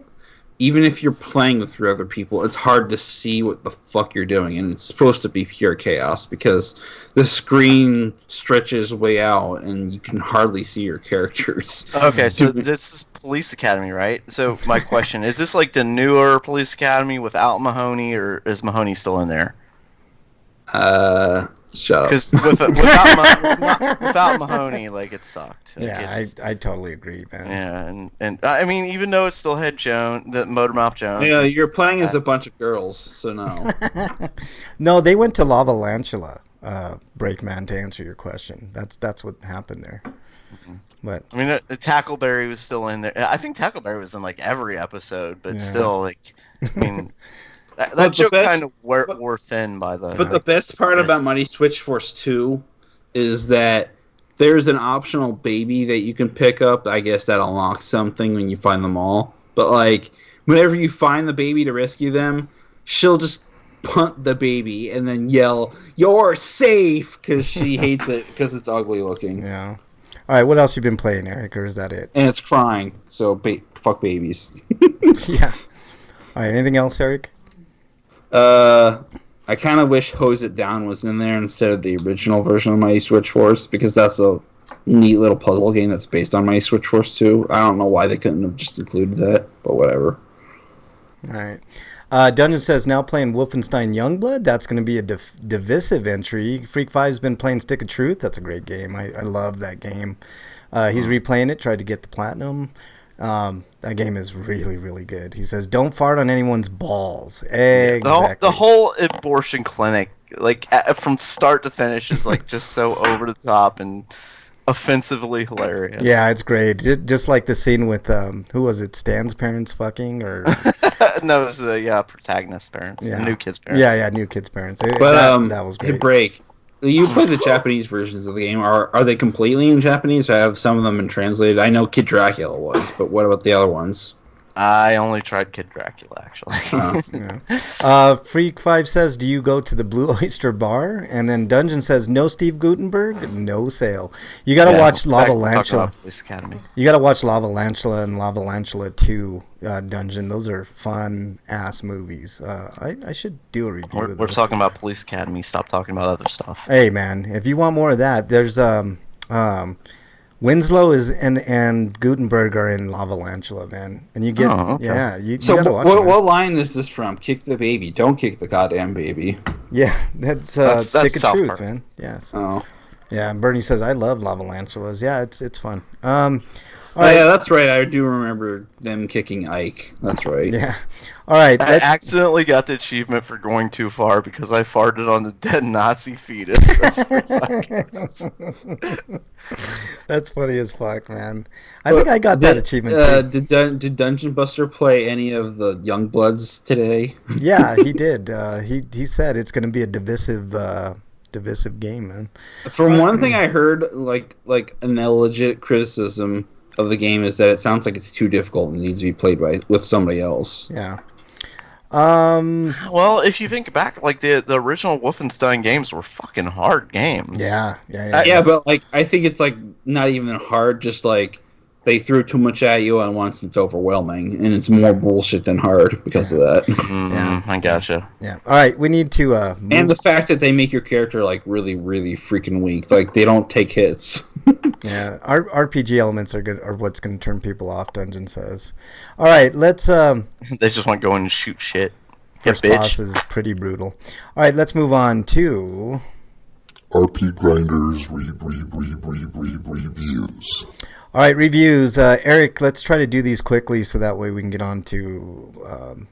even if you're playing with 3 other people, it's hard to see what the fuck you're doing, and it's supposed to be pure chaos because the screen stretches way out and you can hardly see your characters. Okay, so this is Police Academy, right? So my question, is this like the newer Police Academy without Mahoney, or is Mahoney still in there? Shut up. Because without Mahoney, like, it sucked. Like, Yeah, I totally agree, man. Yeah, and I mean, even though it still had Motormouth Jones. Yeah, you're playing as a bunch of girls, so no. No, they went to Lava Lantula, Breakman, to answer your question. That's what happened there. Mm-hmm. But I mean, Tackleberry was still in there. I think Tackleberry was in like every episode, but still, like, I mean, that joke kind of wore thin by the. But the best part about Mighty Switch Force 2 is that there's an optional baby that you can pick up. I guess that unlocks something when you find them all. But like, whenever you find the baby to rescue them, she'll just punt the baby and then yell, "You're safe," because she hates it because it's ugly looking. yeah. All right, what else you been playing, Eric, or is that it? And it's crying, so fuck babies. Yeah. All right, anything else, Eric? I kind of wish Hose It Down was in there instead of the original version of Mighty Switch Force, because that's a neat little puzzle game that's based on Mighty Switch Force 2. I don't know why they couldn't have just included that, but whatever. All right. Dungeon says, now playing Wolfenstein Youngblood. That's going to be a divisive entry. Freak 5's been playing Stick of Truth. That's a great game. I love that game. He's replaying it, tried to get the platinum. That game is really, really good. He says, don't fart on anyone's balls. Exactly. The whole abortion clinic, like, from start to finish, is like just so over the top and offensively hilarious. Yeah, it's great. Just like the scene with who was it? Stan's parents fucking, or no, it was the protagonist's parents, yeah, the new kid's parents. Yeah, new kid's parents. But that was great. Hey, Break. You played the Japanese versions of the game. Are they completely in Japanese? Or have some of them been translated? I know Kid Dracula was, but what about the other ones? I only tried Kid Dracula, actually. Yeah. Freak 5 says, do you go to the Blue Oyster Bar? And then Dungeon says, no Steve Gutenberg, no sale. You got to watch Lava Lantula. You got to watch Lava Lantula and Lava Lantula 2 Dungeon. Those are fun ass movies. I should do a review of those. We're talking about Police Academy. Stop talking about other stuff. Hey man, if you want more of that, there's Winslow is and Gutenberg are in Lava Lantula, man, and you get you so gotta watch what line is this from? Kick the baby, don't kick the goddamn baby. Yeah, that's Stick of Truth, Park. man. Yes. Oh. Yeah, and Bernie says I love Lava Lantulas. Yeah, it's fun. Yeah, that's right. I do remember them kicking Ike. That's right. Yeah. All right. I accidentally got the achievement for going too far because I farted on the dead Nazi fetus. That's funny as fuck, man. I think I got that achievement too. Did Dungeon Buster play any of the Youngbloods today? Yeah, he did. He said it's going to be a divisive game, man. From one thing I heard, like an illegit criticism of the game is that it sounds like it's too difficult and needs to be played with somebody else. Yeah. Well, if you think back, like the original Wolfenstein games were fucking hard games. Yeah, but like I think it's like not even hard, just like they threw too much at you at once and it's overwhelming, and it's more bullshit than hard because of that. Yeah, I gotcha. Yeah. All right, we need to and the fact that they make your character like really, really freaking weak. Like they don't take hits. Yeah, RPG elements are good, are what's going to turn people off. Dungeon says. All right, let's. They just want to go in and shoot shit. First boss is pretty brutal. All right, let's move on to RPGrinders reviews. All right, reviews. Eric, let's try to do these quickly so that way we can get on to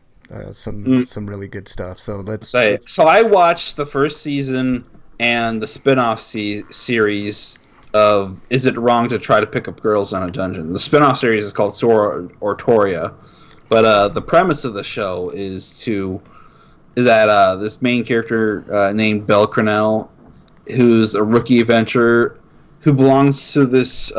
some really good stuff. So let's. So I watched the first season and the spin-off series of is it wrong to try to pick up girls in a dungeon? The spin-off series is called Sora Ortoria, but the premise of the show is that this main character named Belle Crenel, who's a rookie adventurer who belongs to this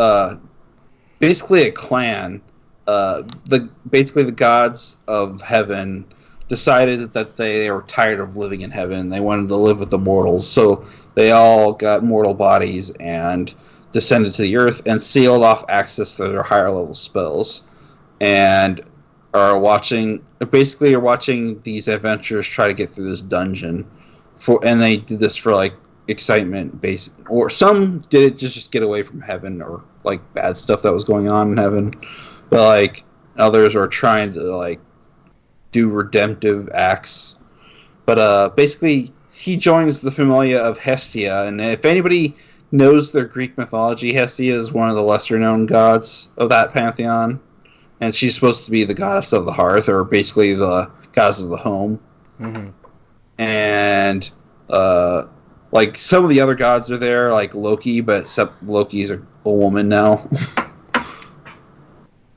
basically a clan. The gods of heaven decided that they were tired of living in heaven. They wanted to live with the mortals, so they all got mortal bodies and descended to the earth and sealed off access to their higher level spells, and are watching these adventurers try to get through this dungeon and they did this for like excitement based, or some did it just get away from heaven or like bad stuff that was going on in heaven, but like others are trying to like do redemptive acts. But basically he joins the Familia of Hestia, and if anybody knows their Greek mythology, Hestia is one of the lesser known gods of that pantheon, and she's supposed to be the goddess of the hearth, or basically the goddess of the home. Mm-hmm. And like some of the other gods are there, like Loki, but except Loki's a woman now.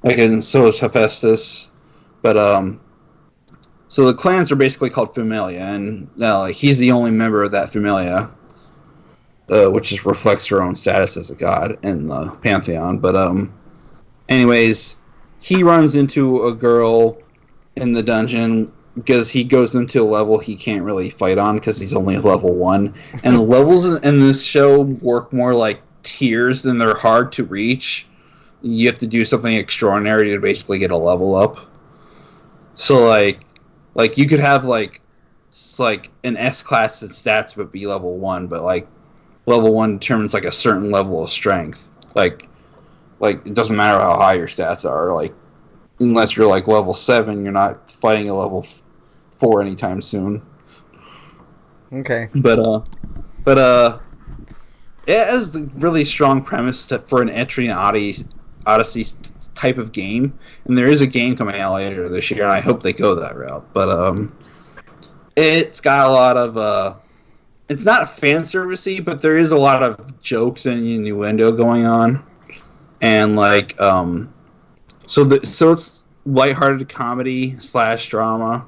Like, and so is Hephaestus. But so the clans are basically called Familia, and like he's the only member of that Familia, which just reflects her own status as a god in the pantheon. But anyways, he runs into a girl in the dungeon because he goes into a level he can't really fight on because he's only level 1. And the levels in this show work more like tiers than they're hard to reach. You have to do something extraordinary to basically get a level up. So like you could have like an S class in stats but be level 1, but like level 1 determines like a certain level of strength. Like it doesn't matter how high your stats are, like unless you're like level 7, you're not fighting a level 4 anytime soon. Okay. But it has a really strong premise for an entry in Odyssey type of game, and there is a game coming out later this year, and I hope they go that route. But it's got a lot of it's not fan servicey, but there is a lot of jokes and innuendo going on, and like so it's lighthearted comedy / drama,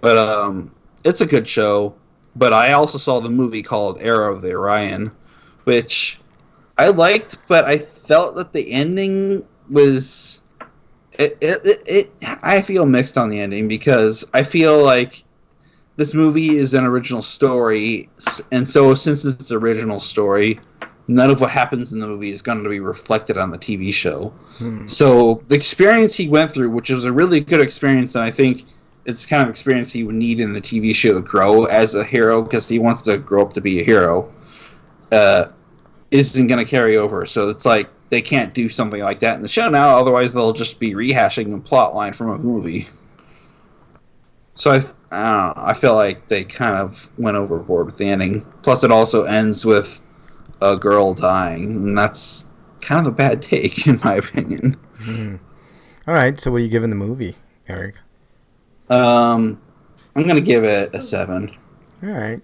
but it's a good show. But I also saw the movie called Arrow of the Orion, which I liked, but I felt that the ending was I feel mixed on the ending, because I feel like this movie is an original story, and so since it's an original story, none of what happens in the movie is going to be reflected on the TV show. So the experience he went through, which was a really good experience, and I think it's the kind of experience he would need in the TV show to grow as a hero, because he wants to grow up to be a hero, isn't going to carry over. So it's like they can't do something like that in the show now, otherwise they'll just be rehashing a plot line from a movie. So I don't know, I feel like they kind of went overboard with the ending. Plus it also ends with a girl dying, and that's kind of a bad take in my opinion. All right, so what are you giving the movie, Eric? I'm gonna give it a 7. All right.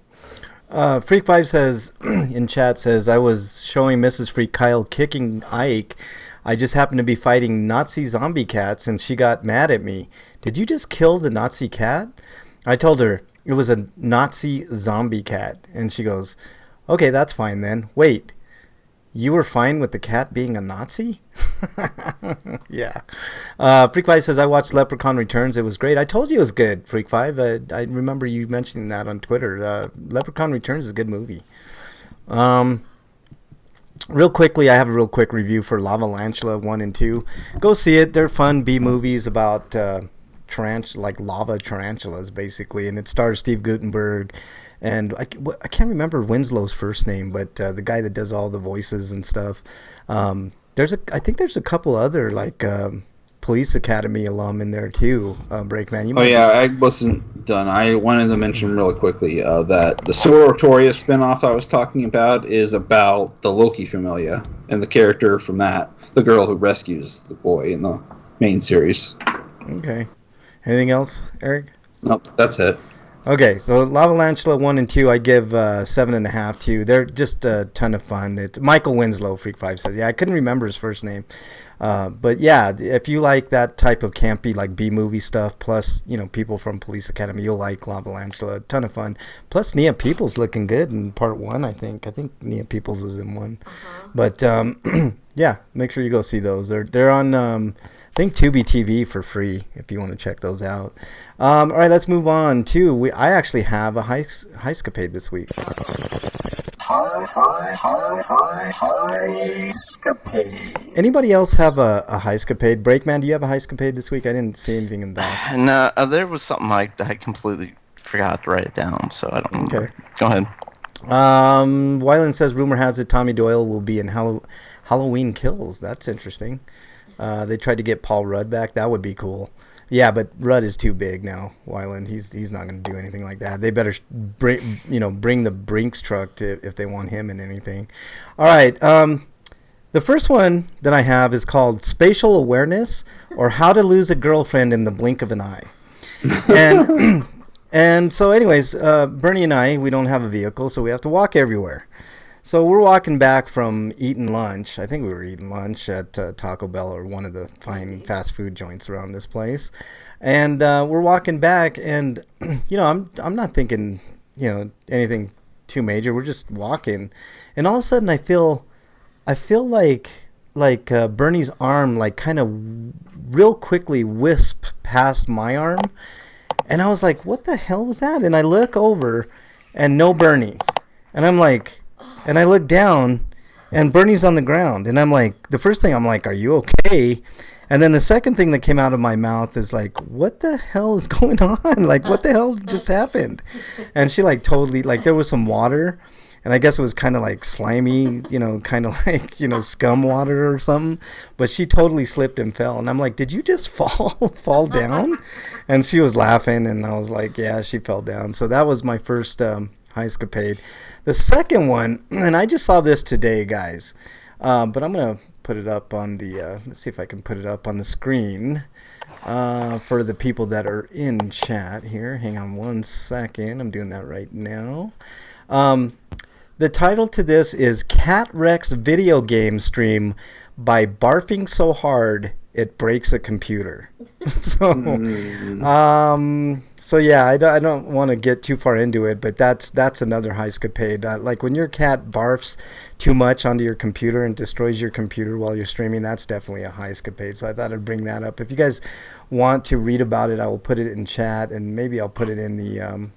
Freak5 says in chat, says, I was showing Mrs. Freak Kyle kicking Ike. I just happened to be fighting Nazi zombie cats, and she got mad at me. Did you just kill the Nazi cat? I told her it was a Nazi zombie cat, and she goes, okay, that's fine then. Wait, you were fine with the cat being a Nazi? Yeah. Freak5 says, I watched Leprechaun Returns. It was great. I told you it was good, Freak5. I remember you mentioning that on Twitter. Leprechaun Returns is a good movie. Real quickly, I have a real quick review for Lavalantula 1 and 2. Go see it. They're fun B-movies about like lava tarantulas, basically. And it stars Steve Guttenberg. And I can't remember Winslow's first name, but the guy that does all the voices and stuff. I think there's a couple other like Police Academy alum in there too. Breakman. I wasn't done. I wanted to mention really quickly that the Soratoria spinoff I was talking about is about the Loki Familia and the character from that, the girl who rescues the boy in the main series. Okay. Anything else, Eric? Nope, that's it. Okay, so Lavalantula 1 and 2, I give 7.5 to. They're just a ton of fun. It's Michael Winslow, Freak 5 says. Yeah, I couldn't remember his first name. But yeah, if you like that type of campy, like B-movie stuff, plus, people from Police Academy, you'll like Lavalantula. A ton of fun. Plus, Nia Peoples looking good in part 1, I think. I think Nia Peoples is in 1. Uh-huh. But, yeah, make sure you go see those. They're on, I think, Tubi TV for free if you want to check those out. All right, let's move on to, I actually have a heist-capade this week. Heist-capade. Anybody else have a heist-capade? Breakman, do you have a heist-capade this week? I didn't see anything in that. No, there was something I completely forgot to write it down, so I don't remember. Okay. Go ahead. Wyland says, rumor has it Tommy Doyle will be in Halloween Kills. That's interesting. They tried to get Paul Rudd back. That would be cool. Yeah, but Rudd is too big now, Wyland. He's not going to do anything like that. They better bring the Brinks truck if they want him in anything. All right. The first one that I have is called Spatial Awareness, or How to Lose a Girlfriend in the Blink of an Eye. And and so anyways, Bernie and I, we don't have a vehicle, so we have to walk everywhere. So we're walking back from eating lunch. I think we were eating lunch at Taco Bell or one of the fine fast food joints around this place. And we're walking back, and I'm not thinking anything too major. We're just walking, and all of a sudden I feel like Bernie's arm like kind of real quickly wisp past my arm, and I was like, what the hell was that? And I look over, and no Bernie, and I'm like. And I look down, and Bernie's on the ground. And I'm like, the first thing I'm like, are you okay? And then the second thing that came out of my mouth is like, what the hell is going on? Like, what the hell just happened? And she like totally, like there was some water. And I guess it was kind of like slimy, kind of like, scum water or something. But she totally slipped and fell. And I'm like, did you just fall down? And she was laughing. And I was like, yeah, she fell down. So that was my first heist-capade. The second one, and I just saw this today, guys, but I'm going to put it up on the, let's see if I can put it up on the screen for the people that are in chat here. Hang on one second. I'm doing that right now. The title to this is Cat Rex Video Game Stream by Barfing So Hard It Breaks a Computer. So yeah, I don't want to get too far into it, but that's another heist-capade. Like when your cat barfs too much onto your computer and destroys your computer while you're streaming, that's definitely a heist-capade. So I thought I'd bring that up. If you guys want to read about it, I will put it in chat, and maybe I'll put it in the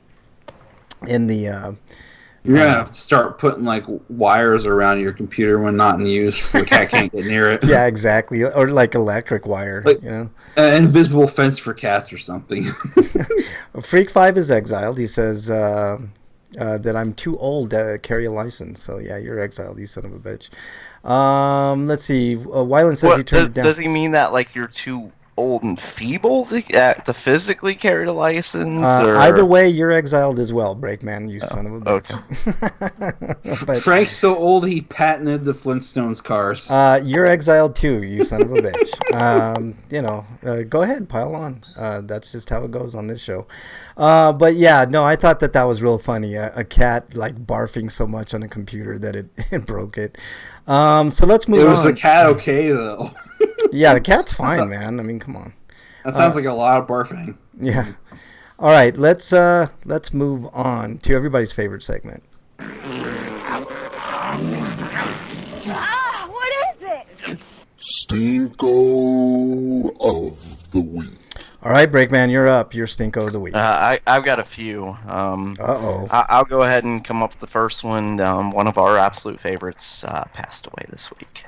You're going to have to start putting, like, wires around your computer when not in use so the cat can't get near it. Yeah, exactly. Or, like, electric wire, like, An invisible fence for cats or something. Freak 5 is exiled. He says that I'm too old to carry a license. So, yeah, you're exiled, you son of a bitch. Let's see. Wyland says he turned it down. Does he mean that, like, you're too old and feeble to physically carry a license? Either way, you're exiled as well, Breakman, you son of a bitch. Okay. But, Frank's so old he patented the Flintstones cars. you're exiled too, you son of a bitch. Go ahead, pile on. That's just how it goes on this show. But yeah, no, I thought that was real funny. A cat like barfing so much on a computer that it broke it. So let's move on. Was the cat okay though? Yeah, the cat's fine, man. I mean, come on. That sounds like a lot of barfing. Yeah. All right, let's move on to everybody's favorite segment. What is it? Stinko of the week. All right, Breakman, you're up. You're Stinko of the week. I've got a few. Uh-oh. I'll go ahead and come up with the first one. One of our absolute favorites passed away this week.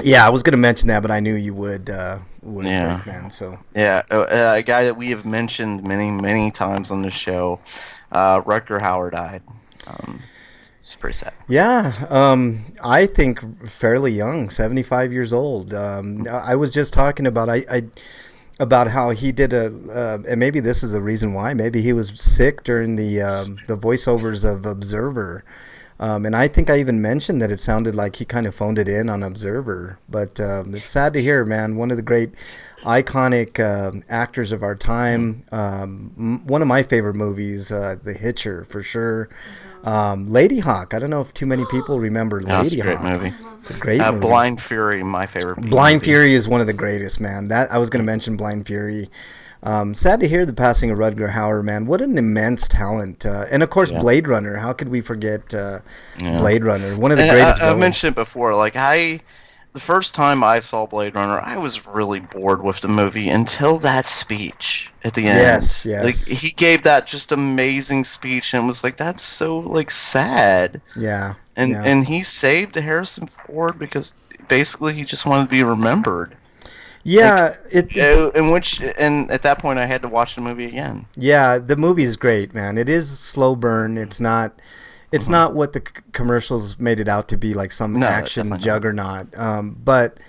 Yeah, I was going to mention that, but I knew you would Breakman, so. Yeah, a guy that we have mentioned many, many times on this show, Rutger Hauer died. It's pretty sad. Yeah, I think fairly young, 75 years old. I was just talking about about how he did and maybe this is the reason why. Maybe he was sick during the voiceovers of Observer. And I think I even mentioned that it sounded like he kind of phoned it in on Observer. But it's sad to hear, man. One of the great iconic actors of our time. One of my favorite movies, The Hitcher, for sure. Lady Hawk. I don't know if too many people remember That's Lady a great Hawk. movie. It's a great movie. Blind Fury, my favorite. Blind movie. Fury is one of the greatest, man. That I was going to mention Blind Fury. Sad to hear the passing of Rutger Hauer, man. What an immense talent. And of course, Blade Runner. How could we forget Blade Runner? One of the greatest I villains. mentioned it before. Like the first time I saw Blade Runner, I was really bored with the movie until that speech at the end. Yes. Like he gave that just amazing speech, and it was like, that's so like sad. Yeah. And he saved Harrison Ford because basically he just wanted to be remembered. Yeah, and at that point I had to watch the movie again. Yeah, the movie is great, man. It is a slow burn. It's not what the commercials made it out to be, like some action juggernaut. But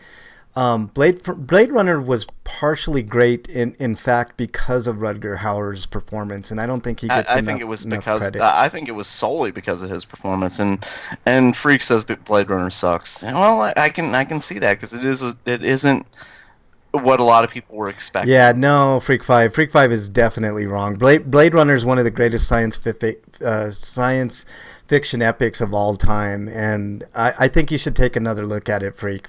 Blade Runner was partially great in fact because of Rutger Hauer's performance, and I don't think he gets I enough, think it was enough because credit. I think it was solely because of his performance, and Freak says Blade Runner sucks. Well, I can see that because it isn't what a lot of people were expecting. Yeah, no, Freak 5 is definitely wrong. Blade Runner is one of the greatest science fiction epics of all time, and I think you should take another look at it, Freak.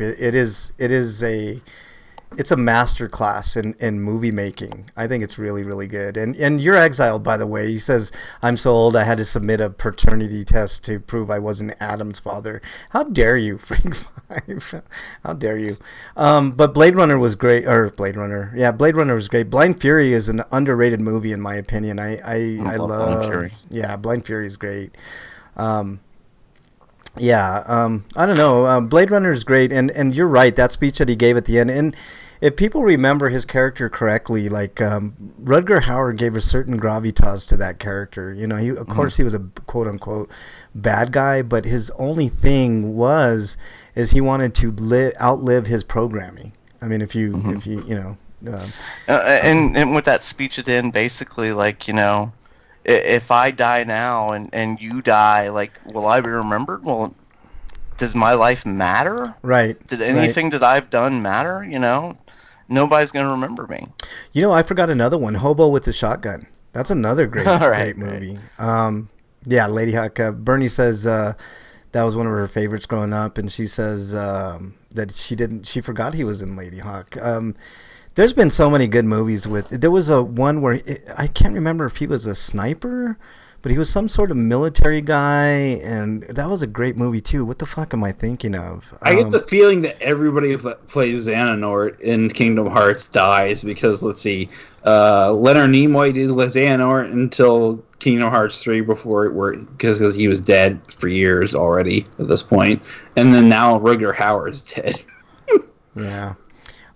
It's a master class in movie making. I think it's really, really good. And you're exiled, by the way. He says, I'm so old I had to submit a paternity test to prove I wasn't Adam's father. How dare you, Freak 5? How dare you? But Blade Runner was great. Blade Runner was great. Blind Fury is an underrated movie, in my opinion. I love Blind Fury. Yeah, Blind Fury is great. I don't know. Blade Runner is great, and you're right. That speech that he gave at the end, and if people remember his character correctly, like Rutger Hauer gave a certain gravitas to that character. You know, of course he was a quote unquote bad guy, but his only thing is he wanted to outlive his programming. I mean, if you and with that speech at the end, basically, like, you know, if I die now and you die, like, will I be remembered? Well, does my life matter? Right. Did anything that I've done matter? You know, nobody's going to remember me. You know, I forgot another one, Hobo with the Shotgun. That's another great Right, movie. Lady Hawk. Bernie says that was one of her favorites growing up, and she says that she forgot he was in Lady Hawk. There's been so many good movies there was a one where I can't remember if he was a sniper, but he was some sort of military guy, and that was a great movie too. What the fuck am I thinking of? I get the feeling that everybody that plays Xehanort in Kingdom Hearts dies because, let's see, Leonard Nimoy did Xehanort until Kingdom Hearts 3 because he was dead for years already at this point, and then now Rutger Hauer is dead. Yeah.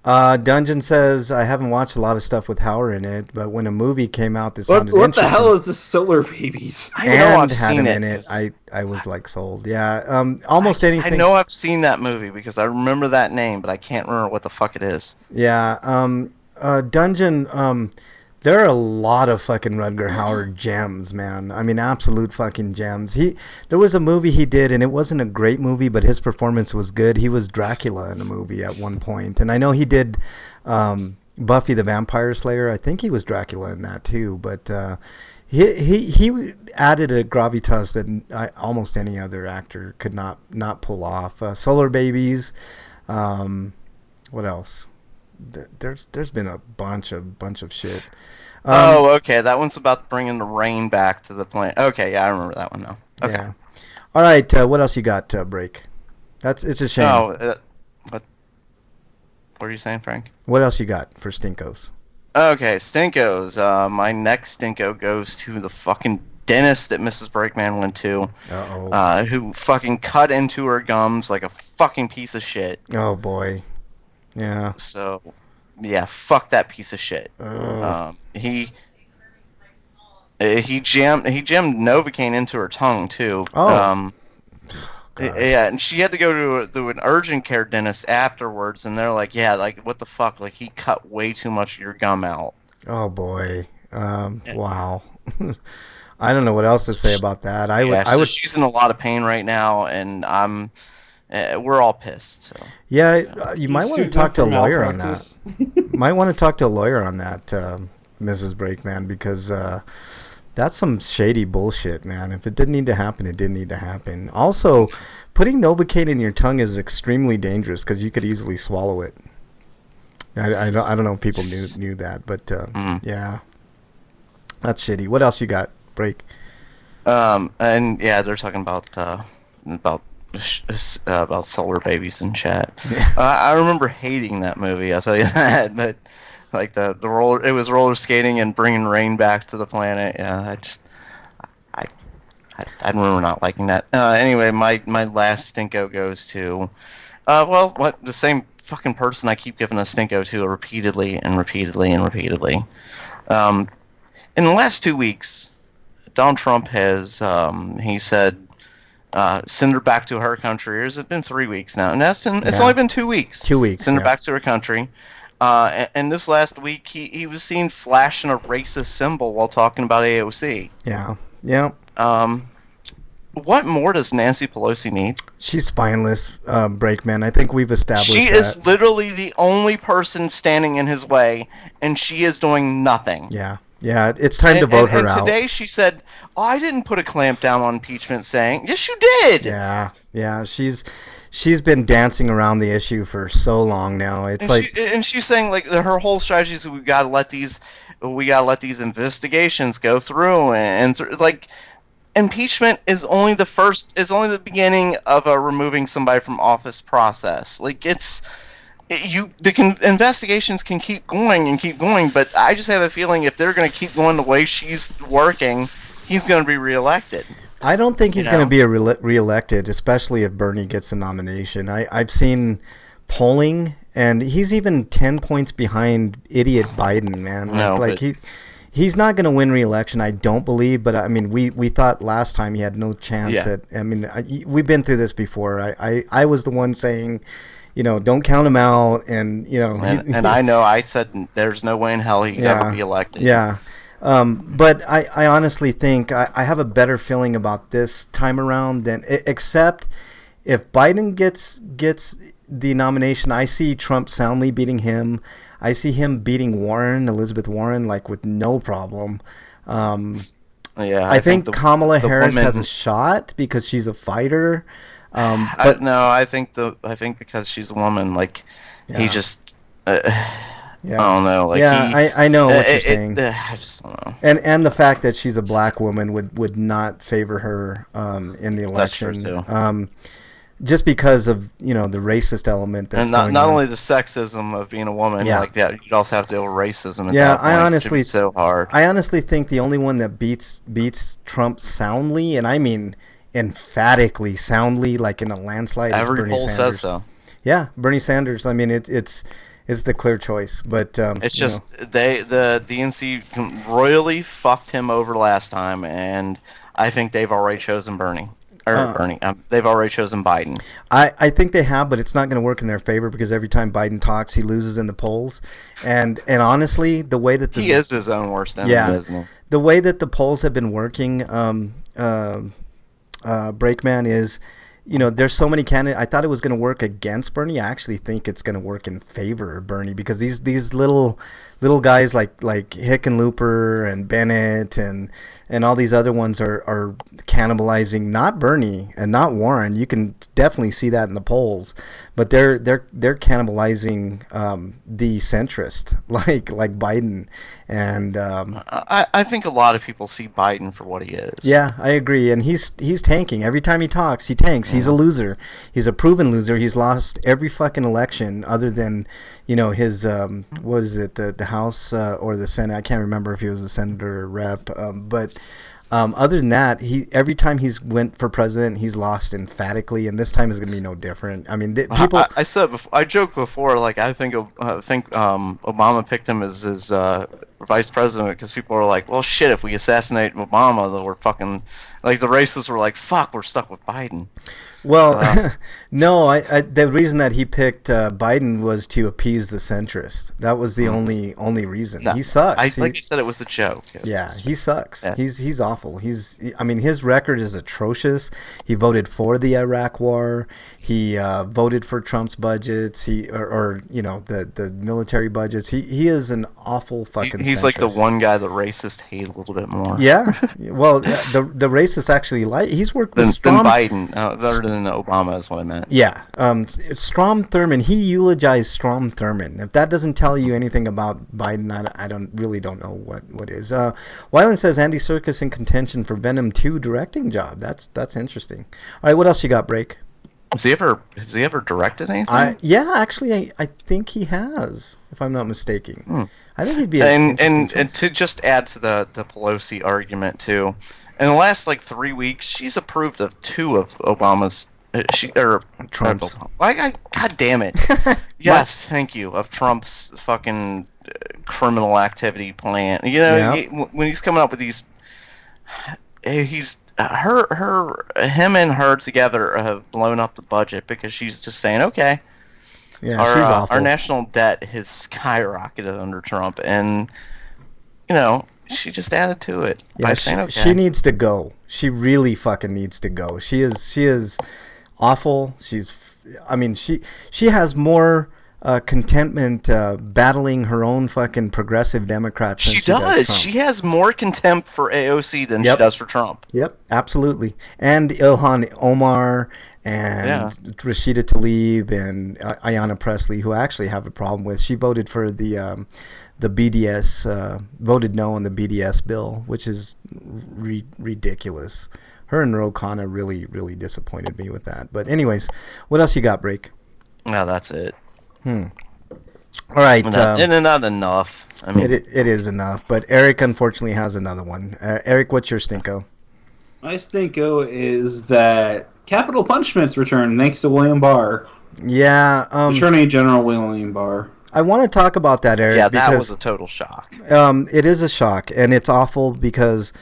Dungeon says, I haven't watched a lot of stuff with Hauer in it, but when a movie came out that sounded what interesting. the hell is the Solar Babies? I know I've had seen him in it. I was like sold. Yeah. Almost anything. I know I've seen that movie because I remember that name, but I can't remember what the fuck it is. Yeah. Dungeon. There are a lot of fucking Rutger Hauer gems, man. I mean, absolute fucking gems. There was a movie he did, and it wasn't a great movie, but his performance was good. He was Dracula in the movie at one point, and I know he did Buffy the Vampire Slayer. I think he was Dracula in that too, but he added a gravitas that almost any other actor could not pull off. Solar Babies. What else? There's been a bunch of shit. Okay, that one's about bringing the rain back to the planet. Okay, yeah, I remember that one now. Okay. Yeah. All right, what else you got, Break? It's a shame. What are you saying, Frank? What else you got for Stinkos? Okay, Stinkos. My next Stinko goes to the fucking dentist that Mrs. Breakman went to. Uh-oh. Who fucking cut into her gums like a fucking piece of shit. Oh boy. Yeah. So, yeah, fuck that piece of shit. He jammed Novocaine into her tongue too. Oh. Yeah, and she had to go to an urgent care dentist afterwards, and they're like, yeah, like, what the fuck? Like, he cut way too much of your gum out. Oh boy. Wow. I don't know what else to say about that. She's in a lot of pain right now, and we're all pissed. So. Yeah, you might want to sued talk to a them for lawyer on that. malpractice. Might want to talk to a lawyer on that, Mrs. Brakeman, because that's some shady bullshit, man. If it didn't need to happen, it didn't need to happen. Also, putting Novocaine in your tongue is extremely dangerous because you could easily swallow it. I don't know if people knew that, but yeah, that's shitty. What else you got, Break? And yeah, they're talking about solar babies in chat. I remember hating that movie. I'll tell you that. But like the roller, it was roller skating and bringing rain back to the planet. Yeah, I remember not liking that. Anyway, my last stinko goes to, the same fucking person I keep giving a stinko to repeatedly and repeatedly and repeatedly. In the last 2 weeks, Donald Trump has he said. Send her back to her country. Or has it been 3 weeks now? And it's only been 2 weeks. 2 weeks. Send her back to her country. And this last week, he was seen flashing a racist symbol while talking about AOC. Yeah. Yeah. What more does Nancy Pelosi need? She's spineless, Brakeman. I think we've established She that. is literally the only person standing in his way, and she is doing nothing. Yeah. Yeah, it's time to vote her out. And today she said, I didn't put a clamp down on impeachment, saying, yes, you did. Yeah, she's been dancing around the issue for so long now. It's and she's saying like her whole strategy is we got to let these investigations go through like impeachment is only the beginning of a removing somebody from office process. Like investigations can keep going, but I just have a feeling if they're going to keep going the way she's working, he's going to be reelected. I don't think he's going to be reelected, especially if Bernie gets the nomination. I've seen polling, and he's even 10 points behind idiot Biden, man. He's not going to win re-election, I don't believe. But I mean, we thought last time he had no chance. Yeah. We've been through this before. I was the one saying, don't count him out, and and I know I said there's no way in hell he'd ever be elected. Yeah. But I honestly think I have a better feeling about this time around except if Biden gets the nomination. I see Trump soundly beating him. I see him beating Elizabeth Warren, like with no problem. I think Kamala Harris has a shot because she's a fighter. But I think because she's a woman, he just. Yeah. I don't know. I know what you're saying. I just don't know. And the fact that she's a black woman would not favor her in the election. That's true too. Just because of the racist element that's and not on. Only the sexism of being a woman like that, you'd also have to deal with racism. I honestly so hard. I honestly think the only one that beats Trump soundly, and I mean emphatically soundly, like in a landslide, every is Bernie poll Sanders. says so. Yeah, Bernie Sanders. I mean it's the clear choice, but it's just the DNC royally fucked him over last time, and I think they've already chosen Bernie. They've already chosen Biden. I think they have, but it's not going to work in their favor because every time Biden talks, he loses in the polls. And honestly, the way that he is his own worst enemy, isn't he? The way that the polls have been working, Brakeman, is there's so many candidates. I thought it was going to work against Bernie. I actually think it's going to work in favor of Bernie because these little guys like Hickenlooper and Bennett and all these other ones are cannibalizing not Bernie and not Warren. You can definitely see that in the polls, but they're cannibalizing the centrist like Biden, and I think a lot of people see Biden for what he is. Yeah, I agree, and he's tanking every time he talks. He tanks. He's a loser. He's a proven loser. He's lost every fucking election other than his what is it, the House or the Senate? I can't remember if he was a senator or rep, but other than that, every time he's went for president, he's lost emphatically, and this time is going to be no different. I mean, people. I said before, I joked before, I think Obama picked him as his vice president because people were like, well, shit, if we assassinate Obama, then we're fucking, like, the racists were like, fuck, we're stuck with Biden. Well, no, the reason that he picked Biden was to appease the centrists. That was the only reason. No, he sucks. like you said, it was a joke. Yeah, he sucks. Yeah. He's awful. I mean, his record is atrocious. He voted for the Iraq War. He voted for Trump's budgets. Or the military budgets. He is an awful fucking. He's centrist. like the one guy the racists hate a little bit more. Yeah. Well, the racists actually like. He's worked with than Biden. Better than Obama is what I meant. Yeah. Strom Thurmond. He eulogized Strom Thurmond. If that doesn't tell you anything about Biden, I don't know what is. Wyland says Andy Serkis in contention for Venom 2 directing job. That's interesting. All right, what else you got, Break? Has he ever directed anything? Yeah, actually, I think he has, if I'm not mistaken. I think he'd be and to just add to the Pelosi argument too, in the last like 3 weeks, she's approved of 2 of Obama's. Trump's. God damn it! Yes, thank you. Of Trump's fucking criminal activity plan. You know, when he's coming up with these, him and her together have blown up the budget because she's just saying, okay, yeah, she's awful. Our national debt has skyrocketed under Trump, and she just added to it by saying, okay. She needs to go. She really fucking needs to go. She is awful. She has more contentment battling her own fucking progressive Democrats. She does. She has more contempt for AOC than she does for Trump. Yep, absolutely. And Ilhan Omar and Rashida Tlaib and Ayanna Pressley, who I actually have a problem with. She voted for the BDS, voted no on the BDS bill, which is ridiculous. Her and Ro Khanna really, really disappointed me with that. But anyways, what else you got, Break? No, that's it. All right. Not enough. I mean, it is enough. But Eric, unfortunately, has another one. Eric, what's your stinko? My stinko is that capital punishments return thanks to William Barr. Yeah. Attorney General William Barr. I want to talk about that, Eric. Yeah, that was a total shock. It is a shock, and it's awful because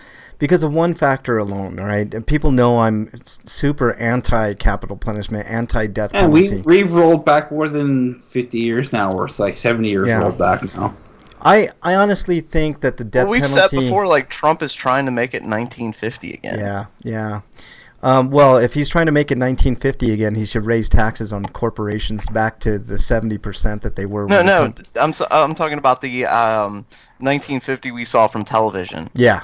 of one factor alone, all right? And people know I'm super anti-capital punishment, anti-death penalty. And we've rolled back more than 50 years now. We're like 70 years rolled back now. I honestly think that the death penalty... We've said before, like, Trump is trying to make it 1950 again. Yeah. Well, if he's trying to make it 1950 again, he should raise taxes on corporations back to the 70% that they were. No, I'm talking about the 1950 we saw from television. Yeah.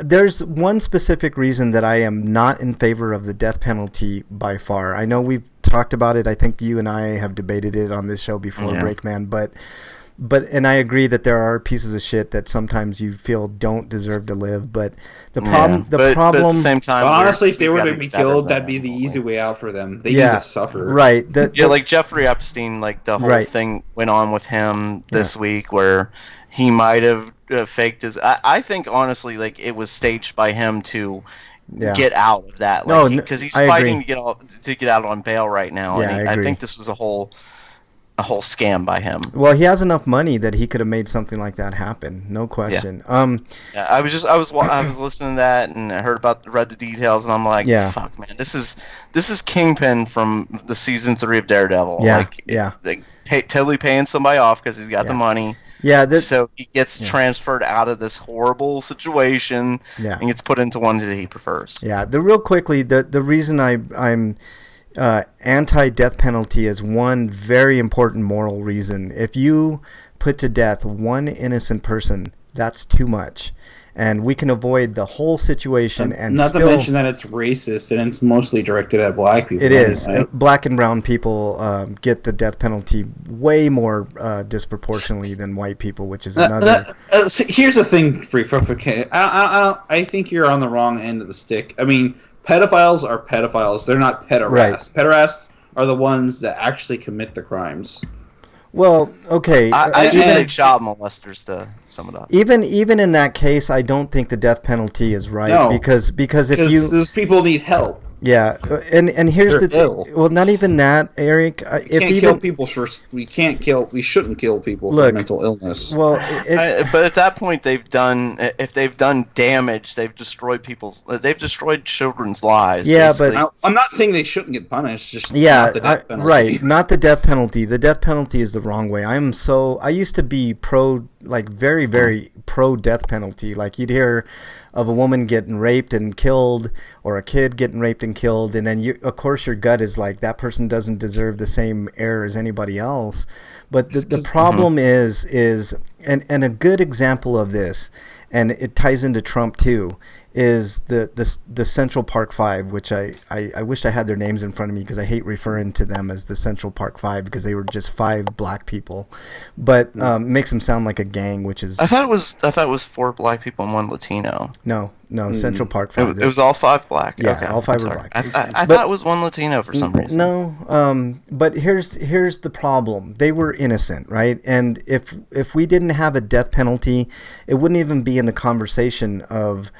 There's one specific reason that I am not in favor of the death penalty by far. I know we've talked about it. I think you and I have debated it on this show before, Breakman, but and I agree that there are pieces of shit that sometimes you feel don't deserve to live. But the problem, but at the same time, honestly, if they were to be killed, that'd be the easy way out for them. They need to suffer, right? Like Jeffrey Epstein, like the whole thing went on with him this week, where he might have faked his. I think honestly, like it was staged by him to get out of that, because he's fighting to get out on bail right now. Yeah, and I think this was a whole scam by him. Well, he has enough money that he could have made something like that happen, no question. I was listening to that and I read the details, and I'm like, fuck, man, this is Kingpin from the season 3 of Daredevil. Totally paying somebody off because he's got the money. So he gets transferred out of this horrible situation and gets put into one that he prefers. Yeah, the reason I'm anti-death penalty is one very important moral reason. If you put to death one innocent person, that's too much. And we can avoid the whole situation and not still... to mention that it's racist and it's mostly directed at black people. It is. Black and brown people get the death penalty way more disproportionately than white people, which is another... Here's the thing, I think you're on the wrong end of the stick. I mean, pedophiles are pedophiles. They're not pederasts. Right. Pederasts are the ones that actually commit the crimes. Well, okay. I just say child molesters to sum it up. Even in that case, I don't think the death penalty is right because if those people need help. Yeah, and here's They're the thing. ill. Well, not even that, Eric. We shouldn't kill people for Look, mental illness. well, But at that point, if they've done damage, they've destroyed children's lives. Yeah, basically. I'm not saying they shouldn't get punished. Just yeah, not the death penalty. right. Not the death penalty. The death penalty is the wrong way. I used to be very, very pro death penalty. Like you'd hear of a woman getting raped and killed, or a kid getting raped and killed, and then of course your gut is like, that person doesn't deserve the same air as anybody else. But the problem is and a good example of this, and it ties into Trump too, is the Central Park Five, which I wish I had their names in front of me, because I hate referring to them as the Central Park Five, because they were just 5 black people, but makes them sound like a gang, which is... I thought it was 4 black people and 1 Latino. No, Central Park Five. It was all 5 black. Yeah, okay, all 5 I'm were sorry. black. I thought it was 1 Latino for some reason. No, but here's the problem. They were innocent, right? And if we didn't have a death penalty, it wouldn't even be in the conversation of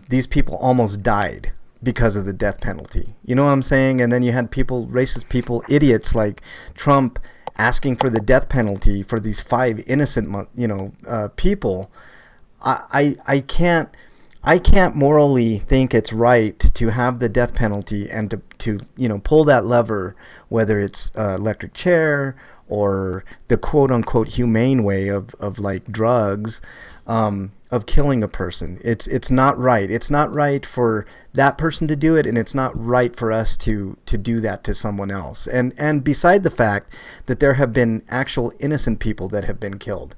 these people almost died because of the death penalty. You know what I'm saying? And then you had racist people, idiots like Trump, asking for the death penalty for these 5 innocent, people. I can't morally think it's right to have the death penalty and to pull that lever, whether it's electric chair or the quote unquote humane way of like drugs, of killing a person. It's not right. It's not right for that person to do it, and it's not right for us to do that to someone else. And beside the fact that there have been actual innocent people that have been killed,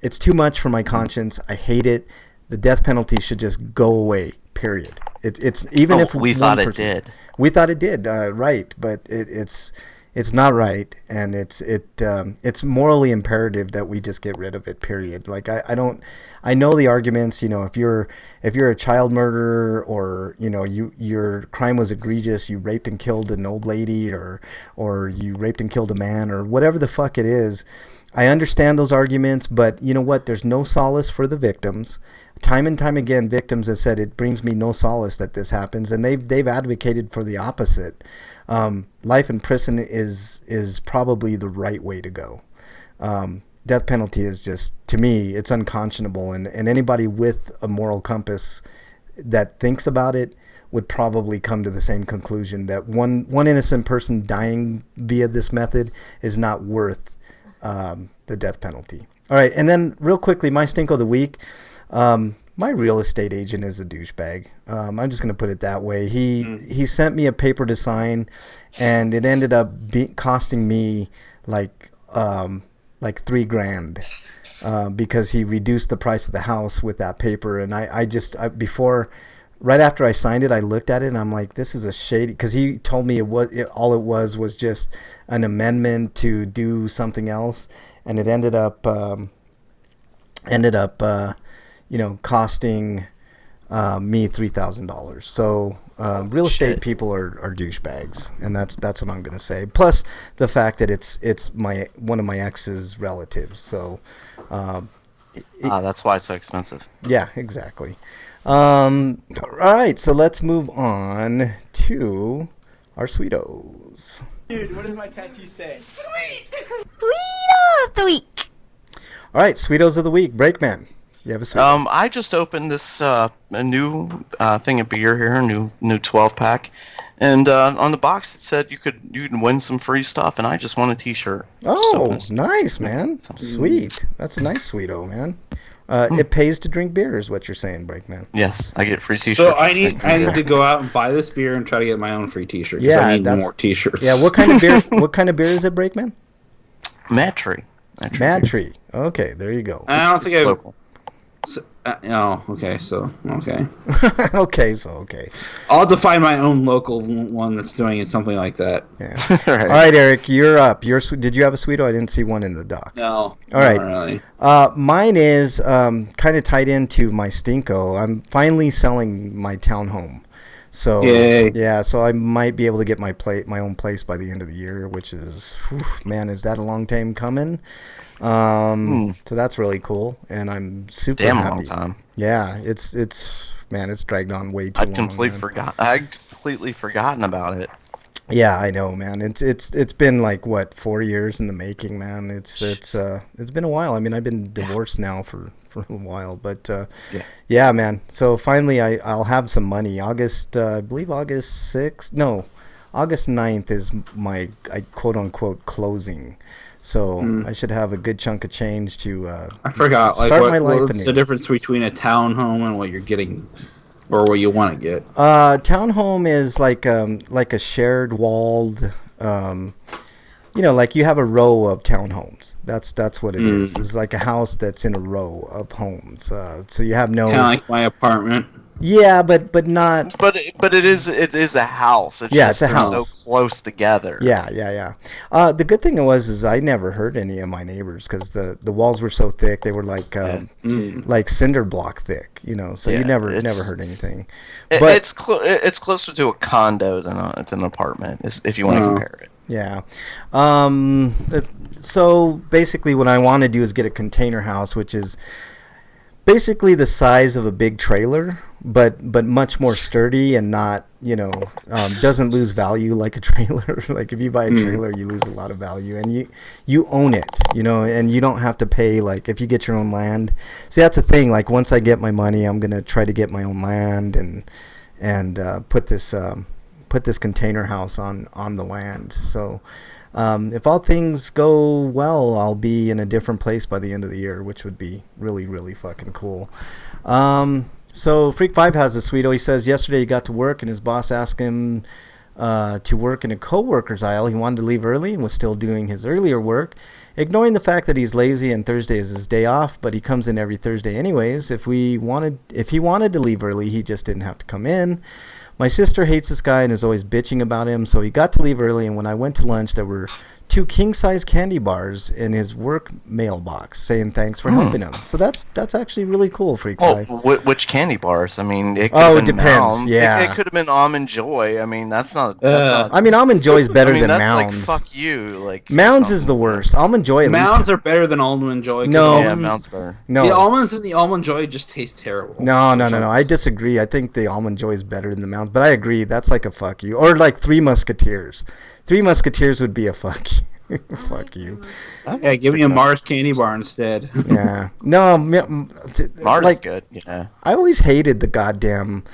it's too much for my conscience. I hate it. The death penalty should just go away. Period. It's even if we thought it did. We thought it did, right? But it's not right, and it's morally imperative that we just get rid of it. Period. Like I know the arguments. If you're a child murderer, or your crime was egregious, you raped and killed an old lady, or you raped and killed a man, or whatever the fuck it is. I understand those arguments, but you know what? There's no solace for the victims. Time and time again, victims have said, it brings me no solace that this happens, and they've advocated for the opposite. Life in prison is probably the right way to go. Death penalty is just, to me, it's unconscionable, and anybody with a moral compass that thinks about it would probably come to the same conclusion, that one innocent person dying via this method is not worth the death penalty. All right, and then real quickly, my stink of the week. My real estate agent is a douchebag. I'm just going to put it that way. He sent me a paper to sign, and it ended up costing me like $3,000 because he reduced the price of the house with that paper. And right after I signed it, I looked at it and I'm like, this is a shady, because he told me all it was just an amendment to do something else, and it ended up costing me $3,000. So real estate people are douchebags, and that's what I'm gonna say. Plus the fact that it's one of my ex's relatives. So that's why it's so expensive. Yeah, exactly. All right, so let's move on to our sweetos. Dude, what does my tattoo say? Sweet! Sweeto of the week. All right, sweetos of the week. Breakman, you have a sweeto? I just opened this a new thing of beer here, a new 12-pack, and on the box it said you can win some free stuff, and I just won a T-shirt. Oh, nice, man. Sweet. That's a nice sweeto, man. It pays to drink beer, is what you're saying, Breakman. Yes, I get free T-shirts. So I need to go out and buy this beer and try to get my own free T-shirt. Yeah, I need more T-shirts. Yeah, what kind of beer? What kind of beer is it, Breakman? Mad Tree. Mad Tree. Okay, there you go. I don't think I. Local. Okay. Okay. I'll have to find my own local one that's doing it, something like that. Yeah. All right, Eric, you're up. Did you have a sweeto? I didn't see one in the doc. No. All right. Not really. Mine is kind of tied into my stinko. I'm finally selling my townhome. So Yay. Yeah, so I might be able to get my own place by the end of the year, which is, man, is that a long time coming? So that's really cool, and I'm super happy. Long time. Yeah, it's dragged on way too long. I completely forgot. I completely forgotten about it. Yeah, I know, man. It's been like what 4 years in the making, man. It's been a while. I mean, I've been divorced now for a while, but yeah, man. So finally, I'll have some money. I believe August 6th. No, August 9th is my quote unquote closing. So I should have a good chunk of change to I forgot. Like, start my life what's anew. the difference between a townhome and what you're getting, or what you want to get? Townhome is like a shared walled, like you have a row of townhomes. That's what it is. It's like a house that's in a row of homes. So you have no. Kind of like my apartment. Yeah, but not. But it is a house. It's Yeah, just it's a they're house. so close together. Yeah. The good thing is I never hurt any of my neighbors because the walls were so thick. They were like cinder block thick, So you never hurt anything. But It's closer to a condo than an apartment, if you want to compare it. yeah. So basically, what I want to do is get a container house, which is basically the size of a big trailer, but much more sturdy and not, doesn't lose value like a trailer. Like if you buy a trailer, you lose a lot of value, and you own it, and you don't have to pay, like if you get your own land. See, that's the thing. Like once I get my money, I'm gonna try to get my own land and put this container house on the land. So if all things go well, I'll be in a different place by the end of the year, which would be really, really fucking cool. So Freak 5 has a sweeto. He says yesterday he got to work and his boss asked him to work in a co-worker's aisle. He wanted to leave early and was still doing his earlier work, ignoring the fact that he's lazy and Thursday is his day off, but he comes in every Thursday anyways. If he wanted to leave early, he just didn't have to come in. My sister hates this guy and is always bitching about him, so he got to leave early, and when I went to lunch, there were 2 king-size candy bars in his work mailbox saying thanks for helping him. So that's actually really cool, Freak Well, 5. which candy bars? I mean, it could have been depends. Mounds. Yeah. It could have been Almond Joy. I mean, that's not. I mean, Almond Joy is better than that's Mounds. like fuck you. Like Mounds is the worst. Almond Joy at Mounds least. are better than Almond Joy. No. Yeah, Mounds better. No. The almonds in the Almond Joy just taste terrible. No. I disagree. I think the Almond Joy is better than the Mounds, but I agree. That's like a fuck you. Or like Three Musketeers. Three Musketeers would be a fuck you. Fuck you. Yeah, give me a Mars candy bar instead. Yeah. No, Mars is good. Yeah. I always hated the goddamn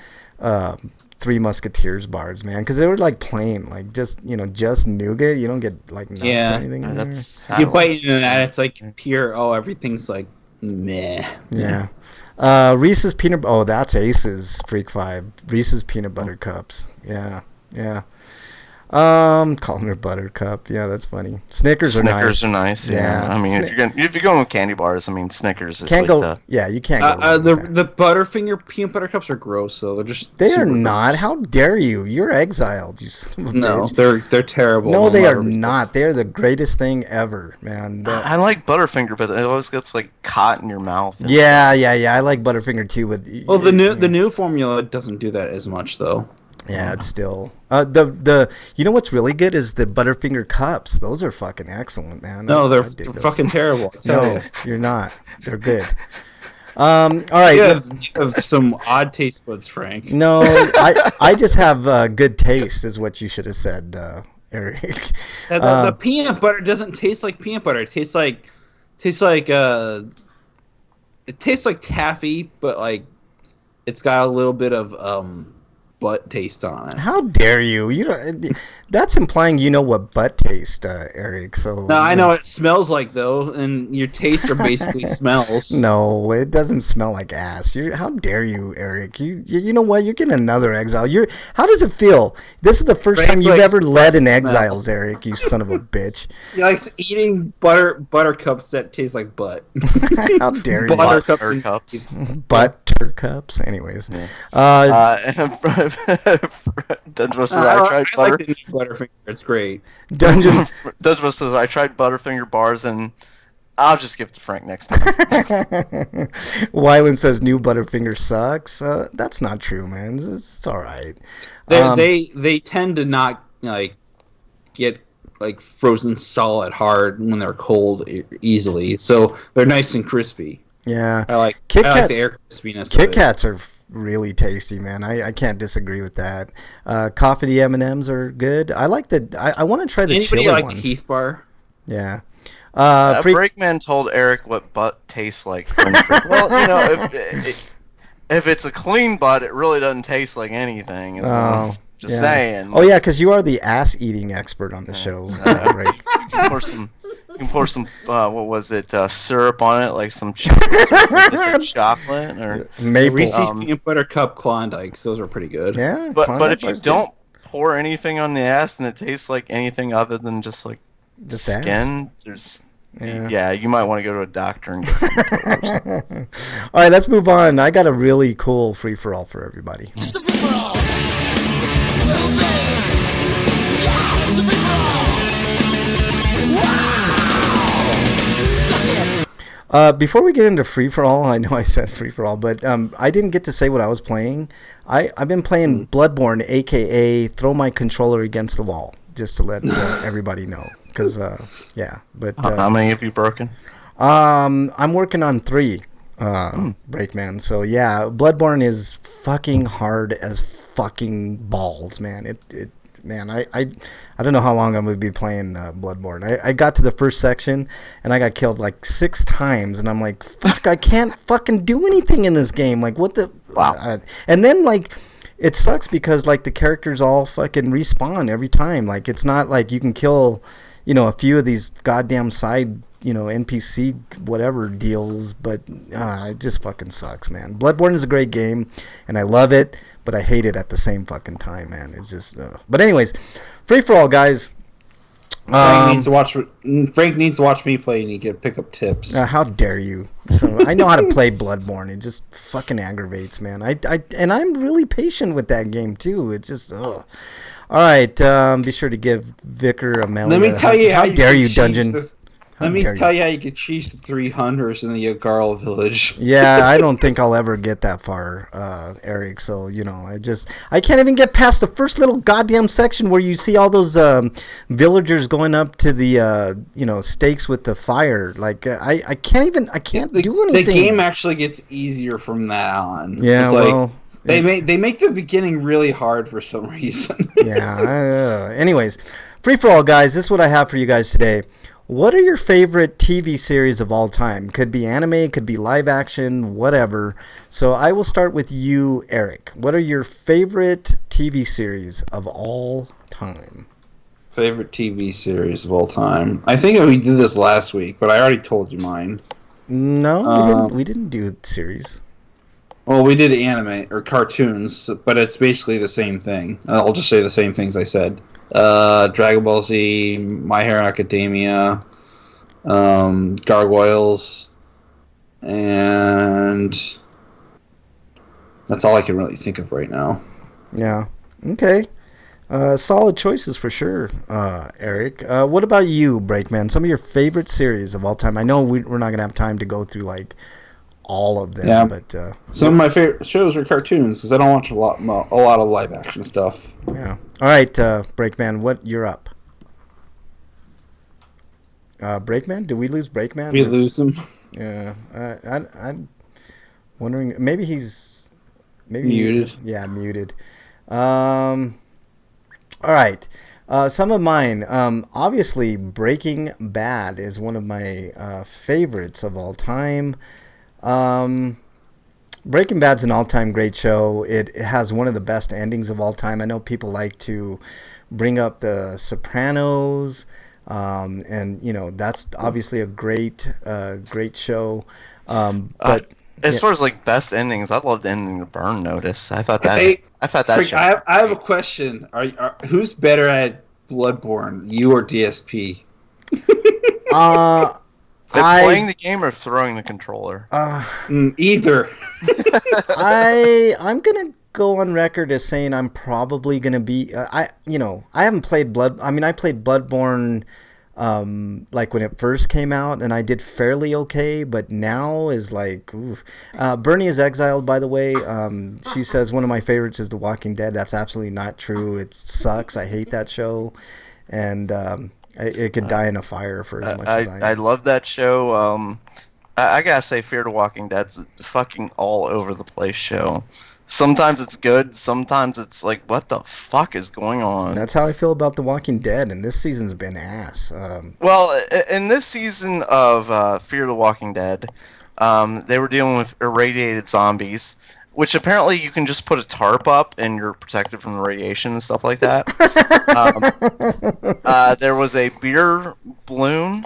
Three Musketeers bars, man, because they were like plain, like just nougat. You don't get like nuts or anything in there. You bite into that, it's like pure. Oh, everything's like meh. Yeah. Reese's peanut. Oh, that's Ace's Freak 5. Reese's peanut butter cups. Yeah. Calling her Buttercup. Yeah, that's funny. Snickers are nice. Yeah. I mean, if you're going with candy bars, I mean, Snickers is can't like go. Yeah, you can't go. Wrong with that. The Butterfinger peanut butter cups are gross, though. They're just. They are super not. gross. How dare you? You're exiled. You son of a No, bitch. they're terrible. No, I'll they are never be- not. They are the greatest thing ever, man. I like Butterfinger, but it always gets like caught in your mouth. Yeah. I like Butterfinger too. Well, the new formula doesn't do that as much, though. Yeah, it's still the you know what's really good is the Butterfinger cups. Those are fucking excellent, man. No, I they're dig those. fucking terrible. I tell No, you. you're not. They're good. All right. You have some odd taste buds, Frank. No, I just have good taste, is what you should have said, Eric. The peanut butter doesn't taste like peanut butter. It tastes like taffy, but like it's got a little bit of butt taste on it. How dare you? That's implying you know what butt taste, Eric. So No, I know what it smells like though, and your tastes are basically smells. No, it doesn't smell like ass. How dare you, Eric? You know what? You're getting another exile. How does it feel? This is the first Frank time you've likes ever led in smell. exiles, Eric. You son of a bitch. He likes eating buttercups that taste like butt. How dare you? Buttercups. Butter cups. Anyways, Dungeon says I tried I like the new Butterfinger. It's great. Dungeon. Dungeon says I tried Butterfinger bars, and I'll just give it to Frank next time. Wyland says new Butterfinger sucks. That's not true, man. It's all right. They tend to not like get like frozen solid hard when they're cold easily, so they're nice and crispy. Yeah. I like Kit the Kats. air crispiness. Kit Kats are really tasty, man. I can't disagree with that. Coffee M&Ms are good. I like the. I want to try the Anybody chili like ones. Heath Bar? Yeah. Brakeman told Eric what butt tastes like. Well, if it's a clean butt, it really doesn't taste like anything. Just saying. Oh yeah, because you are the ass eating expert on the show, right? You can pour some what was it? Syrup on it, like some chocolate or Maple. Reese's peanut butter cup Klondikes. Those are pretty good. Yeah, but if you don't pour anything on the ass and it tastes like anything other than just skin, ass. you might want to go to a doctor and get some killers. All right, let's move on. I got a really cool free for all for everybody. It's a free for all. Little baby. Yeah, it's a free for all. Wow. Suck it. Before we get into free for all, I know I said free for all, but I didn't get to say what I was playing. I've been playing Bloodborne, aka throw my controller against the wall, just to let everybody know. Because how many have you broken? I'm working on 3, Breakman. So yeah, Bloodborne is fucking hard as fucking balls, man. I don't know how long I'm gonna be playing Bloodborne. I got to the first section and I got killed like 6 times, and I'm like, fuck, I can't fucking do anything in this game. Like, what the? Wow. And then like, it sucks because like the characters all fucking respawn every time. Like, it's not like you can kill, a few of these goddamn side, NPC whatever deals, but it just fucking sucks, man. Bloodborne is a great game, and I love it, but I hate it at the same fucking time, man. It's just, but anyways, free for all, guys. Frank needs to watch me play, and he can pick up tips. How dare you? So I know how to play Bloodborne. It just fucking aggravates, man. And I'm really patient with that game too. It's just, All right, be sure to give Vicar a melody. Let me tell you how dare you, Dungeon. Let me tell you how you could cheese the 3 hunters in the Yagarl village. Yeah, I don't think I'll ever get that far, Eric. So, I can't even get past the first little goddamn section where you see all those villagers going up to the, stakes with the fire. Like, I can't do anything. The game actually gets easier from that on. Yeah, it's they make the beginning really hard for some reason. Yeah. Anyways, free for all, guys. This is what I have for you guys today. What are your favorite TV series of all time? Could be anime, could be live action, whatever. So I will start with you, Eric. What are your favorite TV series of all time? Favorite TV series of all time? I think we did this last week, but I already told you mine. No, we didn't do series. Well, we did anime or cartoons, but it's basically the same thing. I'll just say the same things I said. Dragon Ball Z, My Hero Academia, Gargoyles, and that's all I can really think of right now. Yeah. Okay. Solid choices for sure, Eric. What about you, Breakman? Some of your favorite series of all time? I know we're not going to have time to go through, like, all of them. Yeah, but some of my favorite shows are cartoons because I don't watch a lot of live action stuff. Yeah. All right, Breakman, you're up? Breakman? Did we lose Breakman? We lose him. Yeah. I'm wondering. Maybe he's muted. Muted. All right. Some of mine. Obviously, Breaking Bad is one of my favorites of all time. Breaking Bad's an all-time great show. It has one of the best endings of all time. I know people like to bring up The Sopranos, and that's obviously a great show. But as far as like best endings, I loved ending the Burn Notice. I thought that. Frick, I have a question. Who's better at Bloodborne, you or DSP? Playing the game or throwing the controller? Either. I'm gonna go on record as saying I'm probably gonna be. I haven't played I played Bloodborne, like when it first came out, and I did fairly okay. But now is like, oof. Bernie is Exiled, by the way. She says one of my favorites is The Walking Dead. That's absolutely not true. It sucks. I hate that show, and it could die in a fire for as much as I love that show. I gotta say, Fear the Walking Dead's a fucking all over the place show. Sometimes it's good. Sometimes it's like, what the fuck is going on? That's how I feel about The Walking Dead, and this season's been ass. Well, in this season of Fear the Walking Dead, they were dealing with irradiated zombies, which apparently you can just put a tarp up and you're protected from the radiation and stuff like that. There was a beer balloon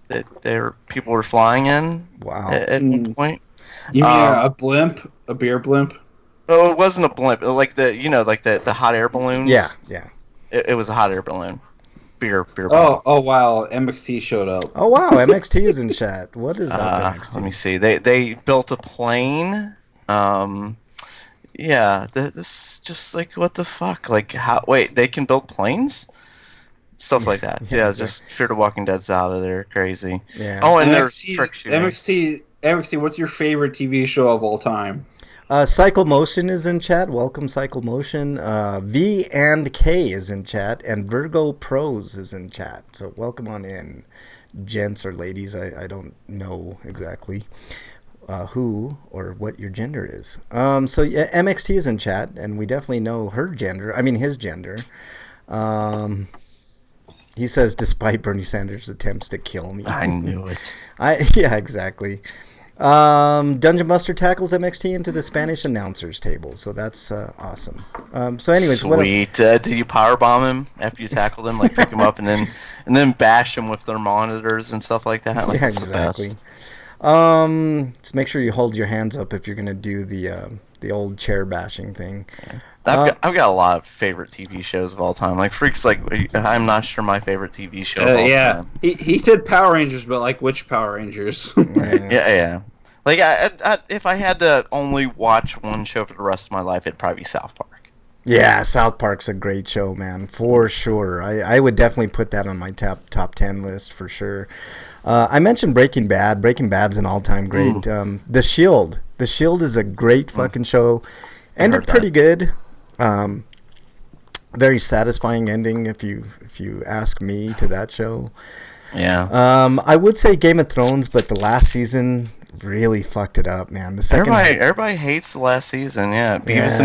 that people were flying in. Wow. At one point. You mean a blimp? A beer blimp? Oh, it wasn't a blimp. Like the hot air balloons. Yeah. It was a hot air balloon. Beer balloon. Oh wow! MXT showed up. Oh wow, MXT is in chat. What is up, MXT? Let me see. They built a plane. Yeah. This is just like, what the fuck? Like, how? Wait, they can build planes? Stuff like that. Yeah, just Fear the Walking Dead's out of there. Crazy. Yeah. Oh, and there's trick shooting. MXT. What's your favorite TV show of all time? Cycle Motion is in chat. Welcome, Cycle Motion. V and K is in chat, and Virgo Pros is in chat. So welcome on in, gents or ladies. I don't know exactly who or what your gender is. So yeah, MXT is in chat, and we definitely know her gender. I mean his gender. He says, despite Bernie Sanders' attempts to kill me. I knew it. Yeah, exactly. Dungeon Buster tackles MXT into the Spanish announcers table, so that's awesome. So, anyways, sweet. Did you powerbomb him after you tackled him? Like pick him up and then bash him with their monitors and stuff like that? Like, yeah, exactly. Just make sure you hold your hands up if you're gonna do the old chair bashing thing. Yeah. I've got a lot of favorite TV shows of all time. Like Freak's like, I'm not sure my favorite TV show of all time. He said Power Rangers, but like which Power Rangers? yeah. Like I, if I had to only watch one show for the rest of my life, it'd probably be South Park. Yeah, South Park's a great show, man, for sure. I would definitely put that on my top 10 list for sure. I mentioned Breaking Bad. Breaking Bad's an all-time great. The Shield. The Shield is a great fucking show. Ended pretty good. Very satisfying ending if you ask me to that show. Yeah. I would say Game of Thrones, but the last season really fucked it up, man. The second everybody hates the last season. Yeah. Beavis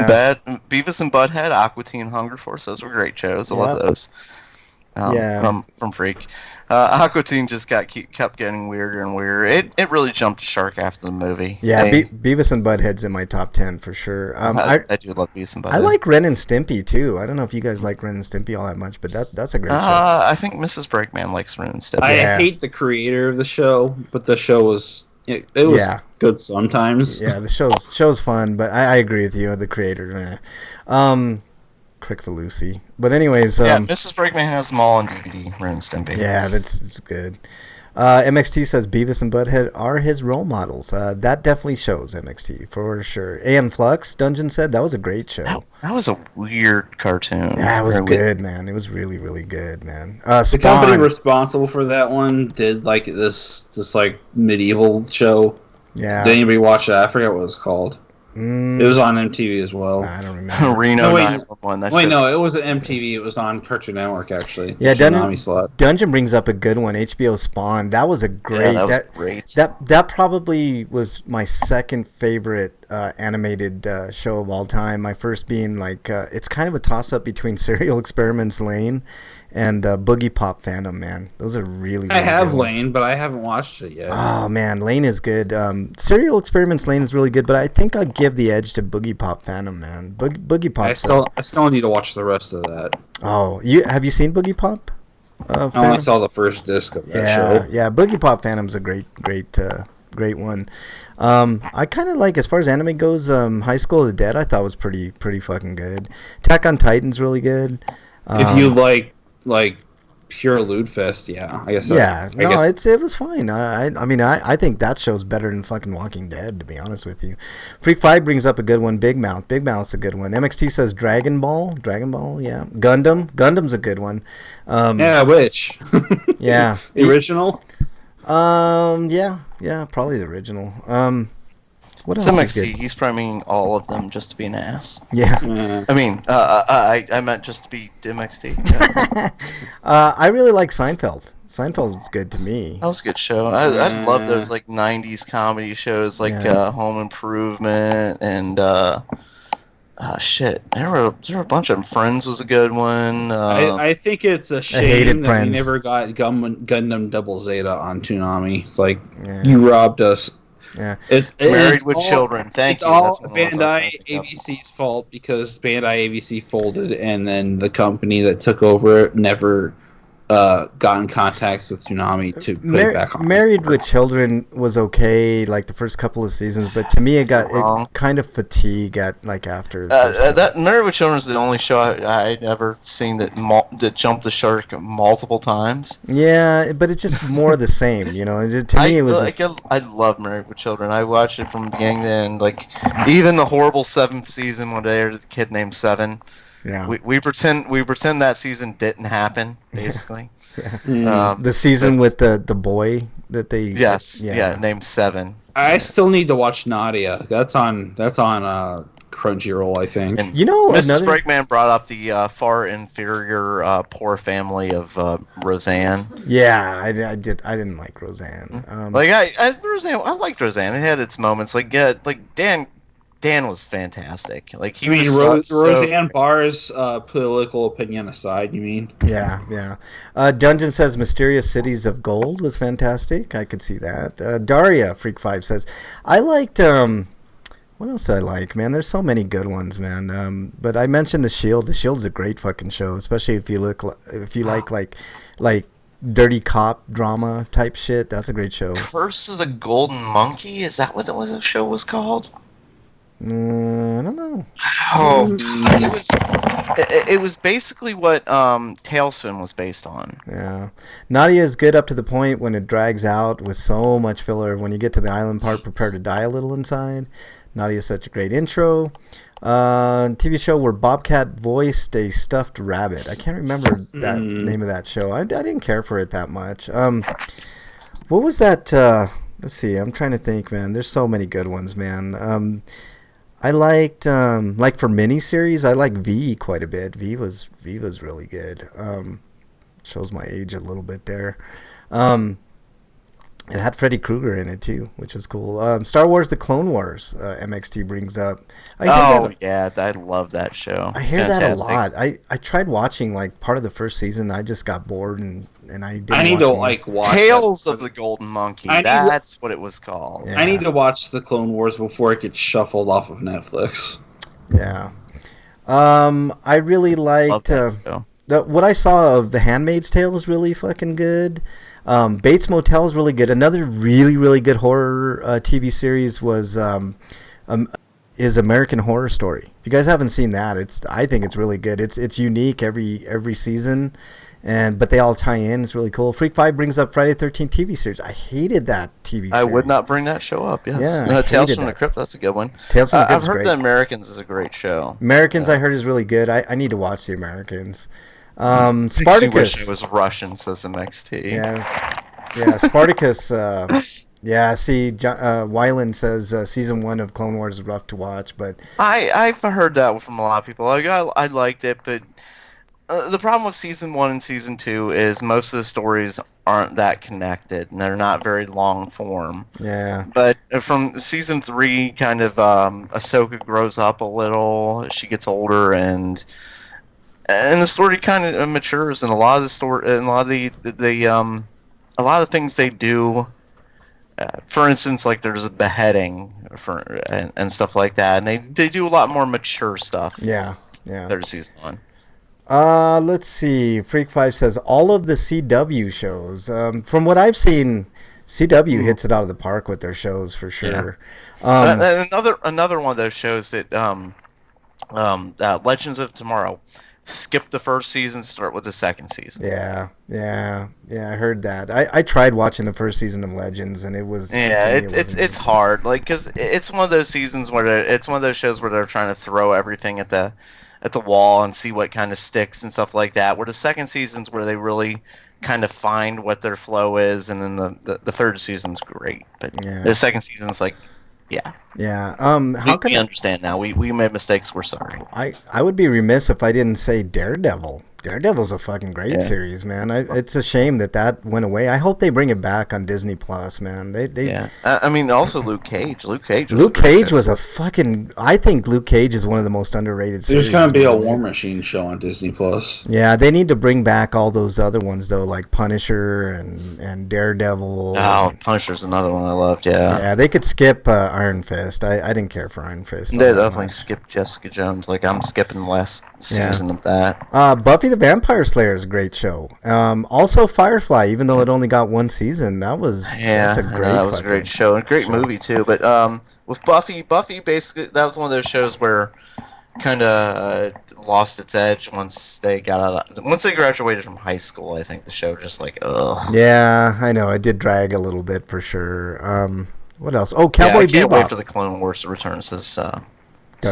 and Butthead, Aqua Teen Hunger Force. Those were great shows. I love those. From Freak. Aqua Teen just kept getting weirder and weirder. It really jumped the shark after the movie. Yeah, Beavis and Butthead's in my top 10 for sure. I do love Beavis and Butthead. I like Ren and Stimpy too. I don't know if you guys like Ren and Stimpy all that much, but that's a great show. I think Mrs. Breakman likes Ren and Stimpy. I hate the creator of the show, but the show was good sometimes. Yeah, the show's fun, but I agree with you, the creator. Crick for Lucy. But anyways, Mrs. Breakman has them all on DVD. Ren and Stimpy. Yeah, that's good. MXT says Beavis and Butthead are his role models. That definitely shows MXT for sure. And Flux Dungeon said that was a great show. That was a weird cartoon. Yeah, it was good, man. It was really, really good, man. The company responsible for that one did like this like medieval show. Yeah. Did anybody watch that? I forget what it was called. It was on MTV as well. I don't remember. Reno 911. No, it wasn't MTV. It was on Cartoon Network, actually. Yeah, Dungeon brings up a good one. HBO Spawn. That was a great. Yeah, that was great. That probably was my second favorite animated show of all time. My first being like it's kind of a toss up between Serial Experiments Lane and Boogie Pop Phantom. Man, those are really. I have good ones. Lane, but I haven't watched it yet. Oh man, Lane is good. Serial Experiments Lane is really good, but I think I'd give the edge to Boogie Pop Phantom. Man, Boogie Pop. I still need to watch the rest of that. Oh, have you seen Boogie Pop? I only saw the first disc of that show. Yeah, Boogie Pop Phantom's a great one. I kind of like, as far as anime goes, High School of the Dead I thought was pretty fucking good. Attack on Titan's really good. If you like pure Lewd Fest, yeah, I guess. It was fine. I mean, I think that show's better than fucking Walking Dead, to be honest with you. Freak 5 brings up a good one. Big Mouth's a good one. MXT says Dragon Ball, yeah. Gundam's a good one. Which? Yeah, the original. Yeah, probably the original. What else is good? He's priming all of them just to be an ass. Yeah. I mean, I meant just to be MXT. Yeah. I really like Seinfeld. Seinfeld's good to me. That was a good show. I love those like '90s comedy shows like Home Improvement and Shit. There were a bunch of them. Friends was a good one. I think it's a shame hated that Friends. we never got Gundam Double Zeta on Toonami. It's like, Yeah. you robbed us. Yeah. Married with Children. Thank it's you. all That's one of the ones I was trying Bandai to think of. ABC's fault, because Bandai ABC folded, and then the company that took over it never got in contacts with Toonami to put it back on. Married with Children was okay, like the first couple of seasons, but to me it kind of fatigue at like after. That Married with Children is the only show I'd ever seen that jumped the shark multiple times. Yeah, but it's just more the same, you know. To me, it was. I love Married with Children. I watched it from beginning to end. Like even the horrible 7th season when they had a kid named Seven. Yeah. We pretend that season didn't happen, basically. The season with the boy that they. Yes. Yeah. Named Seven. I still need to watch Nadia. That's on Crunchyroll, I think. And You know, Mrs. another. Breakman brought up the far inferior poor family of Roseanne. Yeah, I didn't like Roseanne. Roseanne, I liked Roseanne. It had its moments. Like Dan was fantastic. Like he was Roseanne Barr's political opinion aside, you mean? Yeah. Dungeon says Mysterious Cities of Gold was fantastic. I could see that. Daria Freak 5 says I liked what else did I like, man? There's so many good ones, man. But I mentioned The Shield. The Shield's a great fucking show, especially if you like dirty cop drama type shit. That's a great show. Curse of the Golden Monkey. Is that what the show was called? I don't know. Oh, it was basically what Tailspin was based on. Yeah. Nadia is good up to the point when it drags out with so much filler. When you get to the island part, prepare to die a little inside. Nadia is such a great intro. TV show where Bobcat voiced a stuffed rabbit. I can't remember that name of that show. I didn't care for it that much. What was that? Let's see. I'm trying to think, man. There's so many good ones, man. I liked like for miniseries, I like V quite a bit. V was really good. Shows my age a little bit there. It had Freddy Krueger in it too, which was cool. Star Wars: The Clone Wars, MXT brings up. I love that show. I hear that a lot. I tried watching like part of the first season. I just got bored and I didn't. I need to watch Tales of the Golden Monkey. That's what it was called. Yeah. I need to watch the Clone Wars before it gets shuffled off of Netflix. Yeah. I really liked what I saw of The Handmaid's Tale was really fucking good. Bates Motel is really good. Another really, really good horror TV series was is American Horror Story. If you guys haven't seen that, I think it's really good. It's unique every season, but they all tie in. It's really cool. Freak 5 brings up Friday the 13th TV series. I hated that TV series. I would not bring that show up. Yes. Yeah, Tales from the Crypt. That's a good one. Tales from the Crypt. I've heard that Americans is a great show. Americans, I heard, is really good. I need to watch the Americans. Spartacus. I wish it was Russian, says MXT. Yeah, Spartacus. See, Wyland says season 1 of Clone Wars is rough to watch, but I've heard that from a lot of people. Like I liked it, but the problem with season 1 and season 2 is most of the stories aren't that connected, and they're not very long form. Yeah. But from season 3, kind of Ahsoka grows up a little. She gets older, and the story kind of matures, and a lot of the story, and a lot of the things they do. For instance, like there's a beheading and stuff like that, and they do a lot more mature stuff. Yeah. There's season 1. Let's see. Freak 5 says all of the CW shows. From what I've seen, CW hits it out of the park with their shows for sure. Yeah. Another one of those shows that Legends of Tomorrow. Skip the first season, start with the second season. Yeah, I heard that. I tried watching the first season of Legends, and it was it's hard, like because it's one of those seasons where it's one of those shows where they're trying to throw everything at the wall and see what kind of sticks and stuff like that. Where the second season's where they really kind of find what their flow is, and then the third season's great, but the second season's like. Yeah. How can we understand now? We made mistakes. We're sorry. I would be remiss if I didn't say Daredevil. Daredevil's a fucking great Yeah. series, man. It's a shame that went away. I hope they bring it back on Disney Plus, man. They Yeah. I mean, also Luke Cage. Luke Cage was a fucking. I think Luke Cage is one of the most underrated series. There's gonna be a man. War Machine show on Disney Plus. Yeah, they need to bring back all those other ones though, like Punisher and Daredevil. Oh, Punisher's another one I loved. Yeah. Yeah, they could skip Iron Fist. I didn't care for Iron Fist. They all that definitely much. skipped Jessica Jones. Like I'm skipping the last season of that. Buffy the Vampire Slayer is a great show. Also Firefly, even though it only got one season, that's a great. That was a great show and a great movie too. But with Buffy basically that was one of those shows where kind of lost its edge once they graduated from high school. I think the show just like ugh. Yeah, I know it did drag a little bit for sure. What else? Oh, Cowboy I can't Bebop. wait for the Clone Wars to return. Says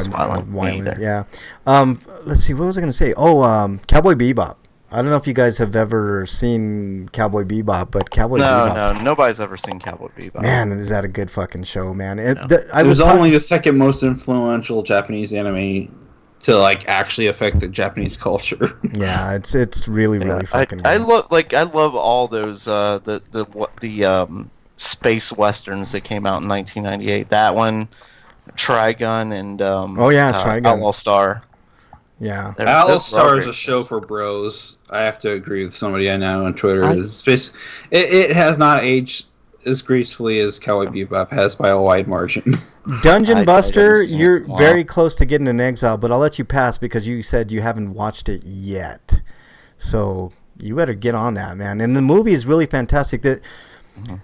Violent. Yeah. Let's see. What was I going to say? Oh, Cowboy Bebop. I don't know if you guys have ever seen Cowboy Bebop, but Cowboy Bebop. No, nobody's ever seen Cowboy Bebop. Man, is that a good fucking show, man? It was only the second most influential Japanese anime to like actually affect the Japanese culture. Yeah, it's really fucking good. I love all those the space westerns that came out in 1998. That one, Trigun, and Trigun, Outlaw Star. Yeah, Outlaw Star is a show for bros. I have to agree with somebody I know on Twitter. It has not aged as gracefully as Cowboy Bebop has by a wide margin. Dungeon Buster, you're very close to getting an exile, but I'll let you pass because you said you haven't watched it yet. So you better get on that, man. And the movie is really fantastic.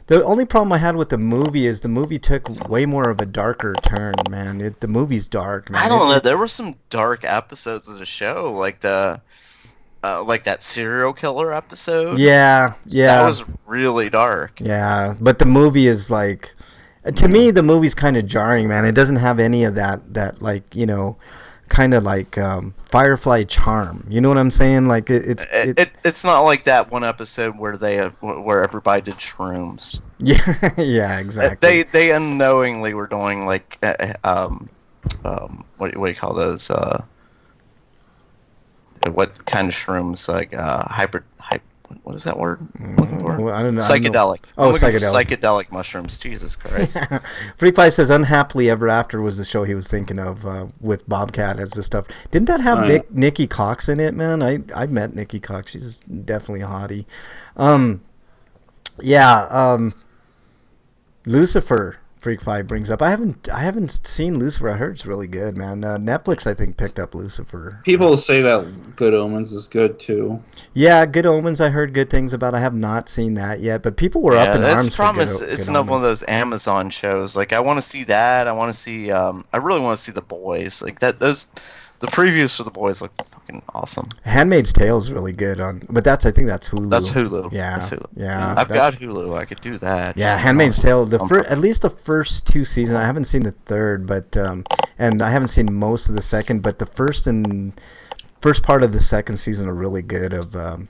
The only problem I had with the movie is the movie took way more of a darker turn, man. The movie's dark, man. I don't know. There were some dark episodes of the show, like like that serial killer episode. Yeah. That was really dark. Yeah, but the movie is like, to me, the movie's kind of jarring, man. It doesn't have any of that like, kind of like Firefly charm. You know what I'm saying? Like it's not like that one episode where where everybody did shrooms. Yeah, exactly. They unknowingly were doing like what do you call those? What kind of shrooms? Like what is that word? Well, I don't know. Psychedelic. Psychedelic mushrooms. Jesus Christ. Free Pie says Unhappily Ever After was the show he was thinking of with Bobcat as the stuff. Didn't that have Nikki Cox in it, man? I met Nikki Cox. She's definitely a hottie. Lucifer. Freak Five brings up. I haven't seen Lucifer. I heard it's really good, man. Netflix, I think, picked up Lucifer. People say that Good Omens is good too. Yeah, Good Omens. I heard good things about. I have not seen that yet, but people were up in arms. It's another one of those Amazon shows. Like I want to see that. I want to see. I really want to see The Boys. Like that. The previews for The Boys look fucking awesome. Handmaid's Tale is really good but I think that's Hulu. That's Hulu. Yeah, that's Hulu. Yeah, I've got Hulu. I could do that. Yeah, Handmaid's Tale. At least the first two seasons. I haven't seen the third, but and I haven't seen most of the second. But the first part of the second season are really good.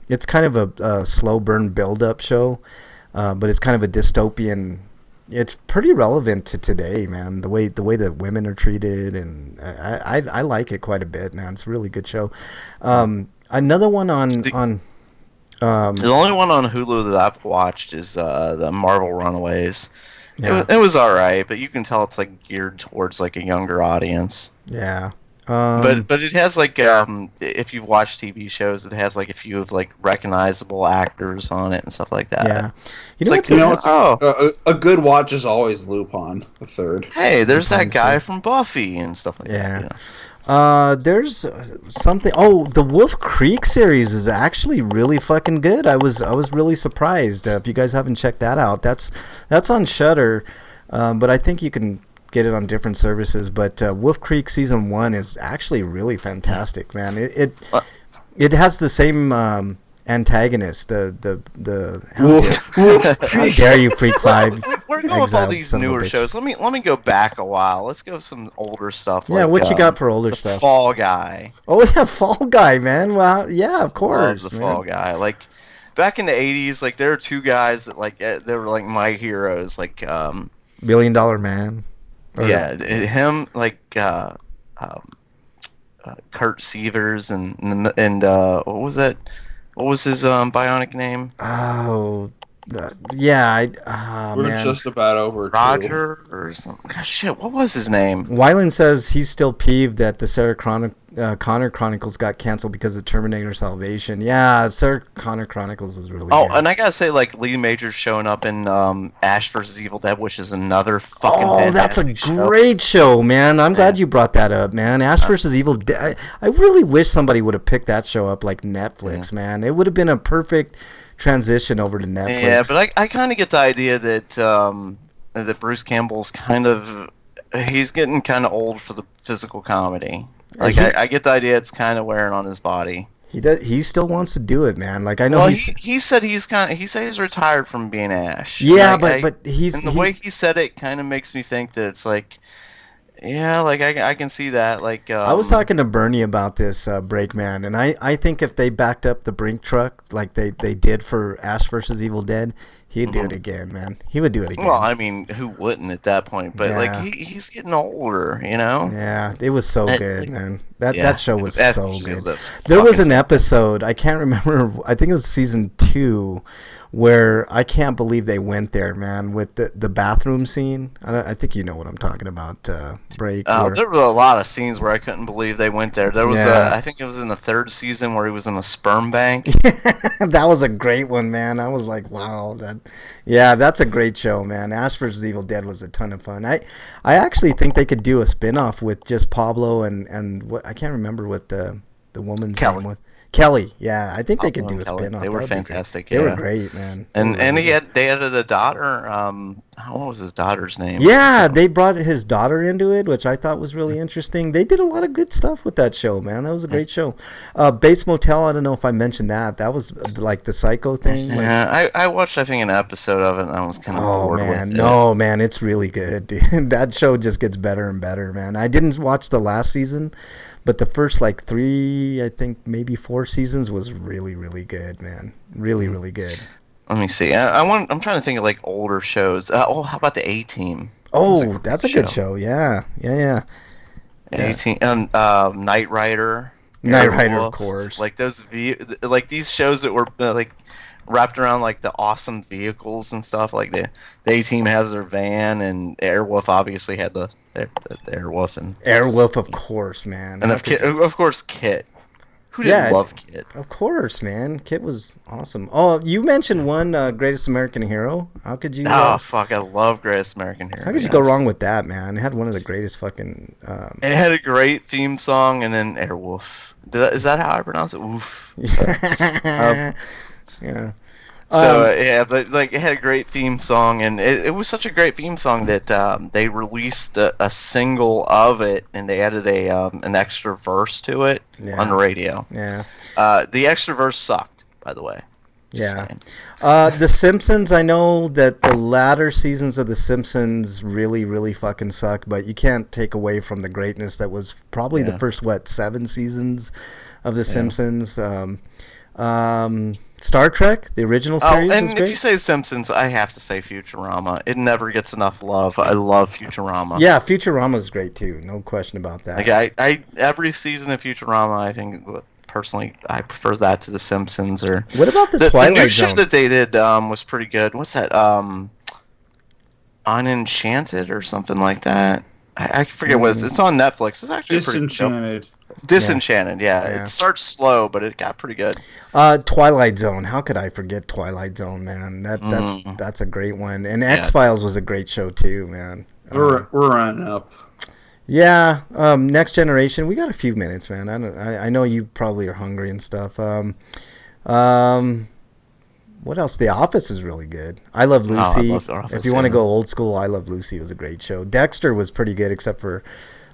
It's kind of a slow burn build up show, but it's kind of a dystopian. It's pretty relevant to today, man. The way that women are treated, and I like it quite a bit, man. It's a really good show. Another one the only one on Hulu that I've watched is the Marvel Runaways. Yeah. It was all right, but you can tell it's like geared towards like a younger audience. Yeah. But it has like if you've watched TV shows, it has like a few of like recognizable actors on it and stuff like that. Yeah, a good watch is always Lupin the Third. Hey, there's that guy from Buffy and stuff like that. Yeah. There's something. Oh, the Wolf Creek series is actually really fucking good. I was really surprised. If you guys haven't checked that out, that's on Shudder, but I think you can get it on different services. But Wolf Creek season 1 is actually really fantastic, man. It has the same antagonist. How dare you, Freak Five? We're going with all these newer shows. Let me go back a while. Let's go with some older stuff. Yeah, what you got for older stuff? Fall Guy. Oh yeah, Fall Guy, man. Well, yeah, of course. Love the Fall Guy. Like back in the '80s, like there were two guys that like they were like my heroes. Like $1 Billion Man. Yeah, him like Kurt Sievers and what was that? What was his bionic name? Oh, yeah. We're Man. just about over. Roger or something. God, shit, what was his name? Wyland says he's still peeved that the Sarah Connor Chronicles got canceled because of Terminator Salvation. Yeah, Sarah Connor Chronicles was really good. And I gotta say, like, Lee Majors showing up in Ash vs. Evil Dead, which is another fucking that's a fantastic show. great show, man. I'm glad you brought that up, man. Ash vs. Evil Dead. I really wish somebody would have picked that show up like Netflix, man. It would have been a perfect transition over to Netflix. Yeah, but I kind of get the idea that that Bruce Campbell's he's getting kind of old for the physical comedy. Like I get the idea it's kind of wearing on his body. He does. He still wants to do it, man. Like I know. Well, he said he said he's retired from being Ash. Yeah, but he's and the way he said it kind of makes me think that it's like. Yeah, like I can see that. Like I was talking to Bernie about this break, man, and I think if they backed up the Brink truck like they did for Ash vs. Evil Dead, he'd do it again, man. He would do it again. Well, I mean, who wouldn't at that point? But like he's getting older, you know. Yeah, it was so good, man. That show was so good. There was an episode, I can't remember. I think it was season 2. Where I can't believe they went there, man, with the bathroom scene. I think you know what I'm talking about, Break. There were a lot of scenes where I couldn't believe they went there. There was I think it was in the 3rd season where he was in a sperm bank. That was a great one, man. I was like, wow. That's a great show, man. Ash vs. Evil Dead was a ton of fun. I actually think they could do a spin-off with just Pablo and what I can't remember what the woman's name was. Kelly, yeah, I think they could do a spin-off. They were fantastic. They were great, man. And they added a daughter. What was his daughter's name? Yeah, they brought his daughter into it, which I thought was really interesting. They did a lot of good stuff with that show, man. That was a great show. Bates Motel, I don't know if I mentioned that. That was like the Psycho thing. Yeah, I watched I think an episode of it, and I was kind of bored with it. No, man, it's really good. Dude. That show just gets better and better, man. I didn't watch the last season. But the first 3, I think maybe 4 seasons was really, really good, man. Really, really good. Let me see. I'm trying to think of like older shows. How about the A-Team? Oh, that's a good show. Yeah. A-Team and Knight Rider. Knight Rider, of course. Like these shows that were like wrapped around like the awesome vehicles and stuff. Like the A-Team has their van, and Airwolf obviously had the Airwolf and Airwolf, of course, man. And of course, Kit. Who didn't love Kit? Of course, man. Kit was awesome. Oh, you mentioned one Greatest American Hero. How could you? Oh fuck! I love Greatest American Hero. How could you go wrong with that, man? It had one of the greatest fucking. It had a great theme song, and then Airwolf. Is that how I pronounce it? Oof. Yeah. So but like it had a great theme song, and it was such a great theme song that they released a single of it, and they added an extra verse to it on the radio. Yeah. The extra verse sucked, by the way. Yeah. The Simpsons, I know that the latter seasons of The Simpsons really, really fucking suck, but you can't take away from the greatness that was probably the first 7 seasons of The Simpsons. Star Trek, the original series. And was great. if you say Simpsons, I have to say Futurama. It never gets enough love. I love Futurama. Yeah, Futurama's great too. No question about that. Like I every season of Futurama, I think personally I prefer that to the Simpsons. Or what about the Twilight new Zone? show that they did was pretty good. What's that? Unenchanted or something like that. I forget what it's on Netflix. It's actually Disenchanted. Disenchanted, yeah. It starts slow, but it got pretty good. Twilight Zone. How could I forget Twilight Zone, man? That's a great one. And X-Files was a great show too, man. We're running up. Yeah. Next Generation. We got a few minutes, man. I know you probably are hungry and stuff. What else? The Office is really good. I Love Lucy. If you want to go old school, I Love Lucy was a great show. Dexter was pretty good, except for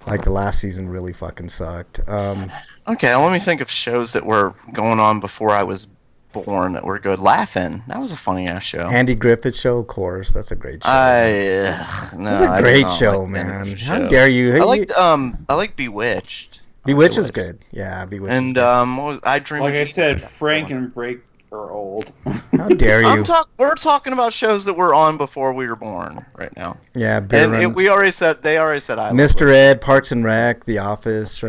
like the last season really fucking sucked. Okay, let me think of shows that were going on before I was born that were good. Laughing. That was a funny ass show. Andy Griffith Show, of course. That's a great show. That's a great show, man. How dare you? I like Bewitched. Bewitched is good. Yeah, Bewitched. And what was I Dream? Like I said, Frank and Break are old. How dare you? We're talking about shows that were on before we were born right now. Yeah, Bear Run. And they already said I love Mr. it. Ed, Parks and Rec, The Office,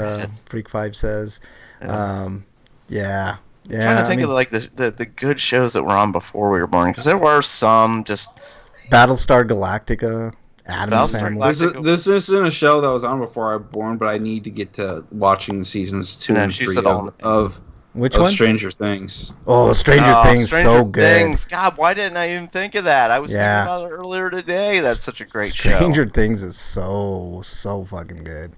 Freak 5 says. Yeah. I'm trying to think of like the good shows that were on before we were born, because there were some just Battlestar Galactica, Addams Battlestar Family. Galactica. This isn't a show that was on before I was born, but I need to get to watching seasons 2 and she 3 said all of Which one? Stranger Things. Oh, Stranger Things, so good. Things. God, why didn't I even think of that? I was thinking about it earlier today. That's such a great show. Stranger Things is so fucking good.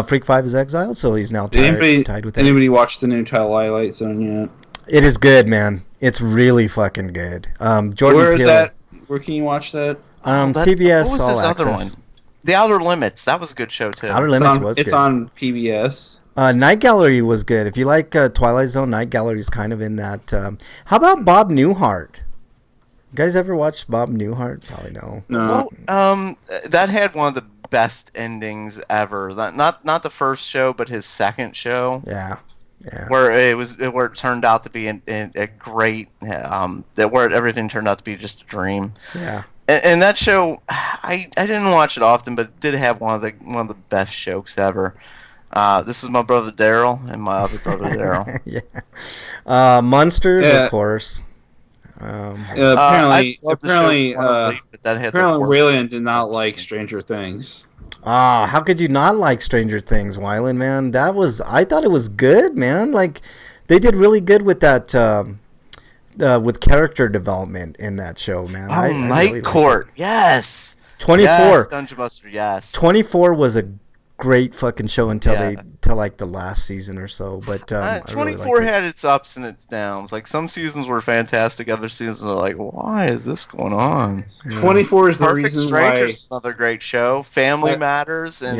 Freak 5 is exiled, so he's now tied with anybody watch the new Twilight Zone yet? It is good, man. It's really fucking good. Jordan Where is Peele, that? Where can you watch that? CBS what was All this Access. other one? The Outer Limits. That was a good show too. Outer Limits was good. It's on PBS. Night Gallery was good. If you like Twilight Zone, Night Gallery is kind of in that. How about Bob Newhart? You guys ever watched Bob Newhart? Probably no. No. Well, that had one of the best endings ever. Not the first show, but his second show. Yeah. Where it turned out to be a great where everything turned out to be just a dream. Yeah. And that show, I didn't watch it often, but it did have one of the best jokes ever. This is my brother Daryl and my other brother Daryl. Yeah. Monsters, of course. Apparently, apparently, Wayland did not like Stranger Things. How could you not like Stranger Things, Wyland, man? I thought it was good, man. Like, they did really good with that, with character development in that show, man. Night really Court, yes. 24. Yes, Dungeon Buster, yes. 24 was a great fucking show until like the last season or so. But 24 had its ups and its downs. Like, some seasons were fantastic, other seasons are like, why is this going on? 24 is the Perfect reason Strangers why. is another great show. Family Matters and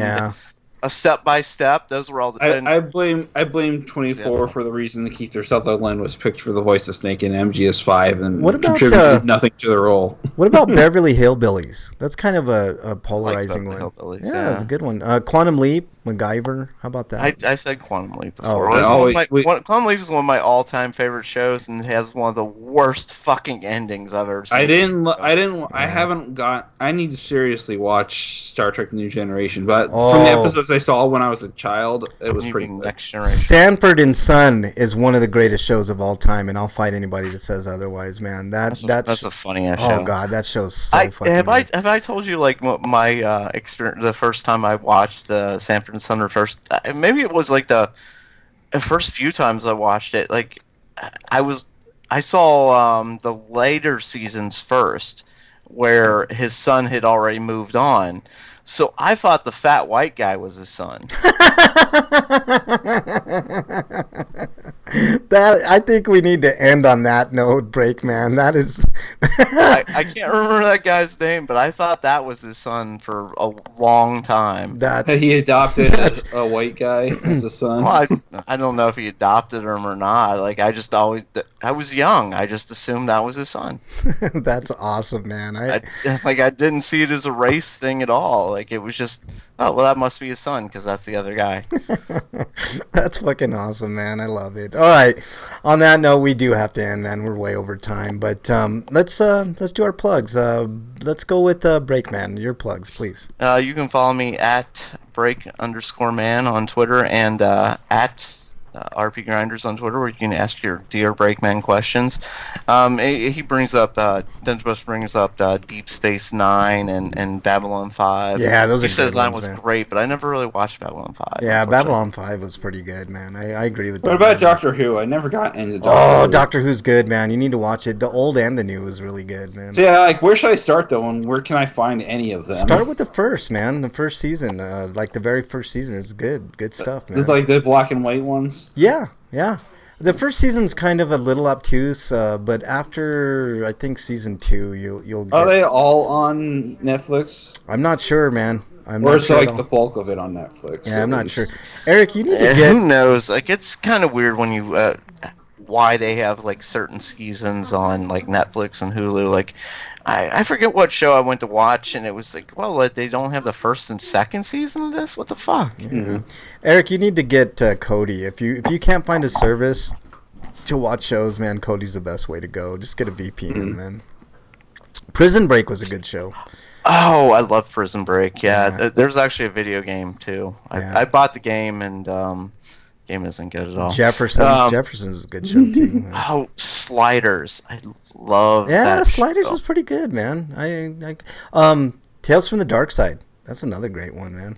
A Step by Step. Those were all the. I blame 24 for the reason that Keith Sutherland was picked for the voice of Snake in MGS5 and contributed nothing to the role. What about Beverly Hillbillies? That's kind of a polarizing one. Hillbillies, yeah, that's a good one. Quantum Leap, MacGyver. How about that? I said Quantum Leap before. Quantum Leap is one of my all-time favorite shows and has one of the worst fucking endings I've ever seen. I need to seriously watch Star Trek New Generation, but from the episodes I saw when I was a child, it was pretty good. Next Generation. Sanford and Son is one of the greatest shows of all time, and I'll fight anybody that says otherwise, man. That's a funny ass show. Oh god, that show's so fucking good. Have I told you like my experience the first time I watched the Sanford and Son first? Maybe it was like the first few times I watched it. Like I saw the later seasons first, where his son had already moved on. So I thought the fat white guy was his son. I think we need to end on that note, Breakman. That is. I can't remember that guy's name, but I thought that was his son for a long time. He adopted a white guy as a son. Well, I don't know if he adopted him or not. Like I was young. I just assumed that was his son. That's awesome, man. I didn't see it as a race thing at all. Like it was just, oh well, that must be his son because that's the other guy. That's fucking awesome, man. I love it. All right, on that note, we do have to end, man. We're way over time, but let's do our plugs. Let's go with Breakman. Your plugs, please. You can follow me at break_man on Twitter and at RPGrinders on Twitter, where you can ask your Dear Breakman questions. He brings up, Dungeon brings up Deep Space Nine and Babylon 5. Yeah, those are good ones, man. He said that was great, but I never really watched Babylon 5. Yeah, Babylon 5 was pretty good, man. I agree with that. What about Doctor Who? I never got into Doctor Who. Doctor Who's good, man. You need to watch it. The old and the new is really good, man. Yeah, like, where should I start, though, and where can I find any of them? Start with the first, man. The first season. Like, the very first season is good. Good stuff, man. It's like the black and white ones? Yeah. The first season's kind of a little obtuse, but after, I think, season 2, you'll get... Are they all on Netflix? I'm not sure, man. Or is like the bulk of it on Netflix? Yeah, I'm not sure. Eric, you need to get... Who knows? Like, it's kind of weird when you... why they have, like, certain seasons on, like, Netflix and Hulu. Like, I forget what show I went to watch, and it was like, well, they don't have the first and second season of this? What the fuck? Mm-hmm. Eric, you need to get Cody. If you can't find a service, to watch shows, man, Cody's the best way to go. Just get a VPN, man. Prison Break was a good show. Oh, I love Prison Break. Yeah, Yeah. there's actually a video game too. Yeah. I bought the game, and game isn't good at all. Jefferson's is a good show too. Man. Oh, Sliders! I love Yeah, that Sliders show. was pretty good, man. Tales from the Dark Side. That's another great one, man.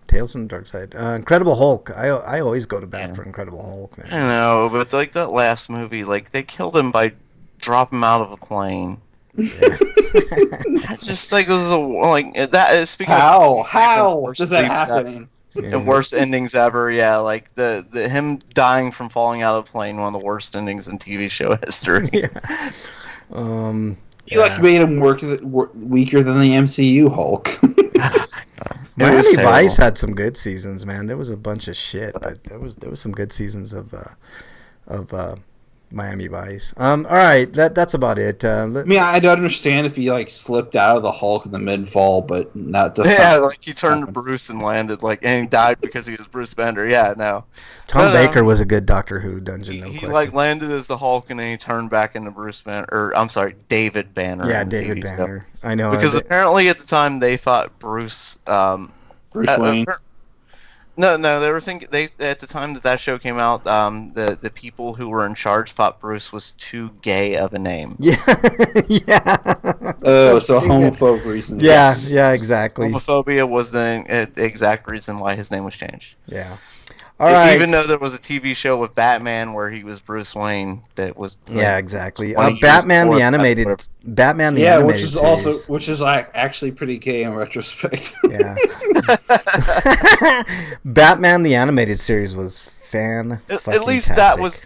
Tales from the Dark Side. Incredible Hulk. I always go to bat for Incredible Hulk, man. I know, but like that last movie, like they killed him by dropping him out of a plane. Yeah. Just like it was like that. Speaking How? of How worst is that things happening? and worst endings ever. Yeah, like the him dying from falling out of a plane, one of the worst endings in TV show history. Yeah. You like made him weaker than the MCU Hulk. Miami Vice had some good seasons, man. There was a bunch of shit, but there was some good seasons of Miami Vice. All right, that's about it. I mean, I don't understand if he like slipped out of the Hulk in the mid-fall, but not. Yeah, like he turned to Bruce and landed and he died because he was Bruce Banner. Yeah, no. Tom Baker was a good Doctor Who dungeon. He question. like landed as the Hulk and then he turned back into Bruce Banner, or I'm sorry, David Banner. Yeah, in the David TV Banner. show. I know Because apparently at the time they thought Bruce. Bruce Wayne. No, they were thinking at the time that show came out. The people who were in charge thought Bruce was too gay of a name. Yeah, yeah. So stupid. homophobic reasons. Yeah, yeah, exactly. Homophobia was the exact reason why his name was changed. Yeah. All right. Even though there was a TV show with Batman where he was Bruce Wayne, that was Yeah, exactly. 20 years Batman the before animated. that, Batman the Yeah, animated which is like actually pretty gay in retrospect. Yeah. Batman the animated series was at least that was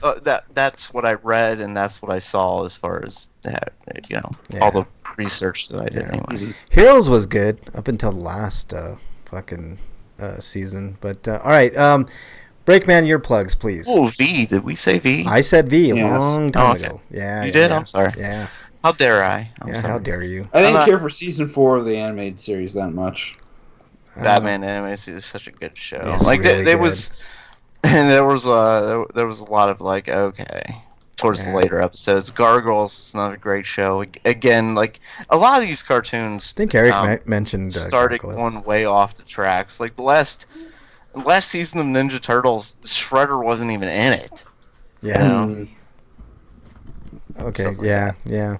that's what I read and that's what I saw as far as all the research that I did. Anyway. Heroes was good up until the last fucking season. But all right, Breakman, your plugs, please. Oh, V. Did we say V? I said V a Yes. long time ago. Yeah, You yeah, did? yeah. I'm sorry. Yeah, How dare I? I'm yeah. sorry. How dare you? I didn't I'm care for season 4 of the animated series that much. Batman animated is such a good show. It's Like really there good. was, and there was a lot of like towards the later episodes. Gargoyles is another great show. Again, like a lot of these cartoons. I think Eric mentioned started Gargoyles. going way off the tracks. Like the last season of Ninja Turtles, Shredder wasn't even in it. Yeah. You know? Okay. Stuff like Yeah.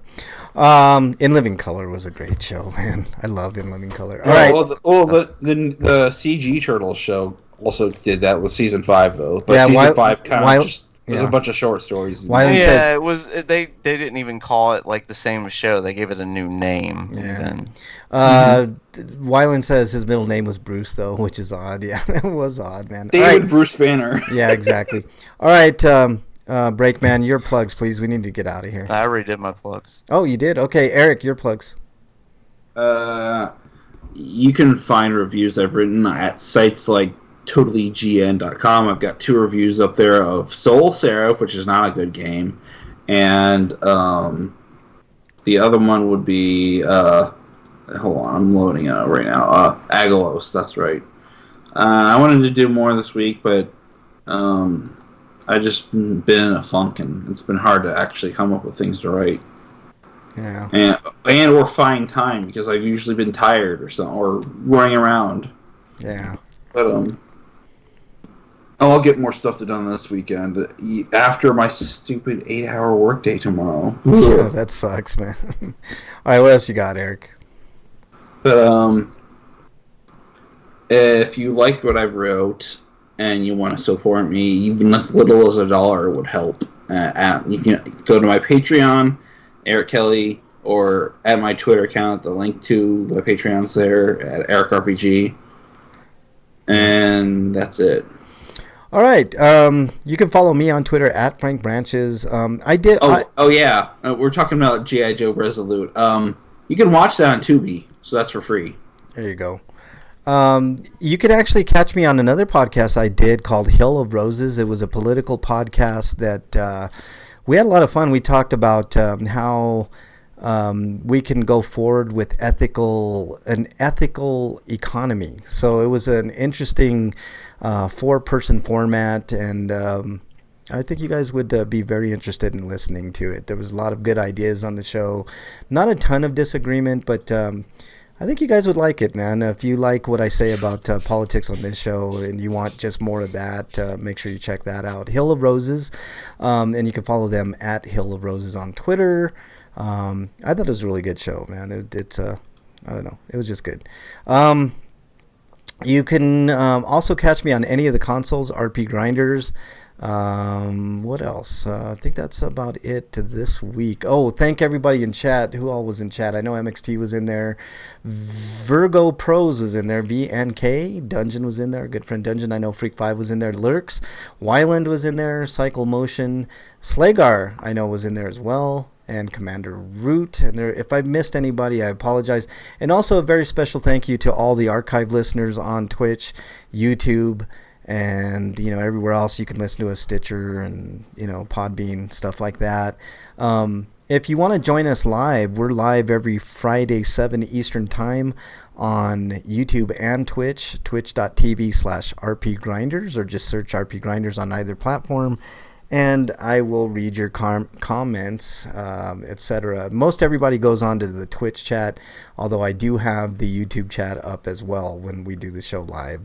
In Living Color was a great show, man. I love In Living Color. All right. The CG Turtles show also did that with season 5 though. But Yeah, season 5 kind of just was yeah. a bunch of short stories. Wyland Yeah, says- it was. They didn't even call it like the same show. They gave it a new name. Yeah. Even. Wyland says his middle name was Bruce, though, which is odd. Yeah, it was odd, man. All David right. Bruce Banner. Yeah, exactly. All right, Breakman, your plugs, please. We need to get out of here. I already did my plugs. Oh, you did? Okay, Eric, your plugs. You can find reviews I've written at sites like totallygn.com. I've got 2 reviews up there of Soul Seraph, which is not a good game, and the other one would be hold on, I'm loading it up right now. Agalos, that's right. I wanted to do more this week, but I just been in a funk, and it's been hard to actually come up with things to write. Yeah. And or find time because I've usually been tired or something or running around. Yeah. But I'll get more stuff to done this weekend after my stupid 8-hour workday tomorrow. Yeah, that sucks, man. All right, what else you got, Eric? But if you like what I wrote and you want to support me, even as little as $1 would help. You can go to my Patreon, Eric Kelly, or at my Twitter account. The link to my Patreon's there at EricRPG. And that's it. All right. You can follow me on Twitter at Frank Branches. I did. Yeah. We're talking about G.I. Joe Resolute. You can watch that on Tubi, so that's for free. There you go. You could actually catch me on another podcast I did called Hill of Roses. It was a political podcast that we had a lot of fun. We talked about how we can go forward with an ethical economy. So it was an interesting 4-person format, and I think you guys would be very interested in listening to it. There was a lot of good ideas on the show. Not a ton of disagreement, but I think you guys would like it, man. If you like what I say about politics on this show and you want just more of that, make sure you check that out. Hill of Roses, and you can follow them at Hill of Roses on Twitter. I thought it was a really good show, man. It's I don't know. It was just good. You can also catch me on any of the consoles, RPGrinders. What else? I think that's about it to this week. Oh, thank everybody in chat. Who all was in chat? I know MXT was in there. Virgo Pros was in there. VNK. Dungeon was in there. Good friend Dungeon. I know Freak 5 was in there. Lurks. Wyland was in there. Cycle Motion. Slagar, I know, was in there as well. And Commander Root. And there, if I missed anybody, I apologize. And also a very special thank you to all the archive listeners on Twitch, YouTube, and everywhere else you can listen to us, Stitcher and Podbean, stuff like that. If you want to join us live, we're live every Friday 7 Eastern time on YouTube and Twitch, twitch.tv/RPGrinders, or just search RPGrinders on either platform. And I will read your comments, etc. Most everybody goes on to the Twitch chat, although I do have the YouTube chat up as well when we do the show live.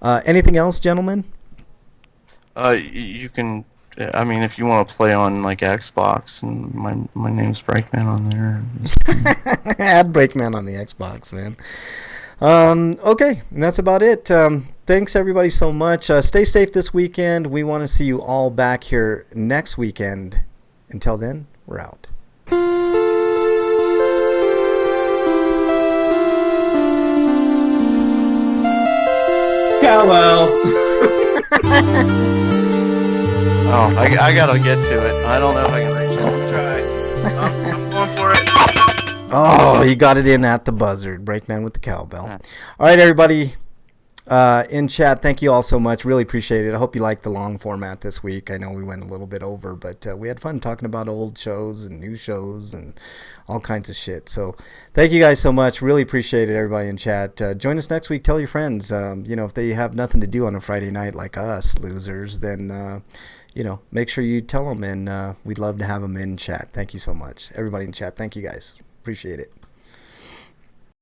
Anything else, gentlemen? You can, I mean, if you want to play on like Xbox, and my name's Breakman on there. Add Breakman on the Xbox, man. Okay, and that's about it. Thanks everybody so much. Stay safe this weekend. We want to see you all back here next weekend. Until then, we're out. Cowell. Oh, I gotta get to it. I don't know if I can reach it. I'll try. I'm going for it. Oh, he got it in at the buzzard. Breakman with the cowbell. All right, everybody in chat, thank you all so much. Really appreciate it. I hope you liked the long format this week. I know we went a little bit over, but we had fun talking about old shows and new shows and all kinds of shit. So thank you guys so much. Really appreciate it, everybody in chat. Join us next week. Tell your friends. If they have nothing to do on a Friday night like us, losers, then, make sure you tell them, and we'd love to have them in chat. Thank you so much. Everybody in chat, thank you guys. Appreciate it.